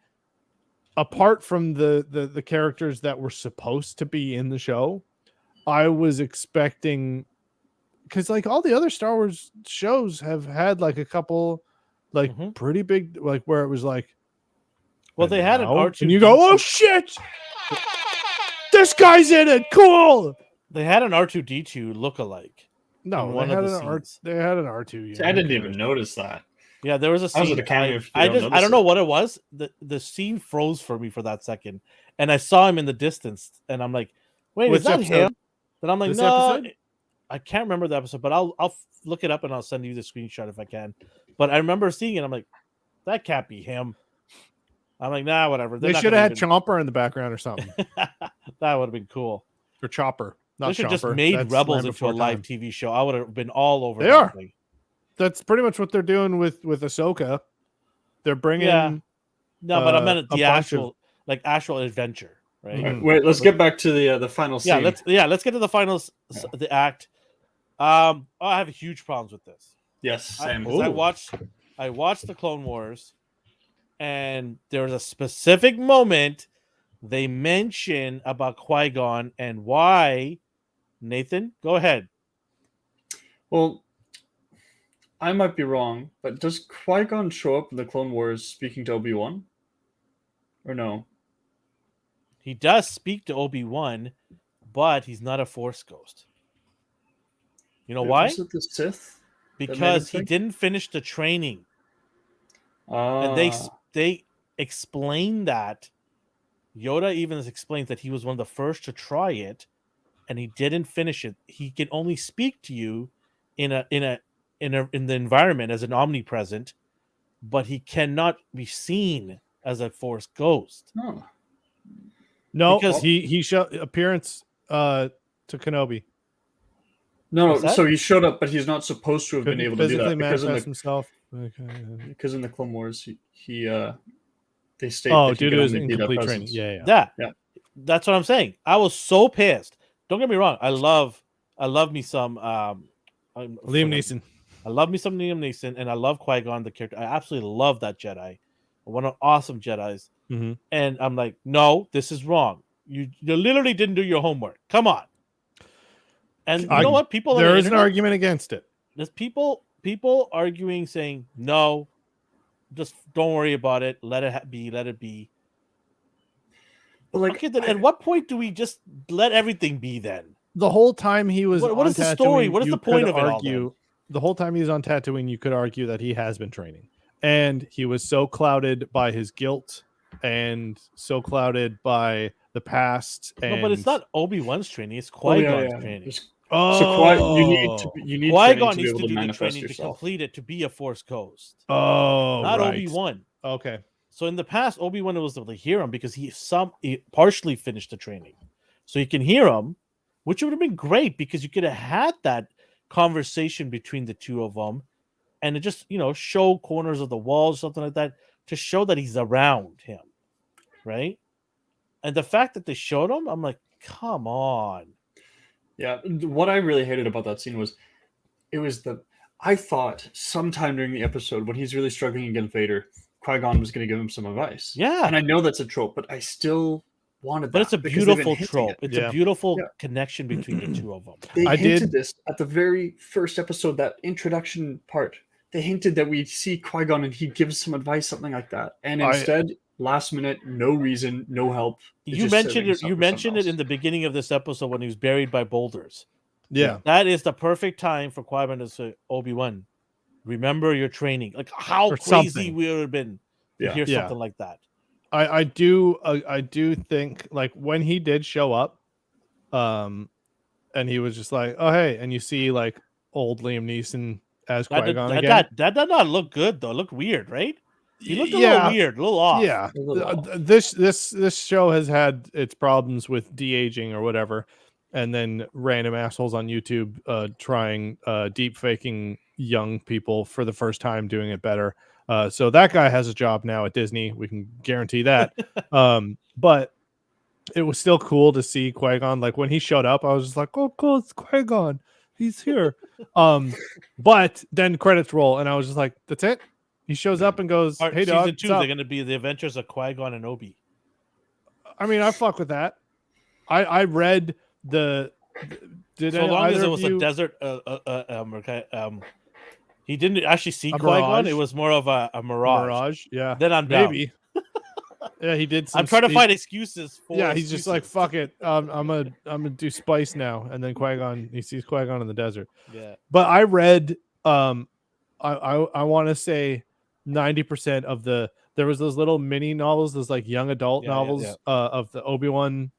Speaker 1: apart from the characters that were supposed to be in the show, I was expecting, because like all the other Star Wars shows have had like a couple like pretty big, like where it was like,
Speaker 2: Well, they had an R2.
Speaker 1: and you go, oh shit, this guy's in it, cool.
Speaker 2: They had an R2D2 lookalike.
Speaker 1: No,
Speaker 2: in
Speaker 1: they
Speaker 2: one
Speaker 1: had
Speaker 2: of the
Speaker 1: an R.
Speaker 2: scenes.
Speaker 1: They had an R2.
Speaker 3: See, I didn't even notice that.
Speaker 2: Yeah, there was a
Speaker 3: How was
Speaker 2: scene.
Speaker 3: it a cameo if you
Speaker 2: I
Speaker 3: don't
Speaker 2: just I
Speaker 3: notice
Speaker 2: don't know
Speaker 3: it?
Speaker 2: what it was. The scene froze for me for that second, and I saw him in the distance, and I'm like, "Wait,
Speaker 1: Which
Speaker 2: is that
Speaker 1: episode?
Speaker 2: him?" Then I'm like,
Speaker 1: This
Speaker 2: "No,
Speaker 1: episode?
Speaker 2: I can't remember the episode, but I'll look it up and I'll send you the screenshot if I can." But I remember seeing it. I'm like, "That can't be him." I'm like, "Nah, whatever."
Speaker 1: They should have had Chomper in the background or something,
Speaker 2: That would have been cool.
Speaker 1: or Chopper. Not
Speaker 2: They should just
Speaker 1: Chomper.
Speaker 2: made
Speaker 1: That's
Speaker 2: Rebels
Speaker 1: Land
Speaker 2: into a
Speaker 1: Before
Speaker 2: live
Speaker 1: Time.
Speaker 2: TV show. I would have been all over.
Speaker 1: They
Speaker 2: that
Speaker 1: are.
Speaker 2: thing.
Speaker 1: That's pretty much what they're doing with Ahsoka. They're bringing
Speaker 2: No, but I meant
Speaker 1: a
Speaker 2: the
Speaker 1: bunch of-
Speaker 2: actual actual adventure, right?
Speaker 3: All right, wait, let's get back to the final scene.
Speaker 2: Let's get to the finals, the act. I have huge problems with this.
Speaker 3: Yes, same.
Speaker 2: I watched the Clone Wars, and there was a specific moment they mention about Qui-Gon and why. Nathan, go ahead.
Speaker 3: Well, I might be wrong, but does Qui-Gon show up in the Clone Wars speaking to Obi-Wan? Or no?
Speaker 2: He does speak to Obi-Wan, but he's not a Force ghost. You know why?
Speaker 3: Was it the Sith?
Speaker 2: Because he didn't finish the training. And they explain that. Yoda even explains that he was one of the first to try it, and he didn't finish it. He can only speak to you in the environment as an omnipresent, but he cannot be seen as a Force ghost.
Speaker 3: Oh.
Speaker 1: No,
Speaker 2: Because-
Speaker 1: he showed appearance to Kenobi.
Speaker 3: No,
Speaker 2: What's that?
Speaker 3: so he showed up, but he's not supposed to have
Speaker 1: Couldn't
Speaker 3: been able to do
Speaker 1: physically
Speaker 3: that because
Speaker 1: manifest himself.
Speaker 3: because in the Clone Wars he they state
Speaker 1: Oh,
Speaker 3: that he
Speaker 1: due
Speaker 3: can
Speaker 1: to his
Speaker 3: only be that
Speaker 1: incomplete training.
Speaker 3: presence.
Speaker 1: Yeah.
Speaker 2: That's what I'm saying. I was so pissed. Don't get me wrong. I love me some
Speaker 1: Liam Neeson.
Speaker 2: I love me some Liam Neeson, and I love Qui-Gon, the character. I absolutely love that Jedi. One of awesome Jedis.
Speaker 1: Mm-hmm.
Speaker 2: And I'm like, no, this is wrong. You literally didn't do your homework. Come on. And you know what? People on
Speaker 1: There
Speaker 2: the
Speaker 1: is an
Speaker 2: internet,
Speaker 1: argument against it.
Speaker 2: there's people arguing, saying, no, just don't worry about it. Let it be. Let it be.
Speaker 3: But like,
Speaker 2: Okay, then at what point do we just let everything be then?
Speaker 1: The whole time he was
Speaker 2: What
Speaker 1: on
Speaker 2: is the story?
Speaker 1: Tatooine,
Speaker 2: What is
Speaker 1: you
Speaker 2: the point
Speaker 1: could
Speaker 2: of it all
Speaker 1: argue, the whole time he was on Tatooine, you could argue that he has been training. And he was so clouded by his guilt and so clouded by the past. And...
Speaker 2: No, but it's not Obi-Wan's training. It's Qui-Gon's training.
Speaker 3: Just-
Speaker 1: Oh,
Speaker 3: So you need
Speaker 2: Qui-Gon
Speaker 3: training to be
Speaker 2: needs
Speaker 3: able
Speaker 2: to
Speaker 3: to
Speaker 2: do the
Speaker 3: manifest
Speaker 2: training to
Speaker 3: yourself.
Speaker 2: complete it to be a Force ghost.
Speaker 1: Oh,
Speaker 2: Not
Speaker 1: right.
Speaker 2: Obi-Wan.
Speaker 1: Okay.
Speaker 2: So in the past, Obi-Wan was able to hear him because he partially finished the training. So you can hear him, which would have been great because you could have had that conversation between the two of them and it just, show corners of the walls, something like that, to show that he's around him, right? And the fact that they showed him, I'm like, come on.
Speaker 3: Yeah, what I really hated about that scene was, I thought sometime during the episode when he's really struggling against Vader, Qui-Gon was going to give him some advice.
Speaker 2: Yeah.
Speaker 3: And I know that's a trope, but I still wanted that.
Speaker 2: But it's a
Speaker 3: because they've been
Speaker 2: beautiful
Speaker 3: hinting
Speaker 2: trope.
Speaker 3: it.
Speaker 2: It's a beautiful
Speaker 3: Yeah.
Speaker 2: connection between the two of them.
Speaker 3: They
Speaker 1: I
Speaker 3: hinted
Speaker 1: did-
Speaker 3: this at the very first episode, that introduction part. They hinted that we'd see Qui-Gon and he'd give some advice, something like that. And instead, last minute, no reason, no help.
Speaker 2: You mentioned it in the beginning of this episode when he was buried by boulders.
Speaker 1: Yeah.
Speaker 2: That is the perfect time for Qui-Gon to say, Obi-Wan, remember your training. Like how
Speaker 1: Or
Speaker 2: crazy
Speaker 1: something.
Speaker 2: we would have been to
Speaker 3: Yeah.
Speaker 2: hear
Speaker 1: Yeah.
Speaker 2: something like that.
Speaker 1: I do think like when he did show up, and he was just like, oh hey, and you see like old Liam Neeson as Qui-Gon again.
Speaker 2: That did not look good though. It looked weird, right? He looked a
Speaker 1: Yeah.
Speaker 2: little weird, a little off.
Speaker 1: Yeah,
Speaker 3: A little off.
Speaker 1: this show has had its problems with de-aging or whatever, and then random assholes on YouTube trying deep faking young people for the first time, doing it better. So that guy has a job now at Disney. We can guarantee that. But it was still cool to see Qui-Gon. Like when he showed up, I was just like, "Oh, cool, it's Qui-Gon. He's here." But then credits roll, and I was just like, "That's it." He shows up and goes,
Speaker 2: All right,
Speaker 1: "Hey, dog."
Speaker 2: season 2,
Speaker 1: what's up?"
Speaker 2: they're going to be the adventures of Qui-Gon and Obi.
Speaker 1: I mean, I fuck with that. I read the. Did
Speaker 2: So long as
Speaker 1: either
Speaker 2: it
Speaker 1: of
Speaker 2: was
Speaker 1: you-
Speaker 2: a desert, he didn't actually see
Speaker 1: A
Speaker 2: Qui-Gon.
Speaker 1: mirage?
Speaker 2: it was more of a mirage.
Speaker 1: Mirage? Yeah,
Speaker 2: Then I'm down.
Speaker 1: maybe. Yeah, he did.
Speaker 2: I'm trying to
Speaker 1: he-
Speaker 2: find excuses for.
Speaker 1: Yeah, he's just like,
Speaker 2: excuses.
Speaker 1: fuck it. I'm gonna do spice now, and then Qui-Gon. He sees Qui-Gon in the desert.
Speaker 2: Yeah.
Speaker 1: But I read, I want to say 90% of there was those little mini novels, those like young adult novels of the Obi-Wan,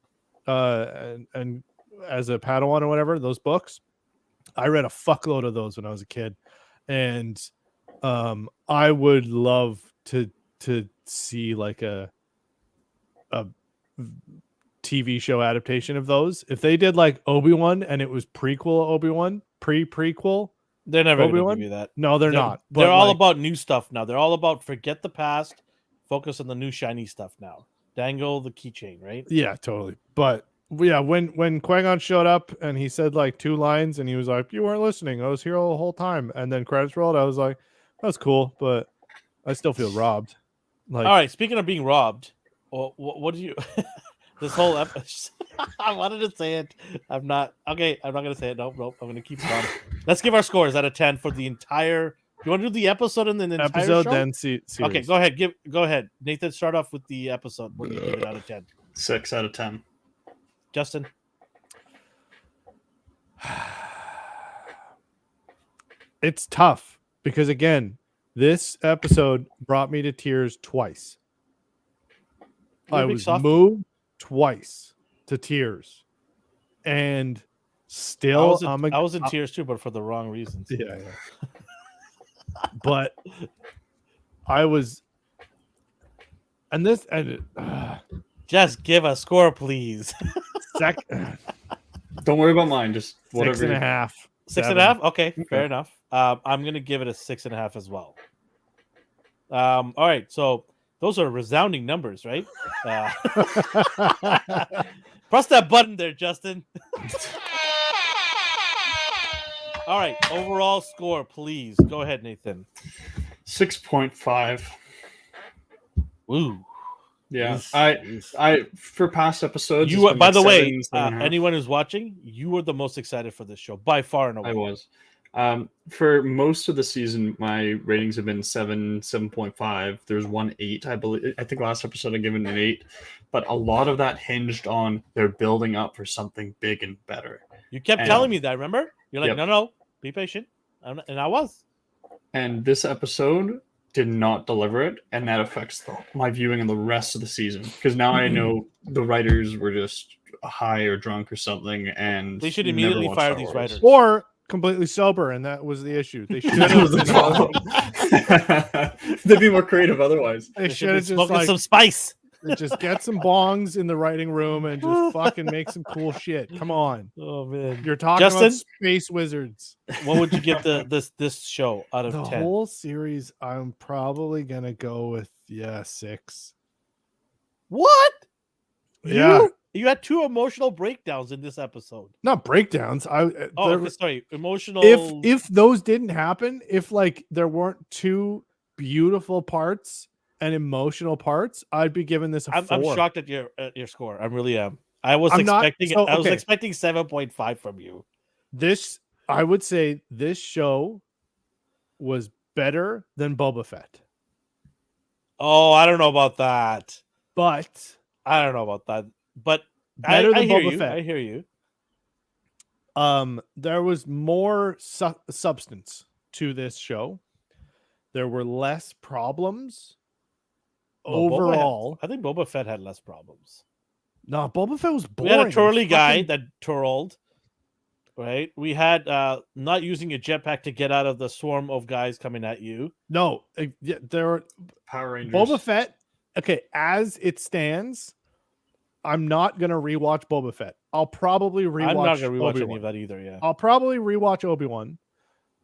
Speaker 1: and as a Padawan or whatever, those books. I read a fuckload of those when I was a kid, and I would love to see like a TV show adaptation of those. If they did like Obi-Wan and it was prequel Obi-Wan, prequel,
Speaker 2: They're never going to
Speaker 1: Obi-Wan?
Speaker 2: give you that.
Speaker 1: No, they're not.
Speaker 2: They're
Speaker 1: But
Speaker 2: all
Speaker 1: like,
Speaker 2: about new stuff now. They're all about forget the past, focus on the new shiny stuff now. Dangle the keychain, right?
Speaker 1: yeah, totally. But yeah, when Qui-Gon showed up and he said like 2 lines and he was like, "You weren't listening. I was here the whole time." And then credits rolled. I was like, "That's cool," but I still feel robbed. Like,
Speaker 2: All right. Speaking of being robbed, what do you? This whole episode. I wanted to say it. I'm not. Okay, I'm not going to say it. Nope. I'm going to keep it on. Let's give our scores out of 10 for the entire. You want to do the episode and then the entire
Speaker 1: episode,
Speaker 2: show?
Speaker 1: then series.
Speaker 2: Okay, go ahead. Go ahead, Nathan. Start off with the episode. What do you give it out of 10?
Speaker 3: 6 out of 10.
Speaker 2: Justin.
Speaker 1: It's tough because again, this episode brought me to tears twice.
Speaker 2: You're a
Speaker 1: I
Speaker 2: big
Speaker 1: was
Speaker 2: softie.
Speaker 1: moved twice to tears, and still
Speaker 2: I was in tears too, but for the wrong reasons.
Speaker 1: yeah. But I was, and this and
Speaker 2: Just give a score, please.
Speaker 3: Don't worry about mine. Just whatever.
Speaker 1: 6.5.
Speaker 2: 6.5. Okay, fair enough. I'm gonna give it a 6.5 as well. All right, so those are resounding numbers, right? Press that button there, Justin. All right, overall score, please. Go ahead, Nathan.
Speaker 3: 6.5.
Speaker 2: Woo.
Speaker 3: Yeah,
Speaker 2: Oof.
Speaker 3: I for past episodes.
Speaker 2: You,
Speaker 3: it's been
Speaker 2: by
Speaker 3: like
Speaker 2: the way,
Speaker 3: 7.5.
Speaker 2: anyone who's watching, you were the most excited for this show by far and away.
Speaker 3: I was. For most of the season, my ratings have been 7.5. There's 1 8, I believe. I think last episode I given an 8, but a lot of that hinged on they're building up for something big and better.
Speaker 2: You kept telling me that. Remember? You're like,
Speaker 3: Yep.
Speaker 2: no, be patient, and I was.
Speaker 3: And this episode did not deliver it, and that affects my viewing in the rest of the season because now I know the writers were just high or drunk or something, and
Speaker 2: They should
Speaker 3: never
Speaker 2: immediately
Speaker 3: watched
Speaker 2: fire
Speaker 3: Star
Speaker 2: these
Speaker 3: Wars.
Speaker 2: writers.
Speaker 1: or completely sober, and that was the issue. They should
Speaker 3: That was the
Speaker 1: have
Speaker 3: problem. They'd be more creative otherwise.
Speaker 1: they
Speaker 2: They
Speaker 1: should
Speaker 2: should
Speaker 1: have
Speaker 2: be
Speaker 1: just
Speaker 2: smoking
Speaker 1: like
Speaker 2: some spice.
Speaker 1: just get some bongs in the writing room and just fucking make some cool shit. Come on,
Speaker 2: Oh man,
Speaker 1: you're talking about
Speaker 2: Justin?
Speaker 1: space wizards.
Speaker 2: what would you give this show out of
Speaker 1: The
Speaker 2: 10?
Speaker 1: whole series, I'm probably gonna go with 6.
Speaker 2: What?
Speaker 1: Yeah.
Speaker 2: You had 2 emotional breakdowns in this episode.
Speaker 1: Not breakdowns.
Speaker 2: Oh,
Speaker 1: There-
Speaker 2: okay, sorry, emotional.
Speaker 1: if those didn't happen, if like there weren't 2 beautiful parts and emotional parts, I'd be giving this a
Speaker 2: I'm
Speaker 1: 4.
Speaker 2: shocked at your score. I really am. I was
Speaker 1: I'm not-
Speaker 2: expecting
Speaker 1: so,
Speaker 2: I was
Speaker 1: okay.
Speaker 2: expecting 7.5 from you.
Speaker 1: I would say this show was better than Boba Fett,
Speaker 2: Oh, I don't know about that.
Speaker 1: but
Speaker 2: I don't know about that. But
Speaker 1: better
Speaker 2: I
Speaker 1: than
Speaker 2: hear
Speaker 1: Boba
Speaker 2: you.
Speaker 1: Fett.
Speaker 2: I hear you.
Speaker 1: There was more substance to this show. There were less problems
Speaker 2: Well, Boba had-
Speaker 1: overall.
Speaker 2: I think Boba Fett had less problems.
Speaker 1: No, Boba Fett was
Speaker 2: We
Speaker 1: boring.
Speaker 2: had a twirly guy
Speaker 1: Fucking-
Speaker 2: that twirled, right? We had not using a jetpack to get out of the swarm of guys coming at you.
Speaker 1: No, there were
Speaker 3: Power Rangers.
Speaker 1: Boba Fett. Okay, as it stands, I'm not gonna rewatch Boba Fett. I'll probably rewatch.
Speaker 2: I'm not going to rewatch any
Speaker 1: Obi-Wan.
Speaker 2: of that either. Yeah,
Speaker 1: I'll probably rewatch Obi-Wan.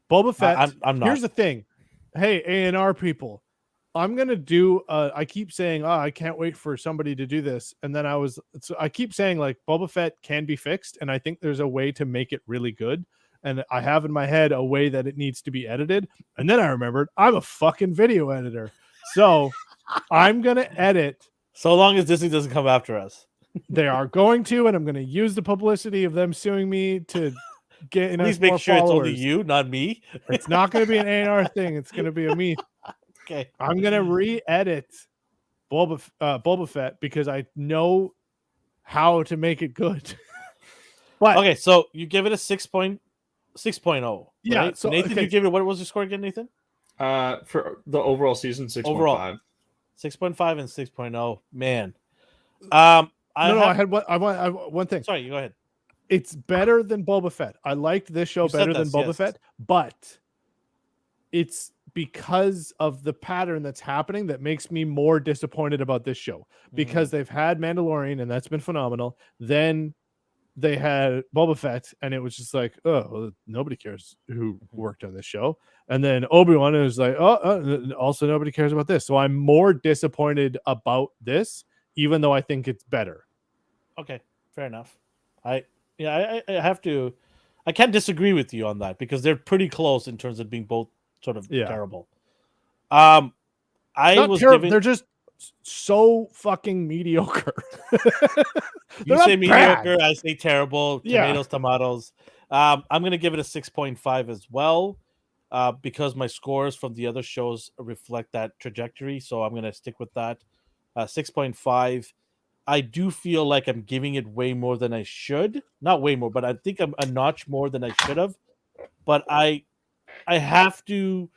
Speaker 1: Boba Fett.
Speaker 2: I'm not.
Speaker 1: Here's the thing. Hey, A&R people, I'm gonna do. I keep saying, I can't wait for somebody to do this, and then I keep saying like Boba Fett can be fixed, and I think there's a way to make it really good. And I have in my head a way that it needs to be edited, and then I remembered I'm a fucking video editor, so I'm gonna edit.
Speaker 2: So long as Disney doesn't come after us.
Speaker 1: They are going to, and I'm gonna use the publicity of them suing me to get in.
Speaker 2: Please
Speaker 1: more
Speaker 2: make sure it's only
Speaker 1: followers.
Speaker 2: you, not me.
Speaker 1: It's not going to be an A&R thing. It's going to be a me.
Speaker 2: Okay.
Speaker 1: I'm going to re-edit Boba Fett because I know how to make it good. But
Speaker 2: Okay, so you give it a 6.0.
Speaker 1: Yeah,
Speaker 2: right?
Speaker 1: so,
Speaker 2: Nathan,
Speaker 1: okay.
Speaker 2: you give it, what was your score again, Nathan?
Speaker 3: For the overall season, 6.5.
Speaker 2: Overall. 6.5 and 6.0. Man.
Speaker 1: I had one thing.
Speaker 2: Sorry, you go ahead.
Speaker 1: It's better than Boba Fett. I liked this show
Speaker 2: You said
Speaker 1: better than
Speaker 2: this,
Speaker 1: Boba
Speaker 2: yes.
Speaker 1: Fett, but it's because of the pattern that's happening that makes me more disappointed about this show, because they've had Mandalorian and that's been phenomenal. Then they had Boba Fett and it was just like, oh, well, nobody cares who worked on this show. And then Obi-Wan is like, also nobody cares about this. So I'm more disappointed about this, even though I think it's better.
Speaker 2: Okay, fair enough. I have to. I can't disagree with you on that because they're pretty close in terms of being both sort of terrible.
Speaker 1: They're just so fucking mediocre.
Speaker 2: You say mediocre, I say terrible. Tomatoes. I'm gonna give it a 6.5 as well, because my scores from the other shows reflect that trajectory. So I'm gonna stick with that. 6.5. I do feel like I'm giving it way more than I should. Not way more, but I think I'm a notch more than I should have. But I have to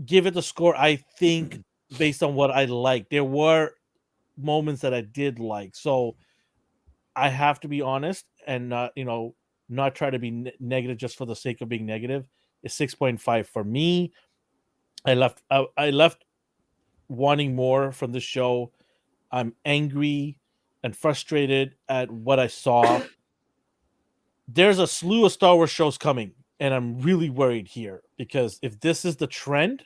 Speaker 2: give it the score I think based on what I like. There were moments that I did like. So I have to be honest and not try to be negative just for the sake of being negative. It's 6.5 for me. I left wanting more from the show. I'm angry and frustrated at what I saw. There's a slew of Star Wars shows coming, and I'm really worried here because if this is the trend,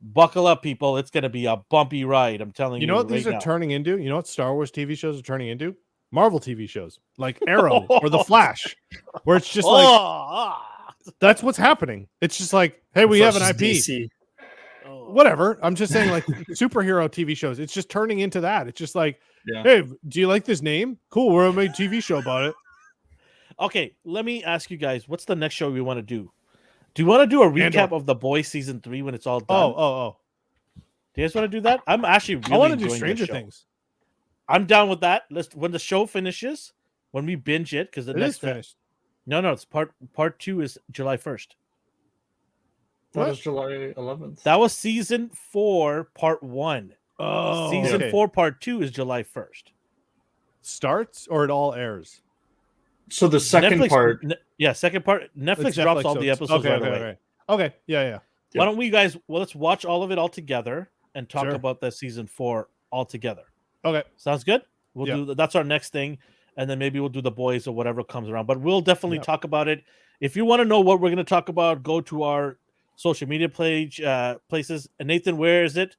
Speaker 2: buckle up, people. It's going to be a bumpy ride. I'm telling you.
Speaker 1: You know what these are turning into? You know what Star Wars TV shows are turning into? Marvel TV shows like Arrow or The Flash, where it's just like that's what's happening. It's just like, hey, we have an IP.
Speaker 3: DC.
Speaker 1: Whatever. I'm just saying, like superhero TV shows. It's just turning into that. It's just like, hey, do you like this name? Cool. We're gonna make a TV show about it.
Speaker 2: Okay, let me ask you guys, what's the next show we want to do? Do you want to do a recap of The Boys season 3 when it's all done?
Speaker 1: Oh.
Speaker 2: Do you guys want to do that? I'm actually really
Speaker 1: I want to do
Speaker 2: enjoying
Speaker 1: Stranger
Speaker 2: this show.
Speaker 1: Things.
Speaker 2: I'm down with that. When the show finishes, when we binge it, because the next
Speaker 1: is finished.
Speaker 2: No, it's part 2 is July 1st.
Speaker 3: That was July 11th.
Speaker 2: That was season 4, part 1.
Speaker 1: Oh,
Speaker 2: season 4, part 2 is July 1st.
Speaker 1: Starts or it all airs?
Speaker 3: So the second part.
Speaker 2: Second part. Netflix drops all the episodes right away.
Speaker 1: Okay. Yeah.
Speaker 2: Why don't we guys, let's watch all of it all together and talk about that season 4 all together.
Speaker 1: Okay.
Speaker 2: Sounds good? We'll do that's our next thing. And then maybe we'll do The Boys or whatever comes around. But we'll definitely talk about it. If you want to know what we're going to talk about, go to our social media page places. And Nathan, where is it?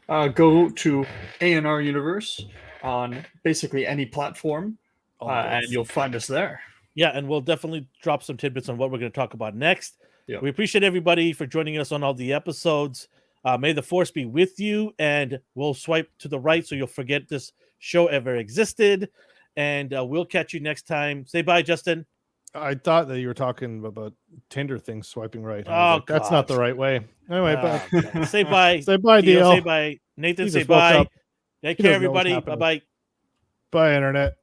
Speaker 3: Go to A&R Universe on basically any platform, and you'll find us there.
Speaker 2: Yeah, and we'll definitely drop some tidbits on what we're going to talk about next. We appreciate everybody for joining us on all the episodes. May the Force be with you, and we'll swipe to the right so you'll forget this show ever existed. And we'll catch you next time. Say bye, Justin.
Speaker 1: I thought that you were talking about Tinder things swiping right. That's not the right way. Anyway, but
Speaker 2: say bye.
Speaker 1: Say bye,
Speaker 2: Dio.
Speaker 1: Dio.
Speaker 2: Say bye. Nathan, say bye. Take care, everybody. Bye-bye.
Speaker 1: Bye, Internet.